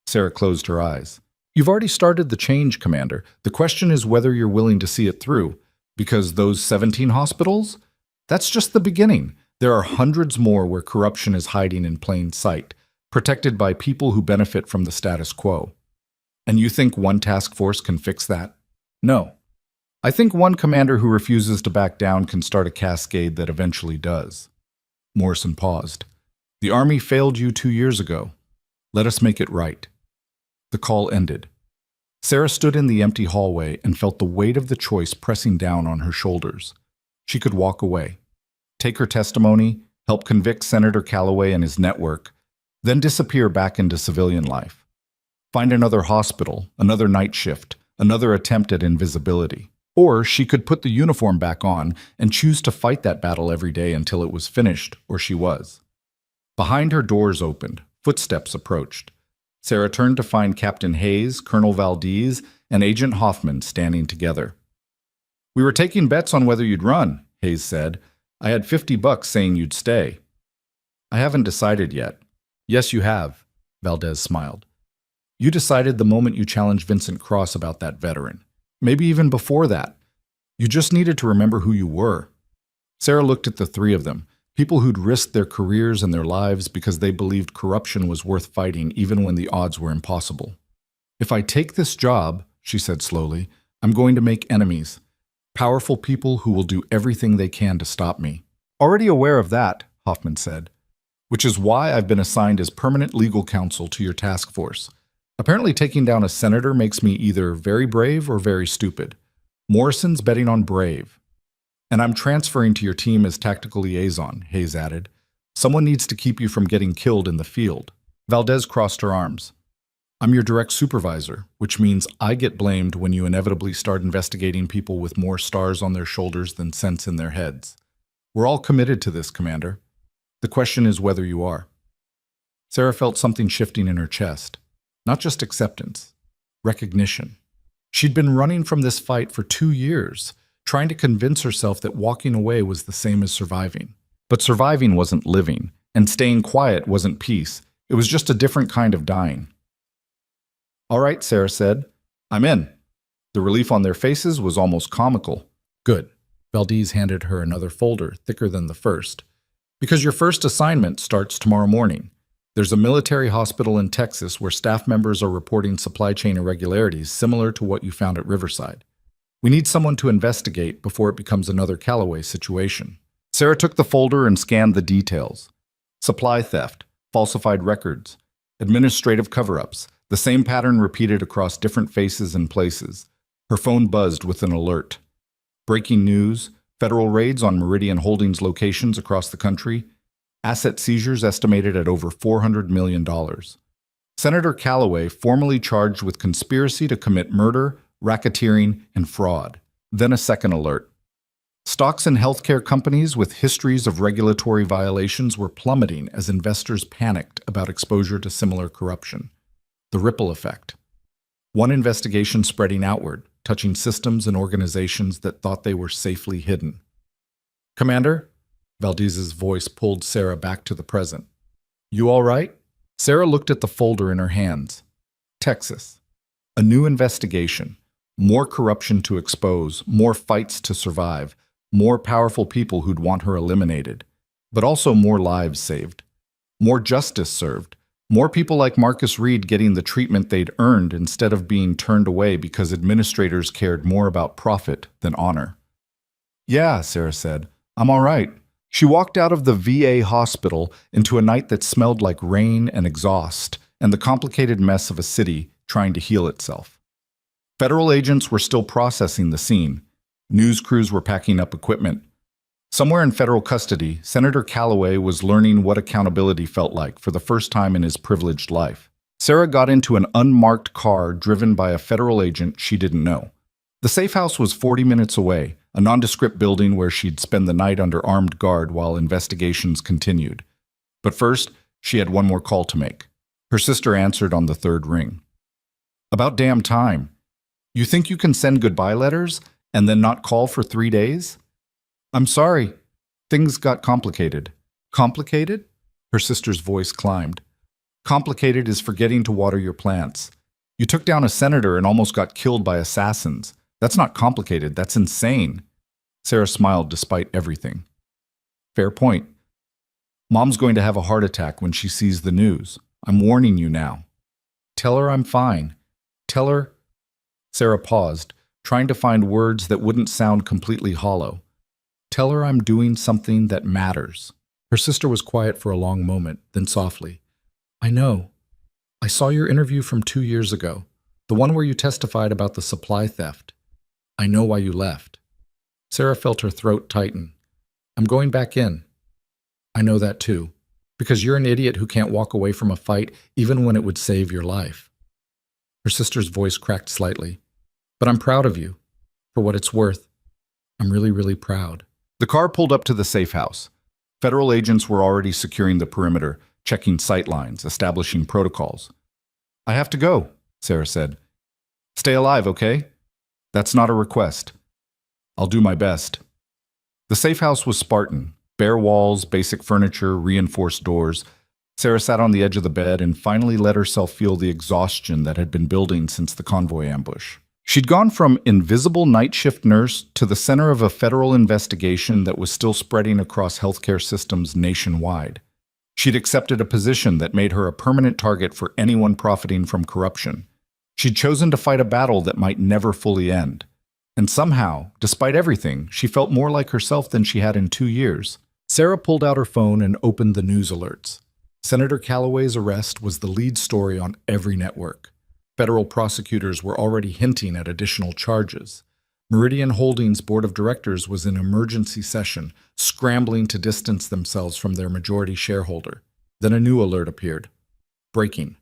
Sarah closed her eyes. "You've already started the change, Commander. The question is whether you're willing to see it through. Because those 17 hospitals? That's just the beginning. There are hundreds more where corruption is hiding in plain sight, protected by people who benefit from the status quo. And you think one task force can fix that? No. I think one commander who refuses to back down can start a cascade that eventually does." Morrison paused. "The Army failed you 2 years ago. Let us make it right." The call ended. Sarah stood in the empty hallway and felt the weight of the choice pressing down on her shoulders. She could walk away, take her testimony, help convict Senator Calloway and his network, then disappear back into civilian life. Find another hospital, another night shift, another attempt at invisibility. Or she could put the uniform back on and choose to fight that battle every day until it was finished, or she was. Behind her, doors opened. Footsteps approached. Sarah turned to find Captain Hayes, Colonel Valdez, and Agent Hoffman standing together. "We were taking bets on whether you'd run," Hayes said. "I had $50 saying you'd stay." "I haven't decided yet." "Yes, you have," Valdez smiled. "You decided the moment you challenged Vincent Cross about that veteran. Maybe even before that. You just needed to remember who you were." Sarah looked at the three of them, people who'd risked their careers and their lives because they believed corruption was worth fighting even when the odds were impossible. "If I take this job," she said slowly, "I'm going to make enemies. Powerful people who will do everything they can to stop me." "Already aware of that," Hoffman said. "Which is why I've been assigned as permanent legal counsel to your task force. Apparently taking down a senator makes me either very brave or very stupid. Morrison's betting on brave. And I'm transferring to your team as tactical liaison," Hayes added. "Someone needs to keep you from getting killed in the field." Valdez crossed her arms. "I'm your direct supervisor, which means I get blamed when you inevitably start investigating people with more stars on their shoulders than sense in their heads. We're all committed to this, Commander. The question is whether you are." Sarah felt something shifting in her chest. Not just acceptance, recognition. She'd been running from this fight for 2 years, trying to convince herself that walking away was the same as surviving. But surviving wasn't living, and staying quiet wasn't peace. It was just a different kind of dying. "All right," Sarah said. "I'm in." The relief on their faces was almost comical. "Good." Valdez handed her another folder, thicker than the first. "Because your first assignment starts tomorrow morning. There's a military hospital in Texas where staff members are reporting supply chain irregularities similar to what you found at Riverside. We need someone to investigate before it becomes another Callaway situation." Sarah took the folder and scanned the details. Supply theft, falsified records, administrative cover-ups, the same pattern repeated across different faces and places. Her phone buzzed with an alert. Breaking news, federal raids on Meridian Holdings locations across the country, asset seizures estimated at over $400 million. Senator Callaway formally charged with conspiracy to commit murder, racketeering, and fraud. Then a second alert. Stocks in healthcare companies with histories of regulatory violations were plummeting as investors panicked about exposure to similar corruption. The ripple effect. One investigation spreading outward, touching systems and organizations that thought they were safely hidden. "Commander?" Valdez's voice pulled Sarah back to the present. "You all right?" Sarah looked at the folder in her hands. Texas. A new investigation. More corruption to expose, more fights to survive, more powerful people who'd want her eliminated. But also more lives saved. More justice served. More people like Marcus Reed getting the treatment they'd earned instead of being turned away because administrators cared more about profit than honor. "Yeah," Sarah said. "I'm all right." She walked out of the VA hospital into a night that smelled like rain and exhaust and the complicated mess of a city trying to heal itself. Federal agents were still processing the scene. News crews were packing up equipment. Somewhere in federal custody, Senator Callaway was learning what accountability felt like for the first time in his privileged life. Sarah got into an unmarked car driven by a federal agent she didn't know. The safe house was 40 minutes away, a nondescript building where she'd spend the night under armed guard while investigations continued. But first, she had one more call to make. Her sister answered on the third ring. "About damn time. You think you can send goodbye letters and then not call for 3 days?" "I'm sorry. Things got complicated." "Complicated?" Her sister's voice climbed. "Complicated is forgetting to water your plants. You took down a senator and almost got killed by assassins. That's not complicated, that's insane." Sarah smiled despite everything. "Fair point. Mom's going to have a heart attack when she sees the news. I'm warning you now." "Tell her I'm fine. Tell her—" Sarah paused, trying to find words that wouldn't sound completely hollow. "Tell her I'm doing something that matters." Her sister was quiet for a long moment, then softly. "I know. I saw your interview from 2 years ago, the one where you testified about the supply theft. I know why you left." Sarah felt her throat tighten. "I'm going back in." "I know that too, because you're an idiot who can't walk away from a fight even when it would save your life." Her sister's voice cracked slightly. "But I'm proud of you. For what it's worth, I'm really, really proud." The car pulled up to the safe house. Federal agents were already securing the perimeter, checking sight lines, establishing protocols. "I have to go," Sarah said. "Stay alive, okay? That's not a request. I'll do my best." The safe house was Spartan. Bare walls, basic furniture, reinforced doors. Sarah sat on the edge of the bed and finally let herself feel the exhaustion that had been building since the convoy ambush. She'd gone from invisible night shift nurse to the center of a federal investigation that was still spreading across healthcare systems nationwide. She'd accepted a position that made her a permanent target for anyone profiting from corruption. She'd chosen to fight a battle that might never fully end. And somehow, despite everything, she felt more like herself than she had in 2 years. Sarah pulled out her phone and opened the news alerts. Senator Callaway's arrest was the lead story on every network. Federal prosecutors were already hinting at additional charges. Meridian Holdings' board of directors was in emergency session, scrambling to distance themselves from their majority shareholder. Then a new alert appeared. Breaking.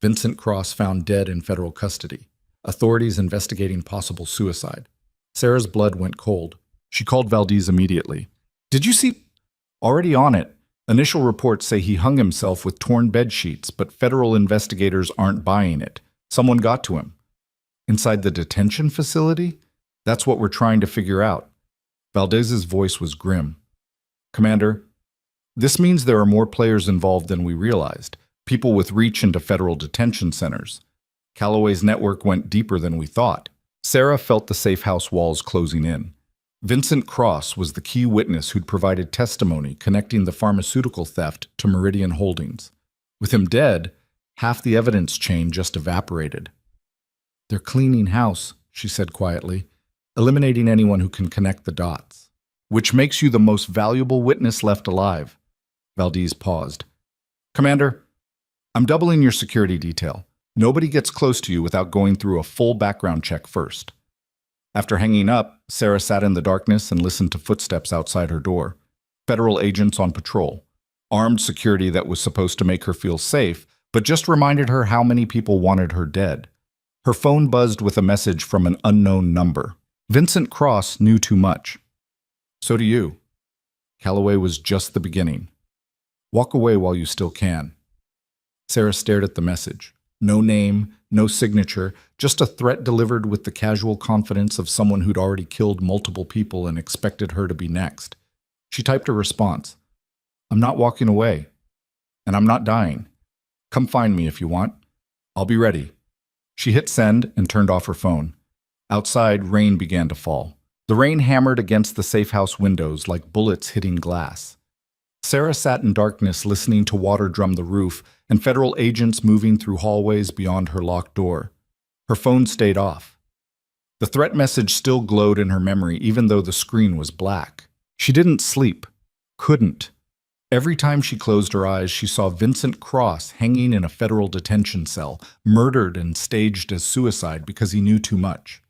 Vincent Cross found dead in federal custody. Authorities investigating possible suicide. Sarah's blood went cold. She called Valdez immediately. "Did you see—" "Already on it. Initial reports say he hung himself with torn bed sheets, but federal investigators aren't buying it. Someone got to him." Inside the detention facility? That's what we're trying to figure out. Valdez's voice was grim. Commander, this means there are more players involved than we realized. People with reach into federal detention centers. Calloway's network went deeper than we thought. Sarah felt the safe house walls closing in. Vincent Cross was the key witness who'd provided testimony connecting the pharmaceutical theft to Meridian Holdings. With him dead, half the evidence chain just evaporated. They're cleaning house, she said quietly, eliminating anyone who can connect the dots. Which makes you the most valuable witness left alive. Valdez paused. Commander, I'm doubling your security detail. Nobody gets close to you without going through a full background check first. After hanging up, Sarah sat in the darkness and listened to footsteps outside her door. Federal agents on patrol. Armed security that was supposed to make her feel safe, but just reminded her how many people wanted her dead. Her phone buzzed with a message from an unknown number. Vincent Cross knew too much. So do you. Calloway was just the beginning. Walk away while you still can. Sarah stared at the message. No name, no signature, just a threat delivered with the casual confidence of someone who'd already killed multiple people and expected her to be next. She typed a response. I'm not walking away. And I'm not dying. Come find me if you want. I'll be ready. She hit send and turned off her phone. Outside, rain began to fall. The rain hammered against the safe house windows like bullets hitting glass. Sarah sat in darkness listening to water drum the roof and federal agents moving through hallways beyond her locked door. Her phone stayed off. The threat message still glowed in her memory even though the screen was black. She didn't sleep. Couldn't. Every time she closed her eyes, she saw Vincent Cross hanging in a federal detention cell, murdered and staged as suicide because he knew too much.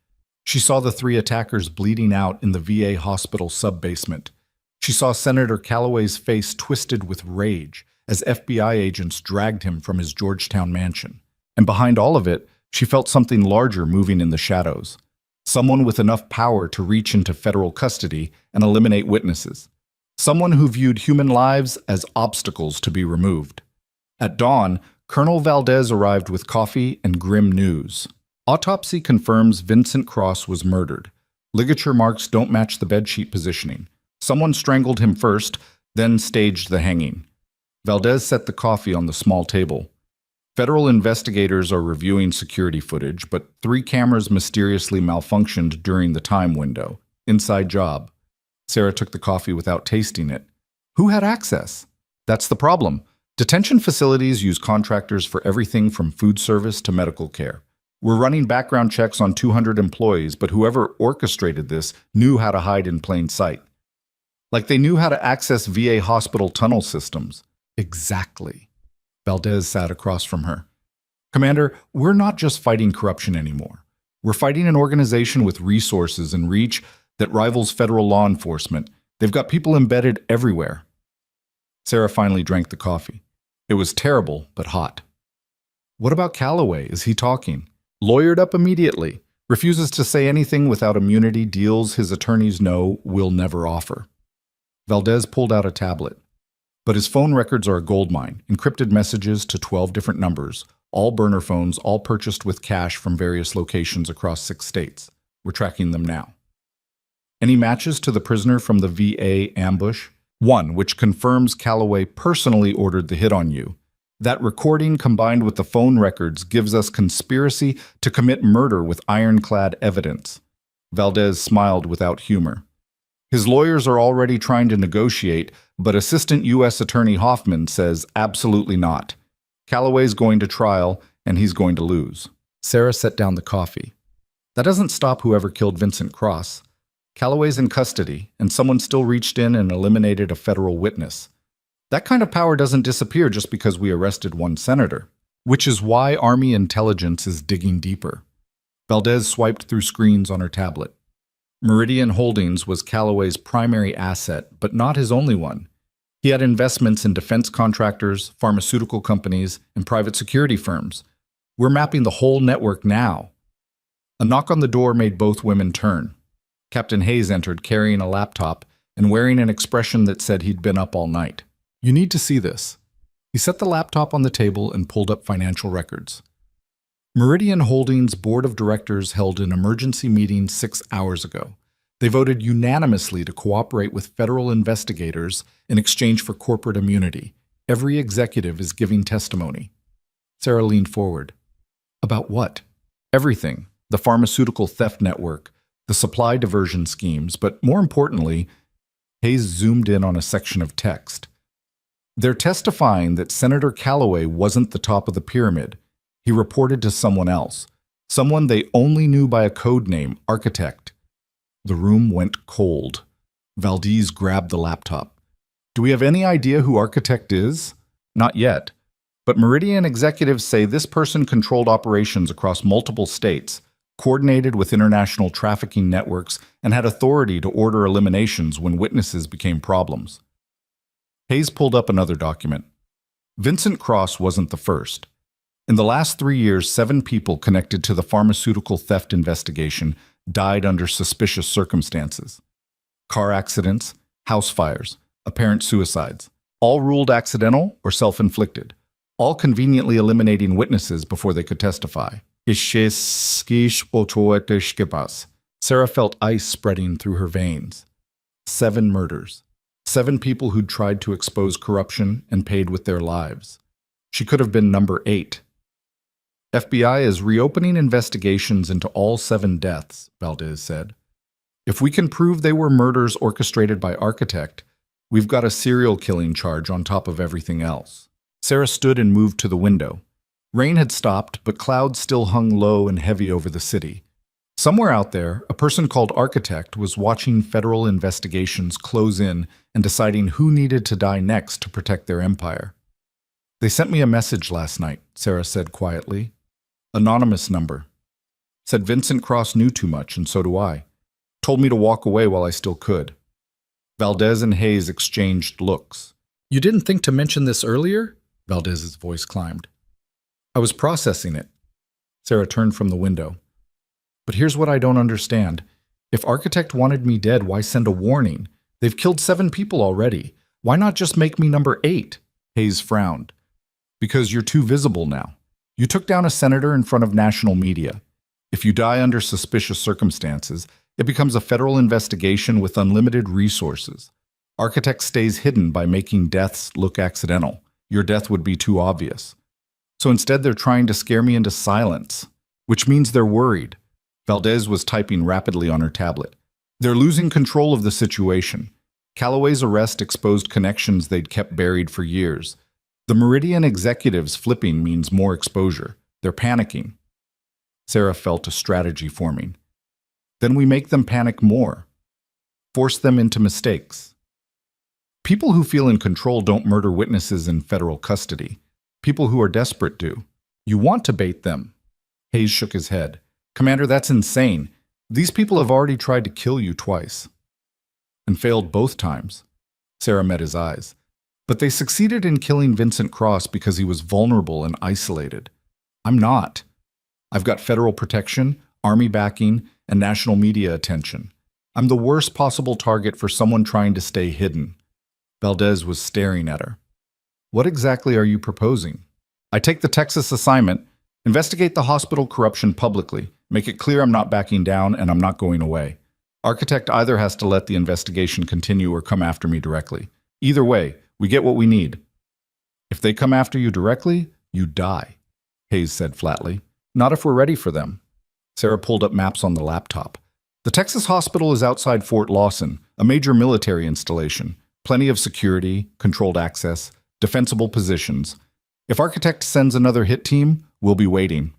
She saw the 3 attackers bleeding out in the VA hospital sub-basement. She saw Senator Calloway's face twisted with rage as FBI agents dragged him from his Georgetown mansion. And behind all of it, she felt something larger moving in the shadows. Someone with enough power to reach into federal custody and eliminate witnesses. Someone who viewed human lives as obstacles to be removed. At dawn, Colonel Valdez arrived with coffee and grim news. Autopsy confirms Vincent Cross was murdered. Ligature marks don't match the bedsheet positioning. Someone strangled him first, then staged the hanging. Valdez set the coffee on the small table. Federal investigators are reviewing security footage, but 3 cameras mysteriously malfunctioned during the time window. Inside job. Sarah took the coffee without tasting it. Who had access? That's the problem. Detention facilities use contractors for everything from food service to medical care. We're running background checks on 200 employees, but whoever orchestrated this knew how to hide in plain sight. Like they knew how to access VA hospital tunnel systems. Exactly. Valdez sat across from her. Commander, we're not just fighting corruption anymore. We're fighting an organization with resources and reach that rivals federal law enforcement. They've got people embedded everywhere. Sarah finally drank the coffee. It was terrible, but hot. What about Calloway? Is he talking? Lawyered up immediately. Refuses to say anything without immunity deals his attorneys know will never offer. Valdez pulled out a tablet. But his phone records are a goldmine, encrypted messages to 12 different numbers, all burner phones, all purchased with cash from various locations across 6 states. We're tracking them now. Any matches to the prisoner from the VA ambush? One, which confirms Calloway personally ordered the hit on you. That recording combined with the phone records gives us conspiracy to commit murder with ironclad evidence. Valdez smiled without humor. His lawyers are already trying to negotiate, but Assistant U.S. Attorney Hoffman says absolutely not. Calloway's going to trial, and he's going to lose. Sarah set down the coffee. That doesn't stop whoever killed Vincent Cross. Calloway's in custody, and someone still reached in and eliminated a federal witness. That kind of power doesn't disappear just because we arrested one senator, which is why Army intelligence is digging deeper. Valdez swiped through screens on her tablet. Meridian Holdings was Calloway's primary asset, but not his only one. He had investments in defense contractors, pharmaceutical companies, and private security firms. We're mapping the whole network now. A knock on the door made both women turn. Captain Hayes entered carrying a laptop and wearing an expression that said he'd been up all night. You need to see this. He set the laptop on the table and pulled up financial records. Meridian Holdings' board of directors held an emergency meeting 6 hours ago. They voted unanimously to cooperate with federal investigators in exchange for corporate immunity. Every executive is giving testimony. Sarah leaned forward. About what? Everything. The pharmaceutical theft network, the supply diversion schemes, but more importantly, Hayes zoomed in on a section of text. They're testifying that Senator Calloway wasn't the top of the pyramid. He reported to someone else, someone they only knew by a code name, Architect. The room went cold. Valdez grabbed the laptop. Do we have any idea who Architect is? Not yet. But Meridian executives say this person controlled operations across multiple states, coordinated with international trafficking networks, and had authority to order eliminations when witnesses became problems. Hayes pulled up another document. Vincent Cross wasn't the first. In the last 3 years, 7 people connected to the pharmaceutical theft investigation died under suspicious circumstances. Car accidents, house fires, apparent suicides, all ruled accidental or self-inflicted, all conveniently eliminating witnesses before they could testify. Sarah felt ice spreading through her veins. 7 murders. 7 people who'd tried to expose corruption and paid with their lives. She could have been number 8. FBI is reopening investigations into all 7 deaths, Valdez said. If we can prove they were murders orchestrated by Architect, we've got a serial killing charge on top of everything else. Sarah stood and moved to the window. Rain had stopped, but clouds still hung low and heavy over the city. Somewhere out there, a person called Architect was watching federal investigations close in and deciding who needed to die next to protect their empire. They sent me a message last night, Sarah said quietly. Anonymous number. Said Vincent Cross knew too much, and so do I. Told me to walk away while I still could. Valdez and Hayes exchanged looks. You didn't think to mention this earlier? Valdez's voice climbed. I was processing it. Sarah turned from the window. But here's what I don't understand. If Architect wanted me dead, why send a warning? They've killed 7 people already. Why not just make me number 8? Hayes frowned. Because you're too visible now. You took down a senator in front of national media. If you die under suspicious circumstances, it becomes a federal investigation with unlimited resources. Architect stays hidden by making deaths look accidental. Your death would be too obvious. So instead they're trying to scare me into silence, which means they're worried. Valdez was typing rapidly on her tablet. They're losing control of the situation. Calloway's arrest exposed connections they'd kept buried for years. The Meridian executives flipping means more exposure. They're panicking. Sarah felt a strategy forming. Then we make them panic more. Force them into mistakes. People who feel in control don't murder witnesses in federal custody. People who are desperate do. You want to bait them. Hayes shook his head. Commander, that's insane. These people have already tried to kill you twice. And failed both times. Sarah met his eyes. But they succeeded in killing Vincent Cross because he was vulnerable and isolated. I'm not. I've got federal protection, army backing, and national media attention. I'm the worst possible target for someone trying to stay hidden. Valdez was staring at her. What exactly are you proposing? I take the Texas assignment, investigate the hospital corruption publicly, make it clear I'm not backing down and I'm not going away. Architect either has to let the investigation continue or come after me directly. Either way, we get what we need. If they come after you directly, you die, Hayes said flatly. Not if we're ready for them. Sarah pulled up maps on the laptop. The Texas hospital is outside Fort Lawson, a major military installation. Plenty of security, controlled access, defensible positions. If Architect sends another hit team, we'll be waiting.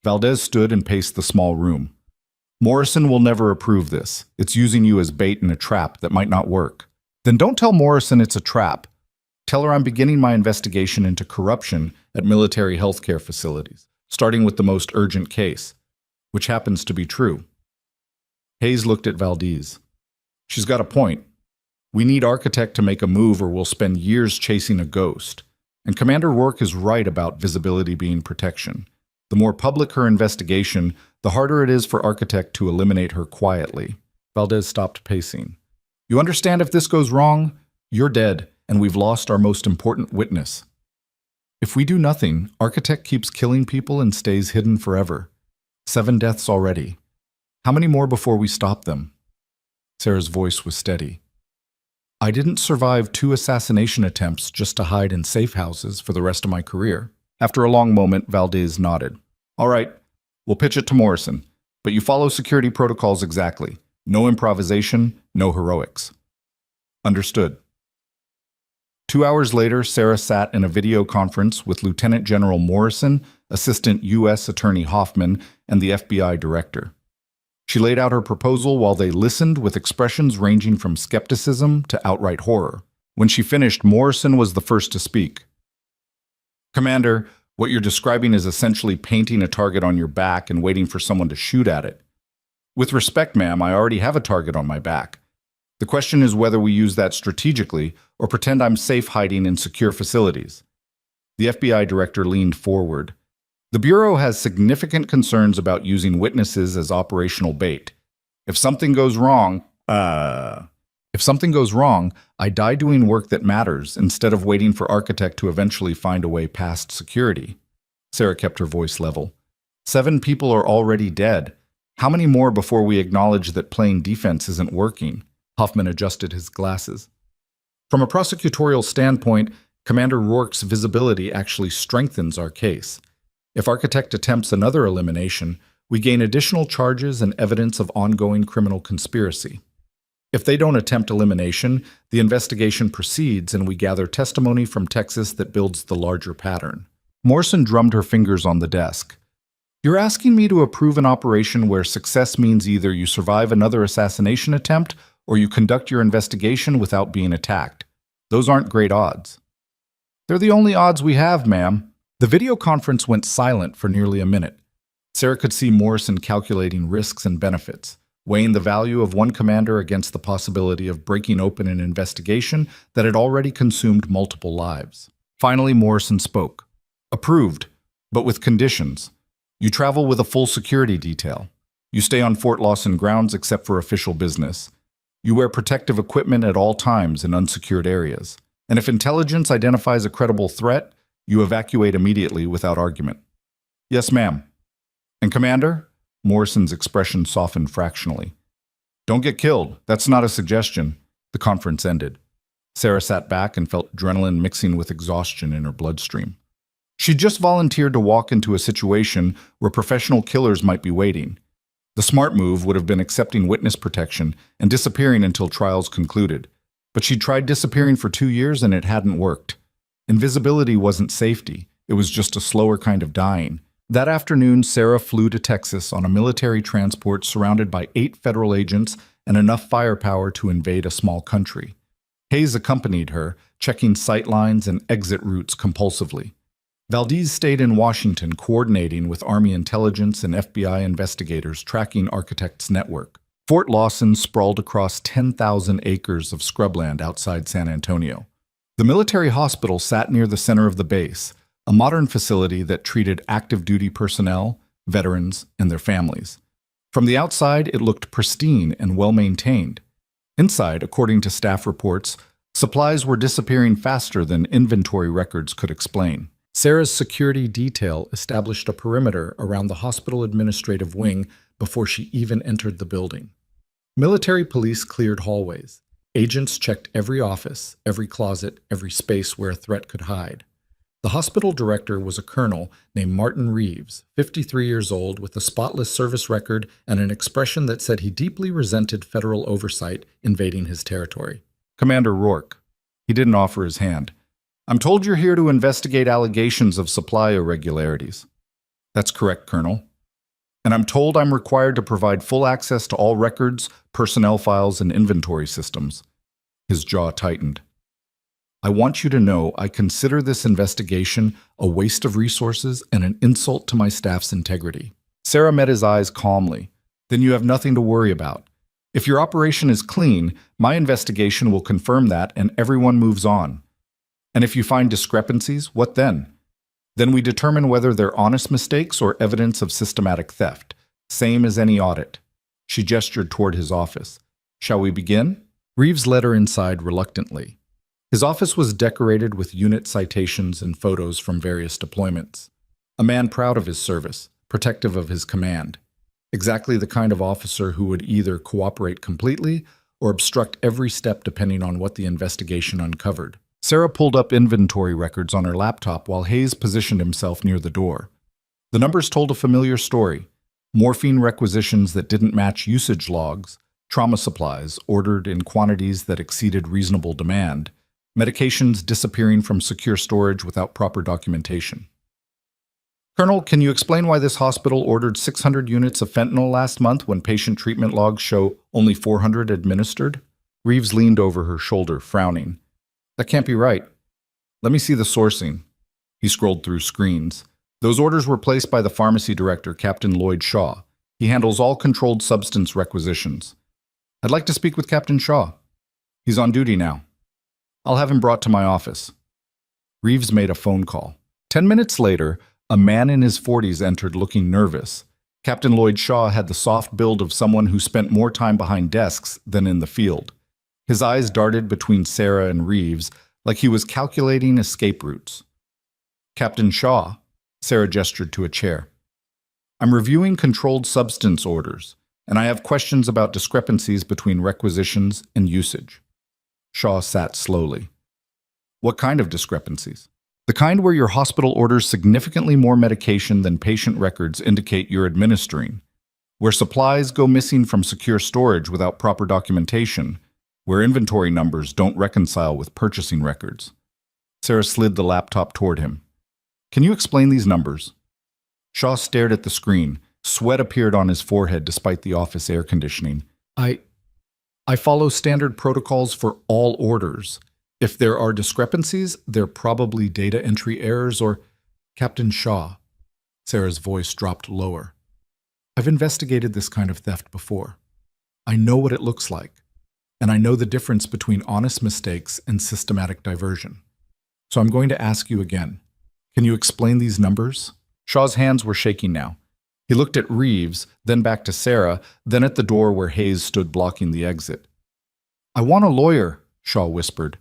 Valdez stood and paced the small room. Morrison will never approve this. It's using you as bait in a trap that might not work. Then don't tell Morrison it's a trap. Tell her I'm beginning my investigation into corruption at military healthcare facilities, starting with the most urgent case, which happens to be true. Hayes looked at Valdez. She's got a point. We need Architect to make a move or we'll spend years chasing a ghost. And Commander Rourke is right about visibility being protection. The more public her investigation, the harder it is for Architect to eliminate her quietly. Valdez stopped pacing. You understand if this goes wrong, you're dead, and we've lost our most important witness. If we do nothing, Architect keeps killing people and stays hidden forever. 7 deaths already. How many more before we stop them? Sarah's voice was steady. I didn't survive 2 assassination attempts just to hide in safe houses for the rest of my career. After a long moment, Valdez nodded. All right, we'll pitch it to Morrison, but you follow security protocols exactly. No improvisation, no heroics. Understood. 2 hours later, Sarah sat in a video conference with Lieutenant General Morrison, Assistant U.S. Attorney Hoffman, and the FBI Director. She laid out her proposal while they listened with expressions ranging from skepticism to outright horror. When she finished, Morrison was the first to speak. Commander, what you're describing is essentially painting a target on your back and waiting for someone to shoot at it. With respect, ma'am, I already have a target on my back. The question is whether we use that strategically or pretend I'm safe hiding in secure facilities. The FBI Director leaned forward. The Bureau has significant concerns about using witnesses as operational bait. If something goes wrong, I die doing work that matters instead of waiting for Architect to eventually find a way past security. Sarah kept her voice level. 7 people are already dead. How many more before we acknowledge that playing defense isn't working? Hoffman adjusted his glasses. From a prosecutorial standpoint, Commander Rourke's visibility actually strengthens our case. If Architect attempts another elimination, we gain additional charges and evidence of ongoing criminal conspiracy. If they don't attempt elimination, the investigation proceeds and we gather testimony from Texas that builds the larger pattern. Morrison drummed her fingers on the desk. You're asking me to approve an operation where success means either you survive another assassination attempt or you conduct your investigation without being attacked. Those aren't great odds. They're the only odds we have, ma'am. The video conference went silent for nearly a minute. Sarah could see Morrison calculating risks and benefits, weighing the value of one commander against the possibility of breaking open an investigation that had already consumed multiple lives. Finally, Morrison spoke. Approved, but with conditions. You travel with a full security detail. You stay on Fort Lawson grounds except for official business. You wear protective equipment at all times in unsecured areas. And if intelligence identifies a credible threat, you evacuate immediately without argument. Yes, ma'am. And Commander? Morrison's expression softened fractionally. Don't get killed. That's not a suggestion. The conference ended. Sarah sat back and felt adrenaline mixing with exhaustion in her bloodstream. She'd just volunteered to walk into a situation where professional killers might be waiting. The smart move would have been accepting witness protection and disappearing until trials concluded. But she'd tried disappearing for 2 years and it hadn't worked. Invisibility wasn't safety. It was just a slower kind of dying. That afternoon, Sarah flew to Texas on a military transport surrounded by 8 federal agents and enough firepower to invade a small country. Hayes accompanied her, checking sightlines and exit routes compulsively. Valdez stayed in Washington, coordinating with Army intelligence and FBI investigators tracking Architect's network. Fort Lawson sprawled across 10,000 acres of scrubland outside San Antonio. The military hospital sat near the center of the base, a modern facility that treated active duty personnel, veterans, and their families. From the outside, it looked pristine and well-maintained. Inside, according to staff reports, supplies were disappearing faster than inventory records could explain. Sarah's security detail established a perimeter around the hospital administrative wing before she even entered the building. Military police cleared hallways. Agents checked every office, every closet, every space where a threat could hide. The hospital director was a colonel named Martin Reeves, 53 years old, with a spotless service record and an expression that said he deeply resented federal oversight invading his territory. Commander Rourke. He didn't offer his hand. I'm told you're here to investigate allegations of supply irregularities. That's correct, Colonel. And I'm told I'm required to provide full access to all records, personnel files, and inventory systems. His jaw tightened. I want you to know I consider this investigation a waste of resources and an insult to my staff's integrity. Sarah met his eyes calmly. Then you have nothing to worry about. If your operation is clean, my investigation will confirm that and everyone moves on. And if you find discrepancies, what then? Then we determine whether they're honest mistakes or evidence of systematic theft, same as any audit. She gestured toward his office. Shall we begin? Reeves led her inside reluctantly. His office was decorated with unit citations and photos from various deployments. A man proud of his service, protective of his command. Exactly the kind of officer who would either cooperate completely or obstruct every step depending on what the investigation uncovered. Sarah pulled up inventory records on her laptop while Hayes positioned himself near the door. The numbers told a familiar story. Morphine requisitions that didn't match usage logs, trauma supplies ordered in quantities that exceeded reasonable demand, medications disappearing from secure storage without proper documentation. Colonel, can you explain why this hospital ordered 600 units of fentanyl last month when patient treatment logs show only 400 administered? Reeves leaned over her shoulder, frowning. That can't be right. Let me see the sourcing. He scrolled through screens. Those orders were placed by the pharmacy director, Captain Lloyd Shaw. He handles all controlled substance requisitions. I'd like to speak with Captain Shaw. He's on duty now. I'll have him brought to my office. Reeves made a phone call. 10 minutes later, a man in his 40s entered looking nervous. Captain Lloyd Shaw had the soft build of someone who spent more time behind desks than in the field. His eyes darted between Sarah and Reeves like he was calculating escape routes. Captain Shaw, Sarah gestured to a chair. I'm reviewing controlled substance orders, and I have questions about discrepancies between requisitions and usage. Shaw sat slowly. What kind of discrepancies? The kind where your hospital orders significantly more medication than patient records indicate you're administering, where supplies go missing from secure storage without proper documentation, where inventory numbers don't reconcile with purchasing records. Sarah slid the laptop toward him. Can you explain these numbers? Shaw stared at the screen. Sweat appeared on his forehead despite the office air conditioning. I follow standard protocols for all orders. If there are discrepancies, they're probably data entry errors or... Captain Shaw. Sarah's voice dropped lower. I've investigated this kind of theft before. I know what it looks like, and I know the difference between honest mistakes and systematic diversion. So I'm going to ask you again. Can you explain these numbers? Shaw's hands were shaking now. He looked at Reeves, then back to Sarah, then at the door where Hayes stood blocking the exit. I want a lawyer, Shaw whispered.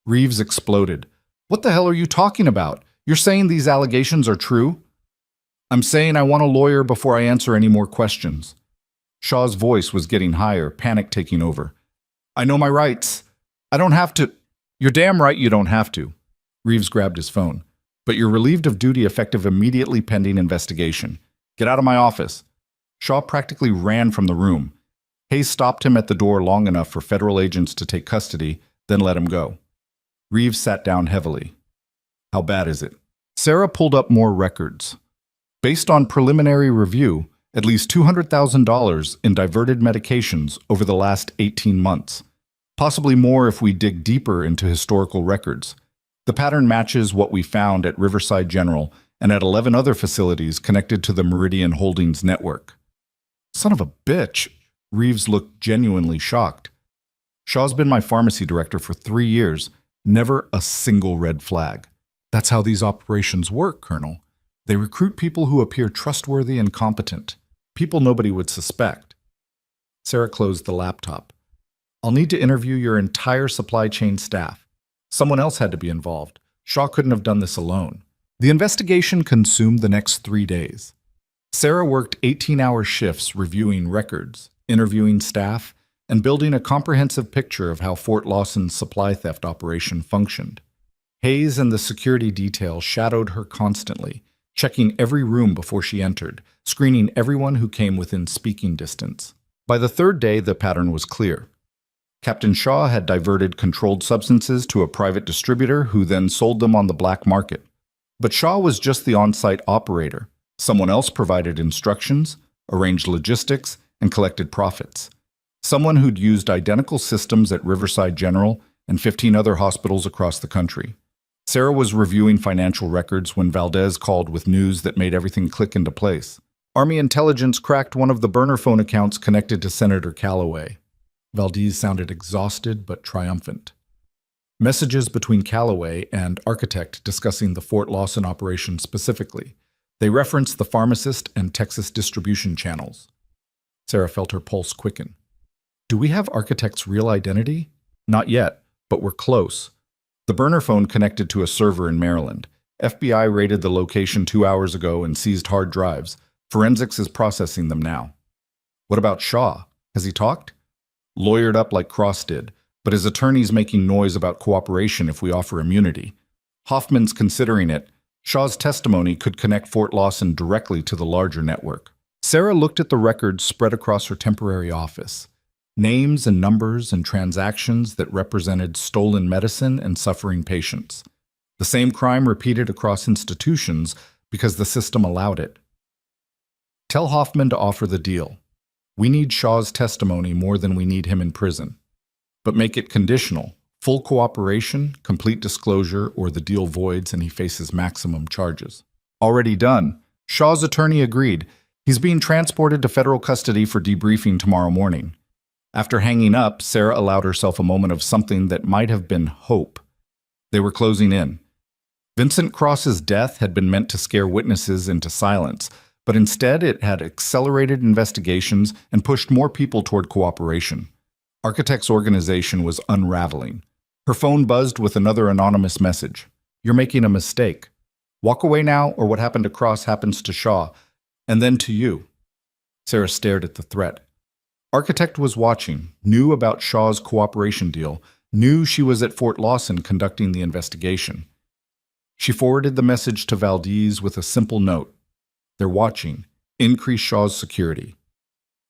Reeves exploded. What the hell are you talking about? You're saying these allegations are true? I'm saying I want a lawyer before I answer any more questions. Shaw's voice was getting higher, panic taking over. I know my rights. I don't have to. You're damn right you don't have to. Reeves grabbed his phone. But you're relieved of duty effective immediately pending investigation. Get out of my office. Shaw practically ran from the room. Hayes stopped him at the door long enough for federal agents to take custody, then let him go. Reeves sat down heavily. How bad is it? Sarah pulled up more records. Based on preliminary review, at least $200,000 in diverted medications over the last 18 months. Possibly more if we dig deeper into historical records. The pattern matches what we found at Riverside General and at 11 other facilities connected to the Meridian Holdings network. Son of a bitch, Reeves looked genuinely shocked. Shaw's been my pharmacy director for 3 years. Never a single red flag. That's how these operations work, Colonel. They recruit people who appear trustworthy and competent. People nobody would suspect. Sarah closed the laptop. I'll need to interview your entire supply chain staff. Someone else had to be involved. Shaw couldn't have done this alone. The investigation consumed the next 3 days. Sarah worked 18-hour shifts reviewing records, interviewing staff, and building a comprehensive picture of how Fort Lawson's supply theft operation functioned. Hayes and the security detail shadowed her constantly, checking every room before she entered, screening everyone who came within speaking distance. By the third day, the pattern was clear. Captain Shaw had diverted controlled substances to a private distributor who then sold them on the black market. But Shaw was just the on-site operator. Someone else provided instructions, arranged logistics, and collected profits. Someone who'd used identical systems at Riverside General and 15 other hospitals across the country. Sarah was reviewing financial records when Valdez called with news that made everything click into place. Army intelligence cracked one of the burner phone accounts connected to Senator Calloway. Valdez sounded exhausted but triumphant. Messages between Calloway and Architect discussing the Fort Lawson operation specifically. They referenced the pharmacist and Texas distribution channels. Sarah felt her pulse quicken. Do we have Architect's real identity? Not yet, but we're close. The burner phone connected to a server in Maryland. FBI raided the location 2 hours ago and seized hard drives. Forensics is processing them now. What about Shaw? Has he talked? Lawyered up like Cross did, but his attorney's making noise about cooperation if we offer immunity. Hoffman's considering it. Shaw's testimony could connect Fort Lawson directly to the larger network. Sarah looked at the records spread across her temporary office. Names and numbers and transactions that represented stolen medicine and suffering patients. The same crime repeated across institutions because the system allowed it. Tell Hoffman to offer the deal. We need Shaw's testimony more than we need him in prison. But make it conditional. Full cooperation, complete disclosure, or the deal voids and he faces maximum charges. Already done. Shaw's attorney agreed. He's being transported to federal custody for debriefing tomorrow morning. After hanging up, Sarah allowed herself a moment of something that might have been hope. They were closing in. Vincent Cross's death had been meant to scare witnesses into silence, but instead it had accelerated investigations and pushed more people toward cooperation. Architect's organization was unraveling. Her phone buzzed with another anonymous message. You're making a mistake. Walk away now, or what happened to Cross happens to Shaw, and then to you. Sarah stared at the threat. Architect was watching, knew about Shaw's cooperation deal, knew she was at Fort Lawson conducting the investigation. She forwarded the message to Valdez with a simple note. They're watching. Increase Shaw's security.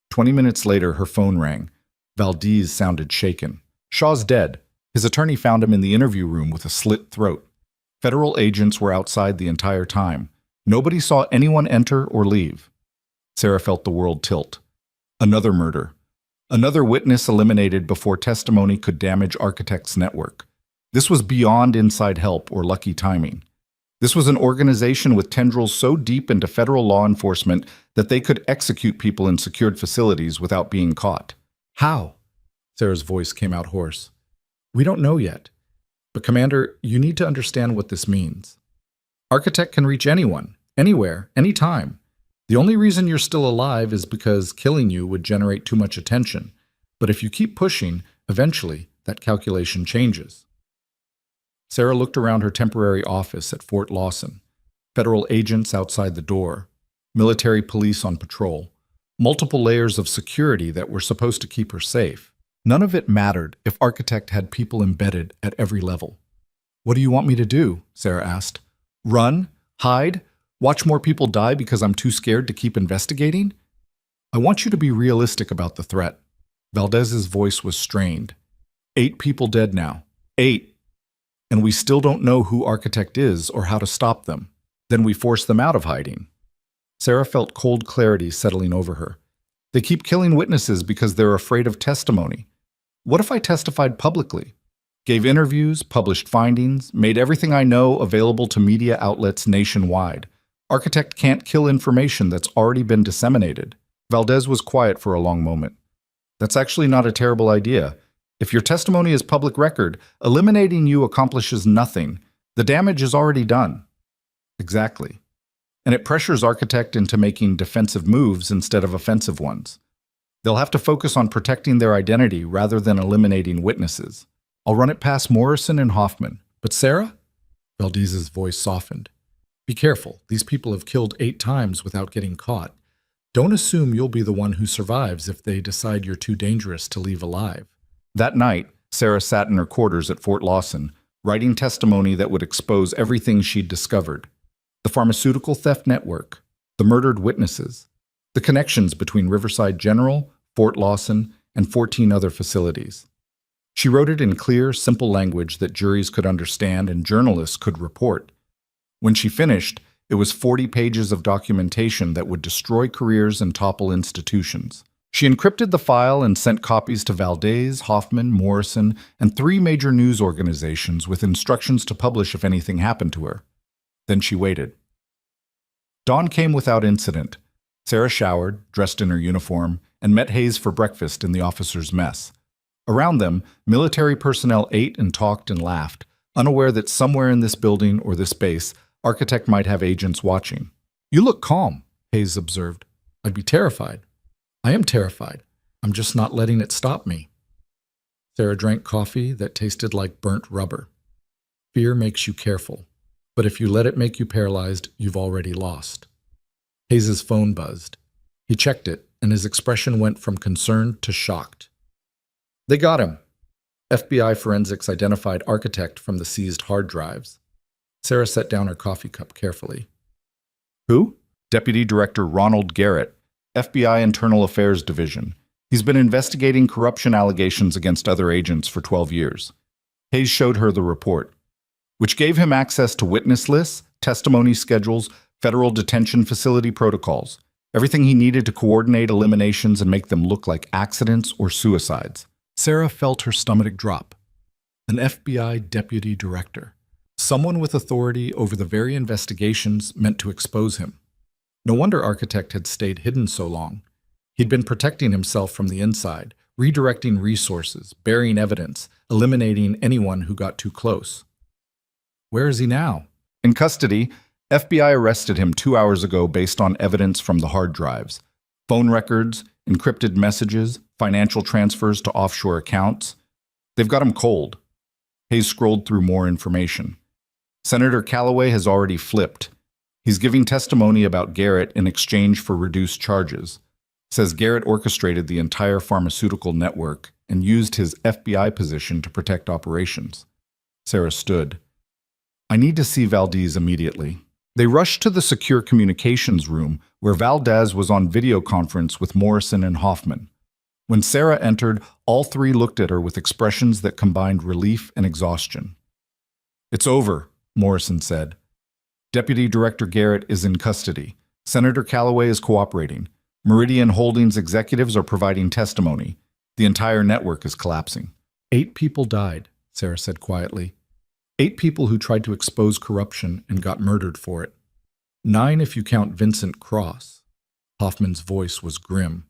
20 minutes later, her phone rang. Valdez sounded shaken. Shaw's dead. His attorney found him in the interview room with a slit throat. Federal agents were outside the entire time. Nobody saw anyone enter or leave. Sarah felt the world tilt. Another murder. Another witness eliminated before testimony could damage Architect's network. This was beyond inside help or lucky timing. This was an organization with tendrils so deep into federal law enforcement that they could execute people in secured facilities without being caught. How? Sarah's voice came out hoarse. We don't know yet. But Commander, you need to understand what this means. Architect can reach anyone, anywhere, anytime. The only reason you're still alive is because killing you would generate too much attention. But if you keep pushing, eventually that calculation changes. Sarah looked around her temporary office at Fort Lawson. Federal agents outside the door. Military police on patrol. Multiple layers of security that were supposed to keep her safe. None of it mattered if Architect had people embedded at every level. What do you want me to do? Sarah asked. Run? Hide? Watch more people die because I'm too scared to keep investigating? I want you to be realistic about the threat. Valdez's voice was strained. 8 people dead now. 8. And we still don't know who Architect is or how to stop them. Then we force them out of hiding. Sarah felt cold clarity settling over her. They keep killing witnesses because they're afraid of testimony. What if I testified publicly? Gave interviews, published findings, made everything I know available to media outlets nationwide. Architect can't kill information that's already been disseminated. Valdez was quiet for a long moment. That's actually not a terrible idea. If your testimony is public record, eliminating you accomplishes nothing. The damage is already done. Exactly. And it pressures Architect into making defensive moves instead of offensive ones. They'll have to focus on protecting their identity rather than eliminating witnesses. I'll run it past Morrison and Hoffman. But Sarah? Valdez's voice softened. Be careful. These people have killed 8 times without getting caught. Don't assume you'll be the one who survives if they decide you're too dangerous to leave alive. That night, Sarah sat in her quarters at Fort Lawson, writing testimony that would expose everything she'd discovered. The pharmaceutical theft network, the murdered witnesses, the connections between Riverside General, Fort Lawson, and 14 other facilities. She wrote it in clear, simple language that juries could understand and journalists could report. When she finished, it was 40 pages of documentation that would destroy careers and topple institutions. She encrypted the file and sent copies to Valdez, Hoffman, Morrison, and 3 major news organizations with instructions to publish if anything happened to her. Then she waited. Dawn came without incident. Sarah showered, dressed in her uniform, and met Hayes for breakfast in the officers' mess. Around them, military personnel ate and talked and laughed, unaware that somewhere in this building or this base, Architect might have agents watching. You look calm, Hayes observed. I'd be terrified. I am terrified. I'm just not letting it stop me. Sarah drank coffee that tasted like burnt rubber. Fear makes you careful, but if you let it make you paralyzed, you've already lost. Hayes's phone buzzed. He checked it, and his expression went from concerned to shocked. They got him. FBI forensics identified Architect from the seized hard drives. Sarah set down her coffee cup carefully. Who? Deputy Director Ronald Garrett, FBI Internal Affairs Division. He's been investigating corruption allegations against other agents for 12 years. Hayes showed her the report, which gave him access to witness lists, testimony schedules, federal detention facility protocols, everything he needed to coordinate eliminations and make them look like accidents or suicides. Sarah felt her stomach drop. An FBI deputy director. Someone with authority over the very investigations meant to expose him. No wonder Architect had stayed hidden so long. He'd been protecting himself from the inside, redirecting resources, burying evidence, eliminating anyone who got too close. Where is he now? In custody. FBI arrested him 2 hours ago based on evidence from the hard drives. Phone records, encrypted messages, financial transfers to offshore accounts. They've got him cold. Hayes scrolled through more information. Senator Callaway has already flipped. He's giving testimony about Garrett in exchange for reduced charges. Says Garrett orchestrated the entire pharmaceutical network and used his FBI position to protect operations. Sarah stood. I need to see Valdez immediately. They rushed to the secure communications room where Valdez was on video conference with Morrison and Hoffman. When Sarah entered, all three looked at her with expressions that combined relief and exhaustion. It's over, Morrison said. Deputy Director Garrett is in custody. Senator Callaway is cooperating. Meridian Holdings executives are providing testimony. The entire network is collapsing. 8 people died, Sarah said quietly. 8 people who tried to expose corruption and got murdered for it. 9 if you count Vincent Cross. Hoffman's voice was grim.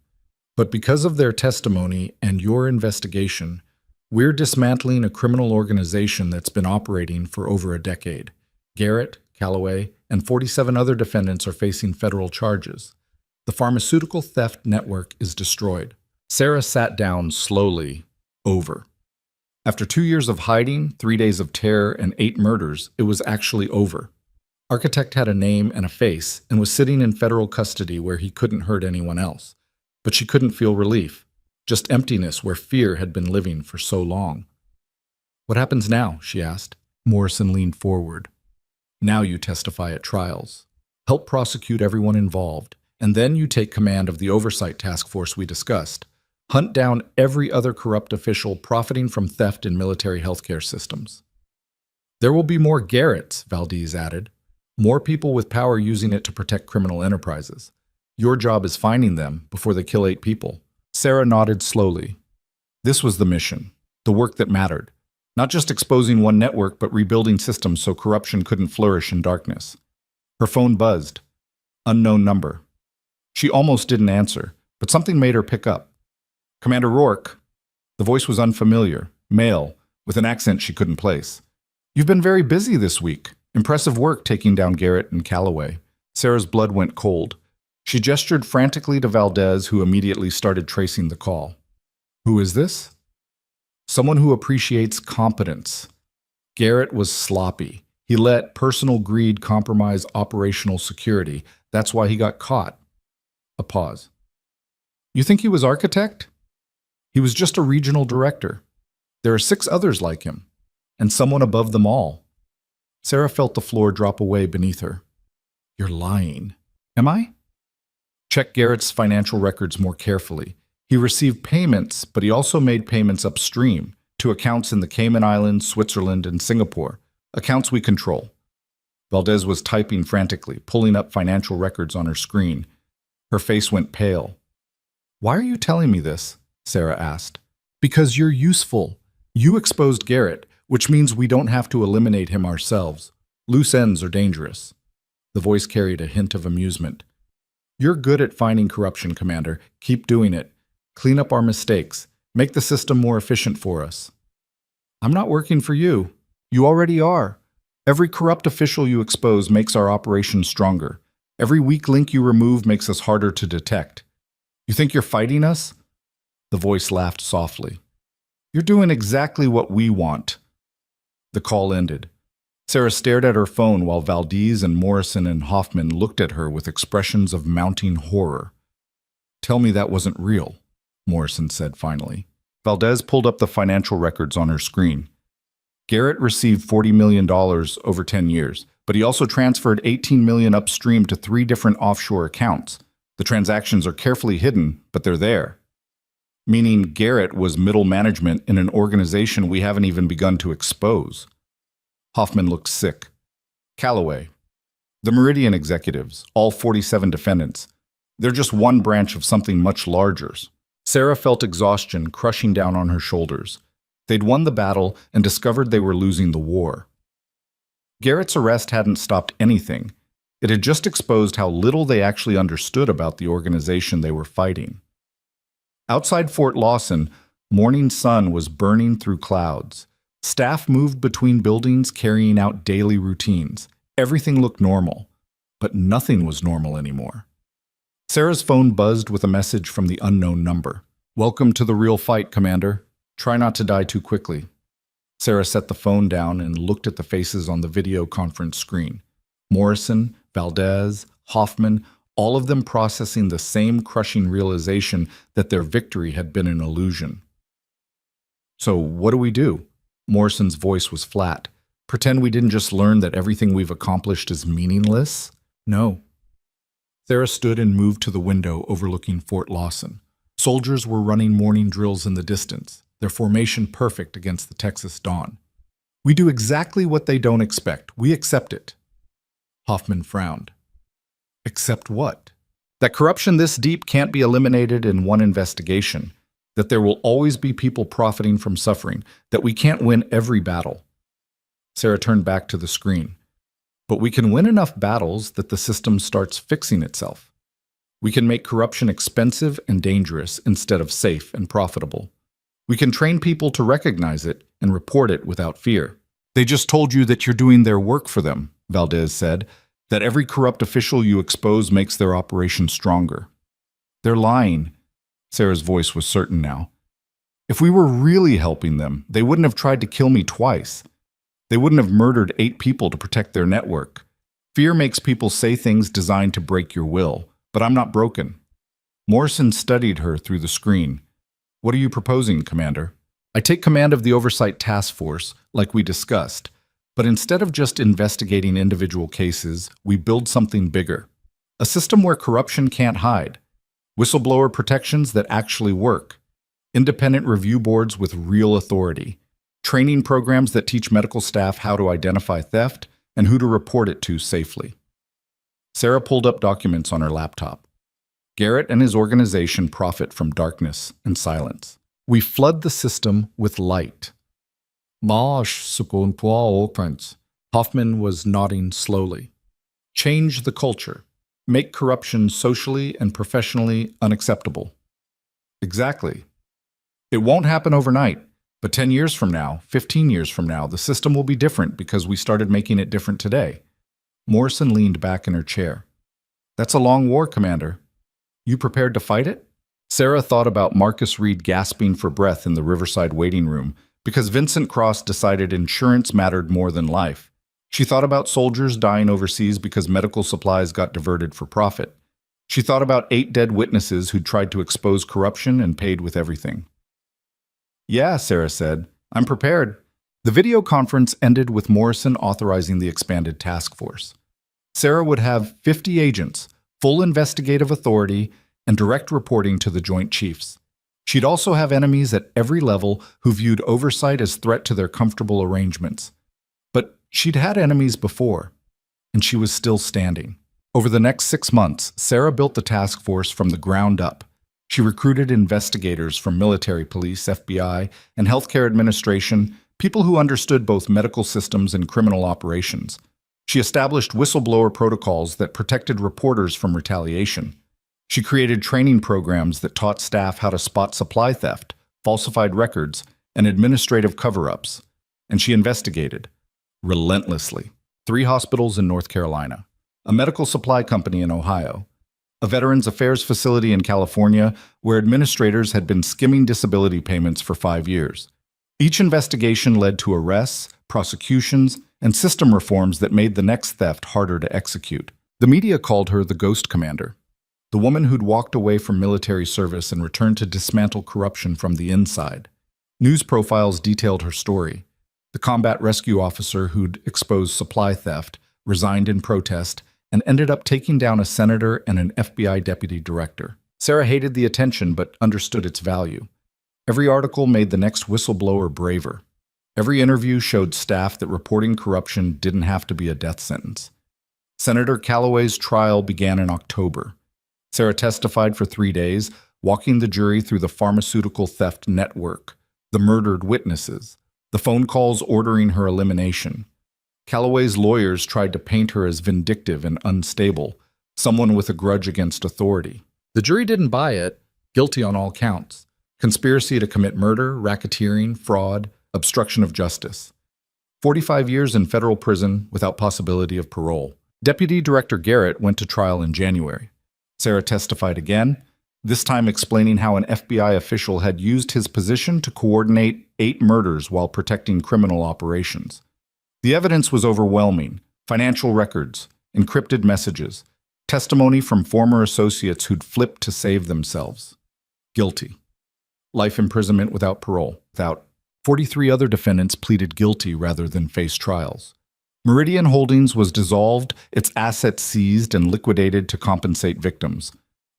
But because of their testimony and your investigation, we're dismantling a criminal organization that's been operating for over a decade. Garrett, Callaway, and 47 other defendants are facing federal charges. The pharmaceutical theft network is destroyed. Sarah sat down slowly. Over. After 2 years of hiding, 3 days of terror, and 8 murders, it was actually over. Architect had a name and a face and was sitting in federal custody where he couldn't hurt anyone else. But she couldn't feel relief, just emptiness where fear had been living for so long. What happens now? She asked. Morrison leaned forward. Now you testify at trials. Help prosecute everyone involved, and then you take command of the oversight task force we discussed. Hunt down every other corrupt official profiting from theft in military healthcare systems. There will be more Garretts, Valdez added. More people with power using it to protect criminal enterprises. Your job is finding them before they kill 8 people. Sarah nodded slowly. This was the mission, the work that mattered. Not just exposing one network, but rebuilding systems so corruption couldn't flourish in darkness. Her phone buzzed. Unknown number. She almost didn't answer, but something made her pick up. Commander Rourke. The voice was unfamiliar, male, with an accent she couldn't place. You've been very busy this week. Impressive work taking down Garrett and Callaway. Sarah's blood went cold. She gestured frantically to Valdez, who immediately started tracing the call. Who is this? Someone who appreciates competence. Garrett was sloppy. He let personal greed compromise operational security. That's why he got caught. A pause. You think he was Architect? He was just a regional director. There are 6 others like him, and someone above them all. Sarah felt the floor drop away beneath her. You're lying. Am I? Check Garrett's financial records more carefully. He received payments, but he also made payments upstream to accounts in the Cayman Islands, Switzerland, and Singapore, accounts we control. Valdez was typing frantically, pulling up financial records on her screen. Her face went pale. Why are you telling me this? Sarah asked. Because you're useful. You exposed Garrett, which means we don't have to eliminate him ourselves. Loose ends are dangerous. The voice carried a hint of amusement. You're good at finding corruption, Commander. Keep doing it. Clean up our mistakes. Make the system more efficient for us. I'm not working for you. You already are. Every corrupt official you expose makes our operation stronger. Every weak link you remove makes us harder to detect. You think you're fighting us? The voice laughed softly. You're doing exactly what we want. The call ended. Sarah stared at her phone while Valdez and Morrison and Hoffman looked at her with expressions of mounting horror. "Tell me that wasn't real," Morrison said finally. Valdez pulled up the financial records on her screen. Garrett received $40 million over 10 years, but he also transferred $18 million upstream to 3 different offshore accounts. The transactions are carefully hidden, but they're there. Meaning Garrett was middle management in an organization we haven't even begun to expose. Hoffman looked sick. Callaway. The Meridian executives, all 47 defendants. They're just one branch of something much larger. Sarah felt exhaustion crushing down on her shoulders. They'd won the battle and discovered they were losing the war. Garrett's arrest hadn't stopped anything. It had just exposed how little they actually understood about the organization they were fighting. Outside Fort Lawson, morning sun was burning through clouds. Staff moved between buildings carrying out daily routines. Everything looked normal, but nothing was normal anymore. Sarah's phone buzzed with a message from the unknown number. "Welcome to the real fight, Commander. Try not to die too quickly." Sarah set the phone down and looked at the faces on the video conference screen. Morrison, Valdez, Hoffman, all of them processing the same crushing realization that their victory had been an illusion. "So what do we do?" Morrison's voice was flat. "Pretend we didn't just learn that everything we've accomplished is meaningless?" "No." Sarah stood and moved to the window overlooking Fort Lawson. Soldiers were running morning drills in the distance, their formation perfect against the Texas dawn. "We do exactly what they don't expect. We accept it." Hoffman frowned. "Accept what?" "That corruption this deep can't be eliminated in one investigation, that there will always be people profiting from suffering, that we can't win every battle." Sarah turned back to the screen. "But we can win enough battles that the system starts fixing itself. We can make corruption expensive and dangerous instead of safe and profitable. We can train people to recognize it and report it without fear." "They just told you that you're doing their work for them," Valdez said, "that every corrupt official you expose makes their operation stronger." "They're lying." Sarah's voice was certain now. "If we were really helping them, they wouldn't have tried to kill me twice. They wouldn't have murdered 8 people to protect their network. Fear makes people say things designed to break your will, but I'm not broken." Morrison studied her through the screen. "What are you proposing, Commander?" "I take command of the Oversight Task Force, like we discussed, but instead of just investigating individual cases, we build something bigger. A system where corruption can't hide. Whistleblower protections that actually work. Independent review boards with real authority. Training programs that teach medical staff how to identify theft and who to report it to safely." Sarah pulled up documents on her laptop. Garrett and his organization profit from darkness and silence. "We flood the system with light." Hoffman was nodding slowly. "Change the culture. Make corruption socially and professionally unacceptable." "Exactly. It won't happen overnight. But 10 years from now, 15 years from now, the system will be different because we started making it different today." Morrison leaned back in her chair. "That's a long war, Commander. You prepared to fight it?" Sarah thought about Marcus Reed gasping for breath in the Riverside waiting room because Vincent Cross decided insurance mattered more than life. She thought about soldiers dying overseas because medical supplies got diverted for profit. She thought about 8 dead witnesses who'd tried to expose corruption and paid with everything. "Yeah," Sarah said, "I'm prepared." The video conference ended with Morrison authorizing the expanded task force. Sarah would have 50 agents, full investigative authority, and direct reporting to the Joint Chiefs. She'd also have enemies at every level who viewed oversight as threat to their comfortable arrangements. But she'd had enemies before, and she was still standing. Over the next 6 months, Sarah built the task force from the ground up. She recruited investigators from military police, FBI, and healthcare administration, people who understood both medical systems and criminal operations. She established whistleblower protocols that protected reporters from retaliation. She created training programs that taught staff how to spot supply theft, falsified records, and administrative cover-ups. And she investigated, relentlessly, 3 hospitals in North Carolina, a medical supply company in Ohio, a Veterans Affairs facility in California where administrators had been skimming disability payments for 5 years, Each investigation led to arrests, prosecutions, and system reforms that made the next theft harder to execute. The media called her the Ghost Commander, the woman who'd walked away from military service and returned to dismantle corruption from the inside. News profiles detailed her story. The combat rescue officer who'd exposed supply theft, resigned in protest, and ended up taking down a senator and an FBI deputy director. Sarah hated the attention but understood its value. Every article made the next whistleblower braver. Every interview showed staff that reporting corruption didn't have to be a death sentence. Senator Calloway's trial began in October. Sarah testified for 3 days, walking the jury through the pharmaceutical theft network, the murdered witnesses, the phone calls ordering her elimination. Calloway's lawyers tried to paint her as vindictive and unstable, someone with a grudge against authority. The jury didn't buy it, guilty on all counts. Conspiracy to commit murder, racketeering, fraud, obstruction of justice. 45 years in federal prison without possibility of parole. Deputy Director Garrett went to trial in January. Sarah testified again, this time explaining how an FBI official had used his position to coordinate 8 murders while protecting criminal operations. The evidence was overwhelming: financial records, encrypted messages, testimony from former associates who'd flipped to save themselves. Guilty. Life imprisonment without parole. 43 other defendants pleaded guilty rather than face trials. Meridian Holdings was dissolved, its assets seized and liquidated to compensate victims.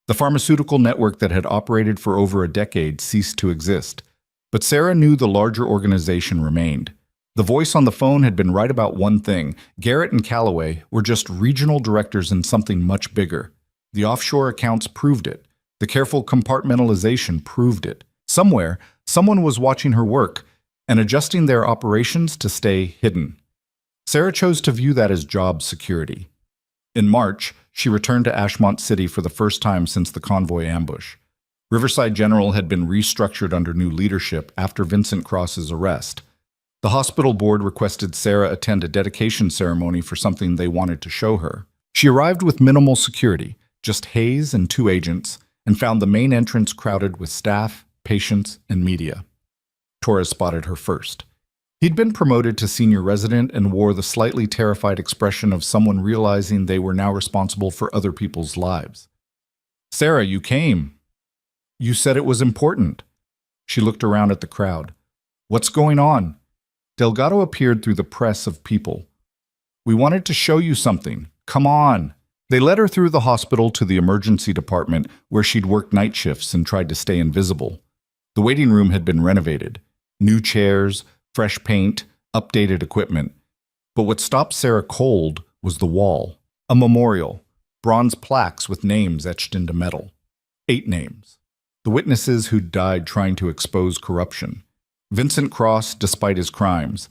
The pharmaceutical network that had operated for over a decade ceased to exist. But Sarah knew the larger organization remained. The voice on the phone had been right about one thing: Garrett and Calloway were just regional directors in something much bigger. The offshore accounts proved it. The careful compartmentalization proved it. Somewhere, someone was watching her work and adjusting their operations to stay hidden. Sarah chose to view that as job security. In March, she returned to Ashmont City for the first time since the convoy ambush. Riverside General had been restructured under new leadership after Vincent Cross's arrest. The hospital board requested Sarah attend a dedication ceremony for something they wanted to show her. She arrived with minimal security, just Hayes and 2 agents, and found the main entrance crowded with staff, patients, and media. Torres spotted her first. He'd been promoted to senior resident and wore the slightly terrified expression of someone realizing they were now responsible for other people's lives. "Sarah, you came. You said it was important." She looked around at the crowd. "What's going on?" Delgado appeared through the press of people. "We wanted to show you something. Come on." They led her through the hospital to the emergency department where she'd worked night shifts and tried to stay invisible. The waiting room had been renovated. New chairs, fresh paint, updated equipment. But what stopped Sarah cold was the wall. A memorial, bronze plaques with names etched into metal. 8 names. The witnesses who'd died trying to expose corruption. Vincent Cross, despite his crimes.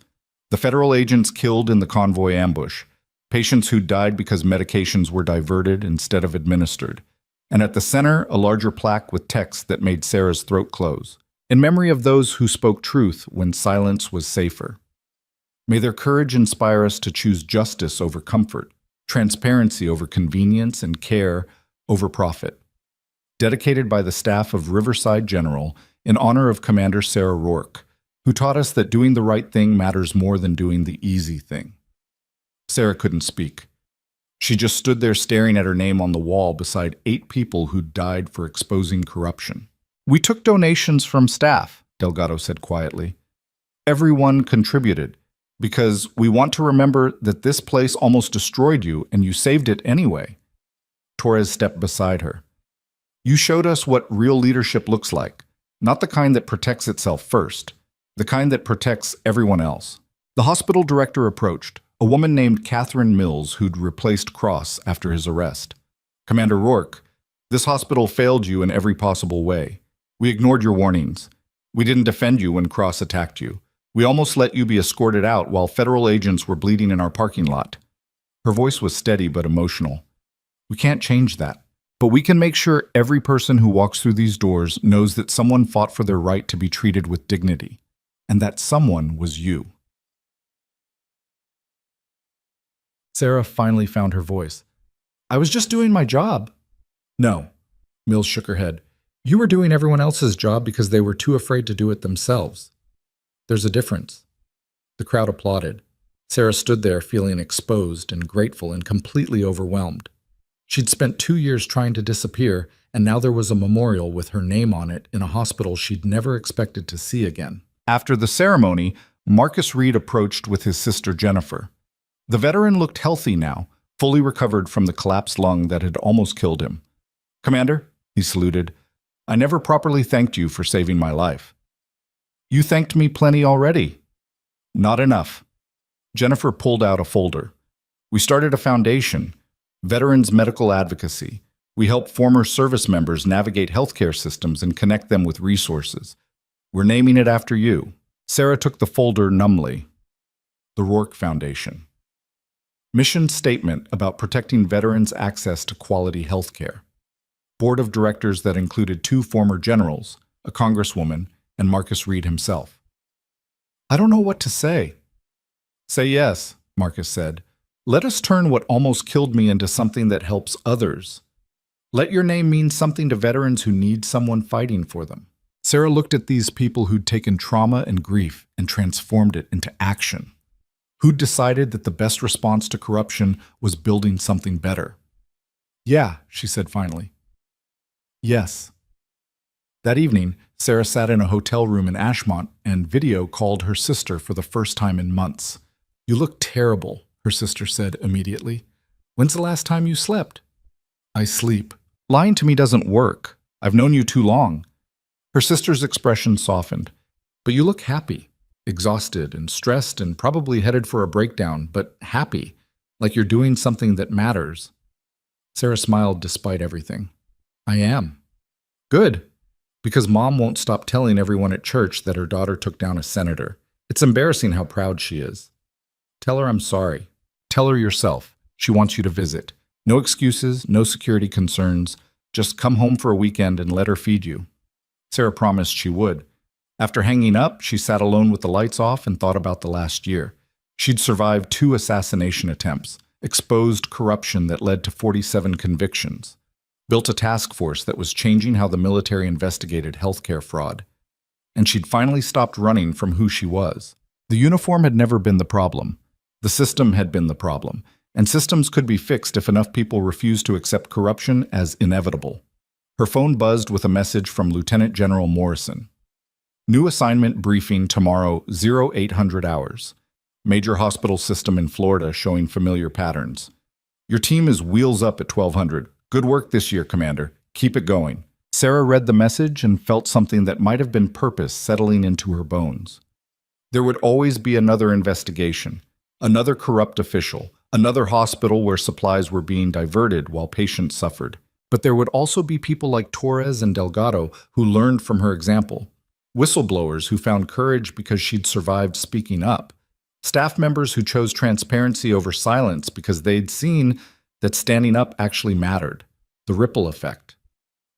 The federal agents killed in the convoy ambush. Patients who died because medications were diverted instead of administered. And at the center, a larger plaque with text that made Sarah's throat close. In memory of those who spoke truth when silence was safer. May their courage inspire us to choose justice over comfort, transparency over convenience, and care over profit. Dedicated by the staff of Riverside General in honor of Commander Sarah Rourke, who taught us that doing the right thing matters more than doing the easy thing. Sarah couldn't speak. She just stood there staring at her name on the wall beside 8 people who'd died for exposing corruption. "We took donations from staff," Delgado said quietly. "Everyone contributed, because we want to remember that this place almost destroyed you and you saved it anyway." Torres stepped beside her. "You showed us what real leadership looks like, not the kind that protects itself first, the kind that protects everyone else." The hospital director approached, a woman named Catherine Mills who'd replaced Cross after his arrest. "Commander Rourke, this hospital failed you in every possible way. We ignored your warnings. We didn't defend you when Cross attacked you. We almost let you be escorted out while federal agents were bleeding in our parking lot." Her voice was steady but emotional. "We can't change that, but we can make sure every person who walks through these doors knows that someone fought for their right to be treated with dignity, and that someone was you." Sarah finally found her voice. "I was just doing my job." "No." Mills shook her head. "You were doing everyone else's job because they were too afraid to do it themselves." There's a difference. The crowd applauded. Sarah stood there feeling exposed and grateful and completely overwhelmed. She'd spent 2 years trying to disappear, and now there was a memorial with her name on it in a hospital she'd never expected to see again. After the ceremony, Marcus Reed approached with his sister Jennifer. The veteran looked healthy now, fully recovered from the collapsed lung that had almost killed him. "Commander," he saluted, "I never properly thanked you for saving my life." "You thanked me plenty already." "Not enough." Jennifer pulled out a folder. "We started a foundation, Veterans Medical Advocacy. We help former service members navigate healthcare systems and connect them with resources. We're naming it after you." Sarah took the folder numbly. The Rourke Foundation. Mission statement about protecting veterans' access to quality healthcare. Board of directors that included 2 former generals, a congresswoman, and Marcus Reed himself. "I don't know what to say." "Say yes," Marcus said. "Let us turn what almost killed me into something that helps others. Let your name mean something to veterans who need someone fighting for them." Sarah looked at these people who'd taken trauma and grief and transformed it into action. Who'd decided that the best response to corruption was building something better. "Yeah," she said finally. "Yes." That evening, Sarah sat in a hotel room in Ashmont and video called her sister for the first time in months. "You look terrible," her sister said immediately. "When's the last time you slept?" "I sleep. Lying to me doesn't work. I've known you too long." Her sister's expression softened. "But you look happy, exhausted and stressed and probably headed for a breakdown, but happy, like you're doing something that matters." Sarah smiled despite everything. "I am." "Good. Because Mom won't stop telling everyone at church that her daughter took down a senator. It's embarrassing how proud she is." "Tell her I'm sorry. Tell her yourself. She wants you to visit. No excuses, no security concerns. Just come home for a weekend and let her feed you." Sarah promised she would. After hanging up, she sat alone with the lights off and thought about the last year. She'd survived 2 assassination attempts, exposed corruption that led to 47 convictions, built a task force that was changing how the military investigated healthcare fraud. And she'd finally stopped running from who she was. The uniform had never been the problem. The system had been the problem, and systems could be fixed if enough people refused to accept corruption as inevitable. Her phone buzzed with a message from Lieutenant General Morrison. "New assignment briefing tomorrow, 0800 hours. Major hospital system in Florida showing familiar patterns. Your team is wheels up at 1200. Good work this year, Commander. Keep it going." Sarah read the message and felt something that might have been purpose settling into her bones. There would always be another investigation, another corrupt official, another hospital where supplies were being diverted while patients suffered. But there would also be people like Torres and Delgado who learned from her example, whistleblowers who found courage because she'd survived speaking up, staff members who chose transparency over silence because they'd seen that standing up actually mattered, the ripple effect.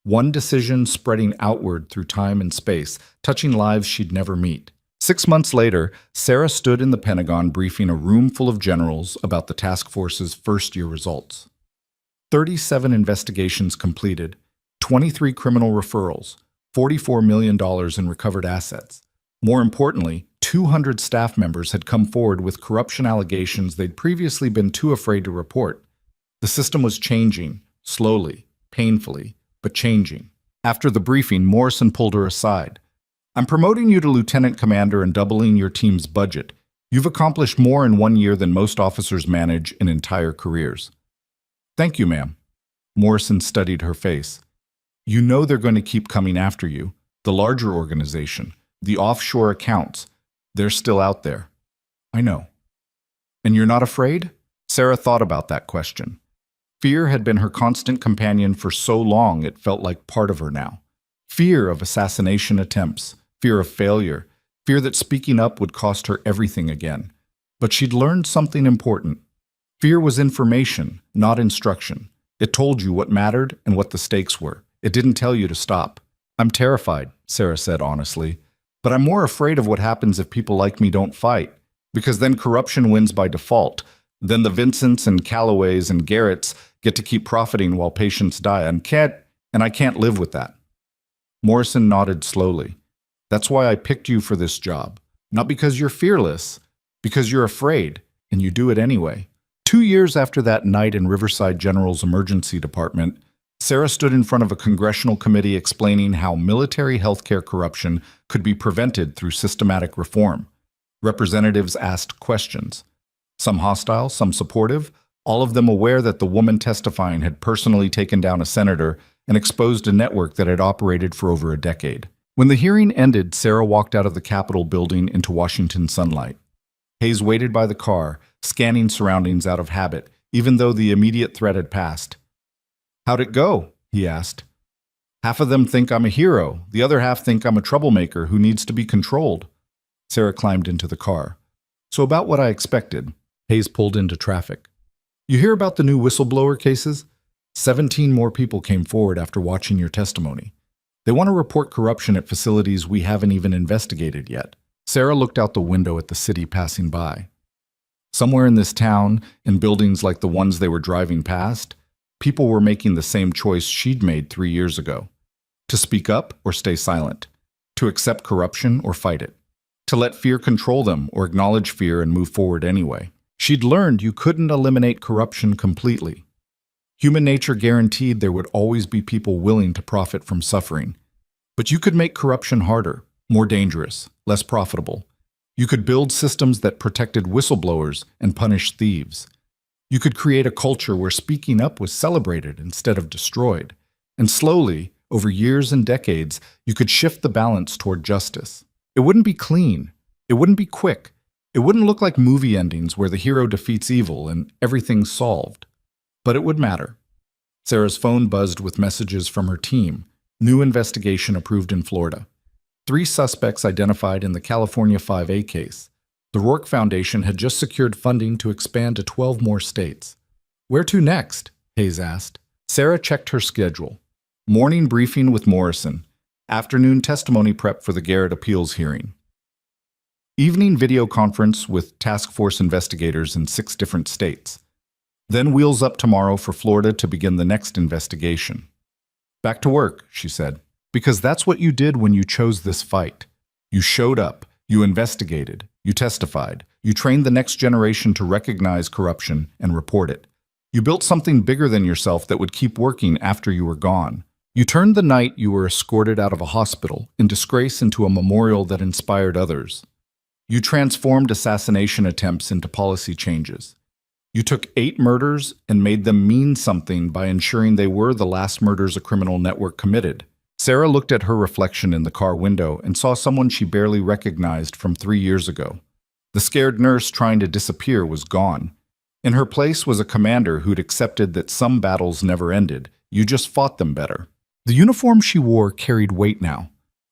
One decision spreading outward through time and space, touching lives she'd never meet. 6 months later, Sarah stood in the Pentagon briefing a room full of generals about the task force's first-year results. 37 investigations completed, 23 criminal referrals, $44 million in recovered assets. More importantly, 200 staff members had come forward with corruption allegations they'd previously been too afraid to report. The system was changing, slowly, painfully, but changing. After the briefing, Morrison pulled her aside. "I'm promoting you to lieutenant commander and doubling your team's budget. You've accomplished more in 1 year than most officers manage in entire careers." "Thank you, ma'am." Morrison studied her face. "You know they're going to keep coming after you. The larger organization, the offshore accounts, they're still out there." "I know." "And you're not afraid?" Sarah thought about that question. Fear had been her constant companion for so long it felt like part of her now. Fear of assassination attempts, fear of failure, fear that speaking up would cost her everything again. But she'd learned something important. Fear was information, not instruction. It told you what mattered and what the stakes were. It didn't tell you to stop. "I'm terrified," Sarah said honestly, "but I'm more afraid of what happens if people like me don't fight, because then corruption wins by default. Then the Vincents and Callaways and Garretts get to keep profiting while patients die, and I can't live with that." Morrison nodded slowly. "That's why I picked you for this job. Not because you're fearless, because you're afraid, and you do it anyway. 2 years after that night in Riverside General's emergency department, Sarah stood in front of a congressional committee explaining how military healthcare corruption could be prevented through systematic reform. Representatives asked questions, some hostile, some supportive, all of them aware that the woman testifying had personally taken down a senator and exposed a network that had operated for over a decade. When the hearing ended, Sarah walked out of the Capitol building into Washington sunlight. Hayes waited by the car, scanning surroundings out of habit, even though the immediate threat had passed. "How'd it go?" he asked. "Half of them think I'm a hero. The other half think I'm a troublemaker who needs to be controlled." Sarah climbed into the car. "So about what I expected." Hayes pulled into traffic. "You hear about the new whistleblower cases? 17 more people came forward after watching your testimony. They want to report corruption at facilities we haven't even investigated yet." Sarah looked out the window at the city passing by. Somewhere in this town, in buildings like the ones they were driving past, people were making the same choice she'd made 3 years ago. To speak up or stay silent. To accept corruption or fight it. To let fear control them or acknowledge fear and move forward anyway. She'd learned you couldn't eliminate corruption completely. Human nature guaranteed there would always be people willing to profit from suffering. But you could make corruption harder, more dangerous, less profitable. You could build systems that protected whistleblowers and punished thieves. You could create a culture where speaking up was celebrated instead of destroyed. And slowly, over years and decades, you could shift the balance toward justice. It wouldn't be clean. It wouldn't be quick. It wouldn't look like movie endings where the hero defeats evil and everything's solved. But it would matter. Sarah's phone buzzed with messages from her team. New investigation approved in Florida. 3 suspects identified in the California 5A case. The Rourke Foundation had just secured funding to expand to 12 more states. "Where to next?" Hayes asked. Sarah checked her schedule. Morning briefing with Morrison. Afternoon testimony prep for the Garrett appeals hearing. Evening video conference with task force investigators in 6 different states. Then wheels up tomorrow for Florida to begin the next investigation. "Back to work," she said, "because that's what you did when you chose this fight. You showed up, you investigated, you testified, you trained the next generation to recognize corruption and report it. You built something bigger than yourself that would keep working after you were gone. You turned the night you were escorted out of a hospital in disgrace into a memorial that inspired others. You transformed assassination attempts into policy changes. You took 8 murders and made them mean something by ensuring they were the last murders a criminal network committed." Sarah looked at her reflection in the car window and saw someone she barely recognized from 3 years ago. The scared nurse trying to disappear was gone. In her place was a commander who'd accepted that some battles never ended, you just fought them better. The uniform she wore carried weight now.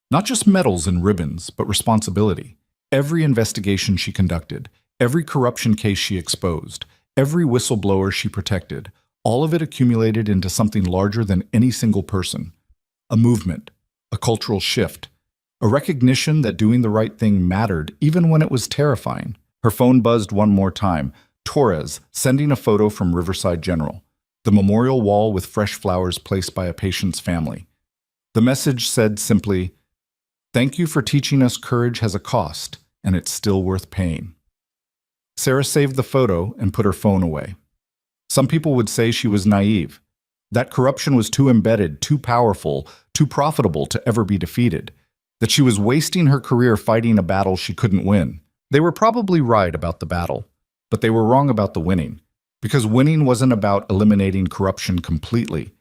Not just medals and ribbons, but responsibility. Every investigation she conducted, every corruption case she exposed, every whistleblower she protected, all of it accumulated into something larger than any single person. A movement, a cultural shift, a recognition that doing the right thing mattered even when it was terrifying. Her phone buzzed one more time. Torres, sending a photo from Riverside General. The memorial wall with fresh flowers placed by a patient's family. The message said simply, "Thank you for teaching us courage has a cost, and it's still worth paying." Sarah saved the photo and put her phone away. Some people would say she was naive. That corruption was too embedded, too powerful, too profitable to ever be defeated. That she was wasting her career fighting a battle she couldn't win. They were probably right about the battle, but they were wrong about the winning. Because winning wasn't about eliminating corruption completely.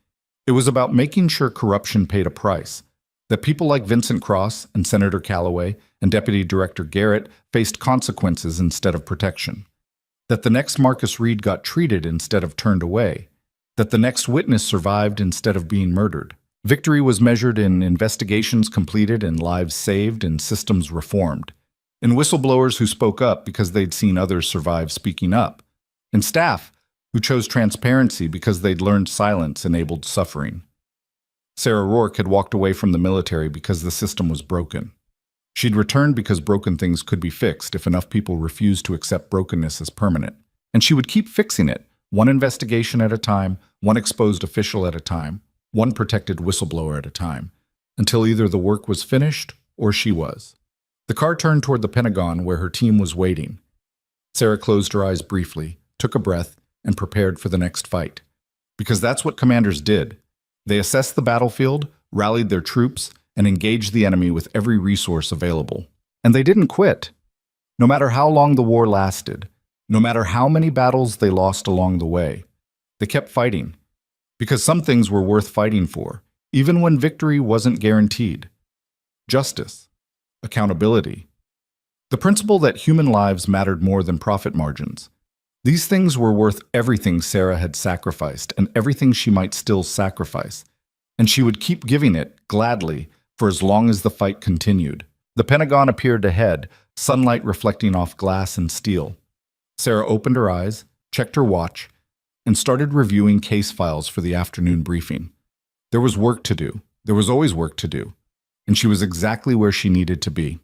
It was about making sure corruption paid a price. That people like Vincent Cross and Senator Callaway and Deputy Director Garrett faced consequences instead of protection. That the next Marcus Reed got treated instead of turned away. That the next witness survived instead of being murdered. Victory was measured in investigations completed and lives saved and systems reformed. In whistleblowers who spoke up because they'd seen others survive speaking up. In staff who chose transparency because they'd learned silence enabled suffering. Sarah Rourke had walked away from the military because the system was broken. She'd returned because broken things could be fixed if enough people refused to accept brokenness as permanent. And she would keep fixing it, one investigation at a time, one exposed official at a time, one protected whistleblower at a time, until either the work was finished or she was. The car turned toward the Pentagon where her team was waiting. Sarah closed her eyes briefly, took a breath, and prepared for the next fight. Because that's what commanders did. They assessed the battlefield, rallied their troops, and engaged the enemy with every resource available. And they didn't quit. No matter how long the war lasted, no matter how many battles they lost along the way, they kept fighting. Because some things were worth fighting for, even when victory wasn't guaranteed. Justice. Accountability. The principle that human lives mattered more than profit margins. These things were worth everything Sarah had sacrificed and everything she might still sacrifice. And she would keep giving it, gladly, for as long as the fight continued. The Pentagon appeared ahead, sunlight reflecting off glass and steel. Sarah opened her eyes, checked her watch, and started reviewing case files for the afternoon briefing. There was work to do. There was always work to do. And she was exactly where she needed to be.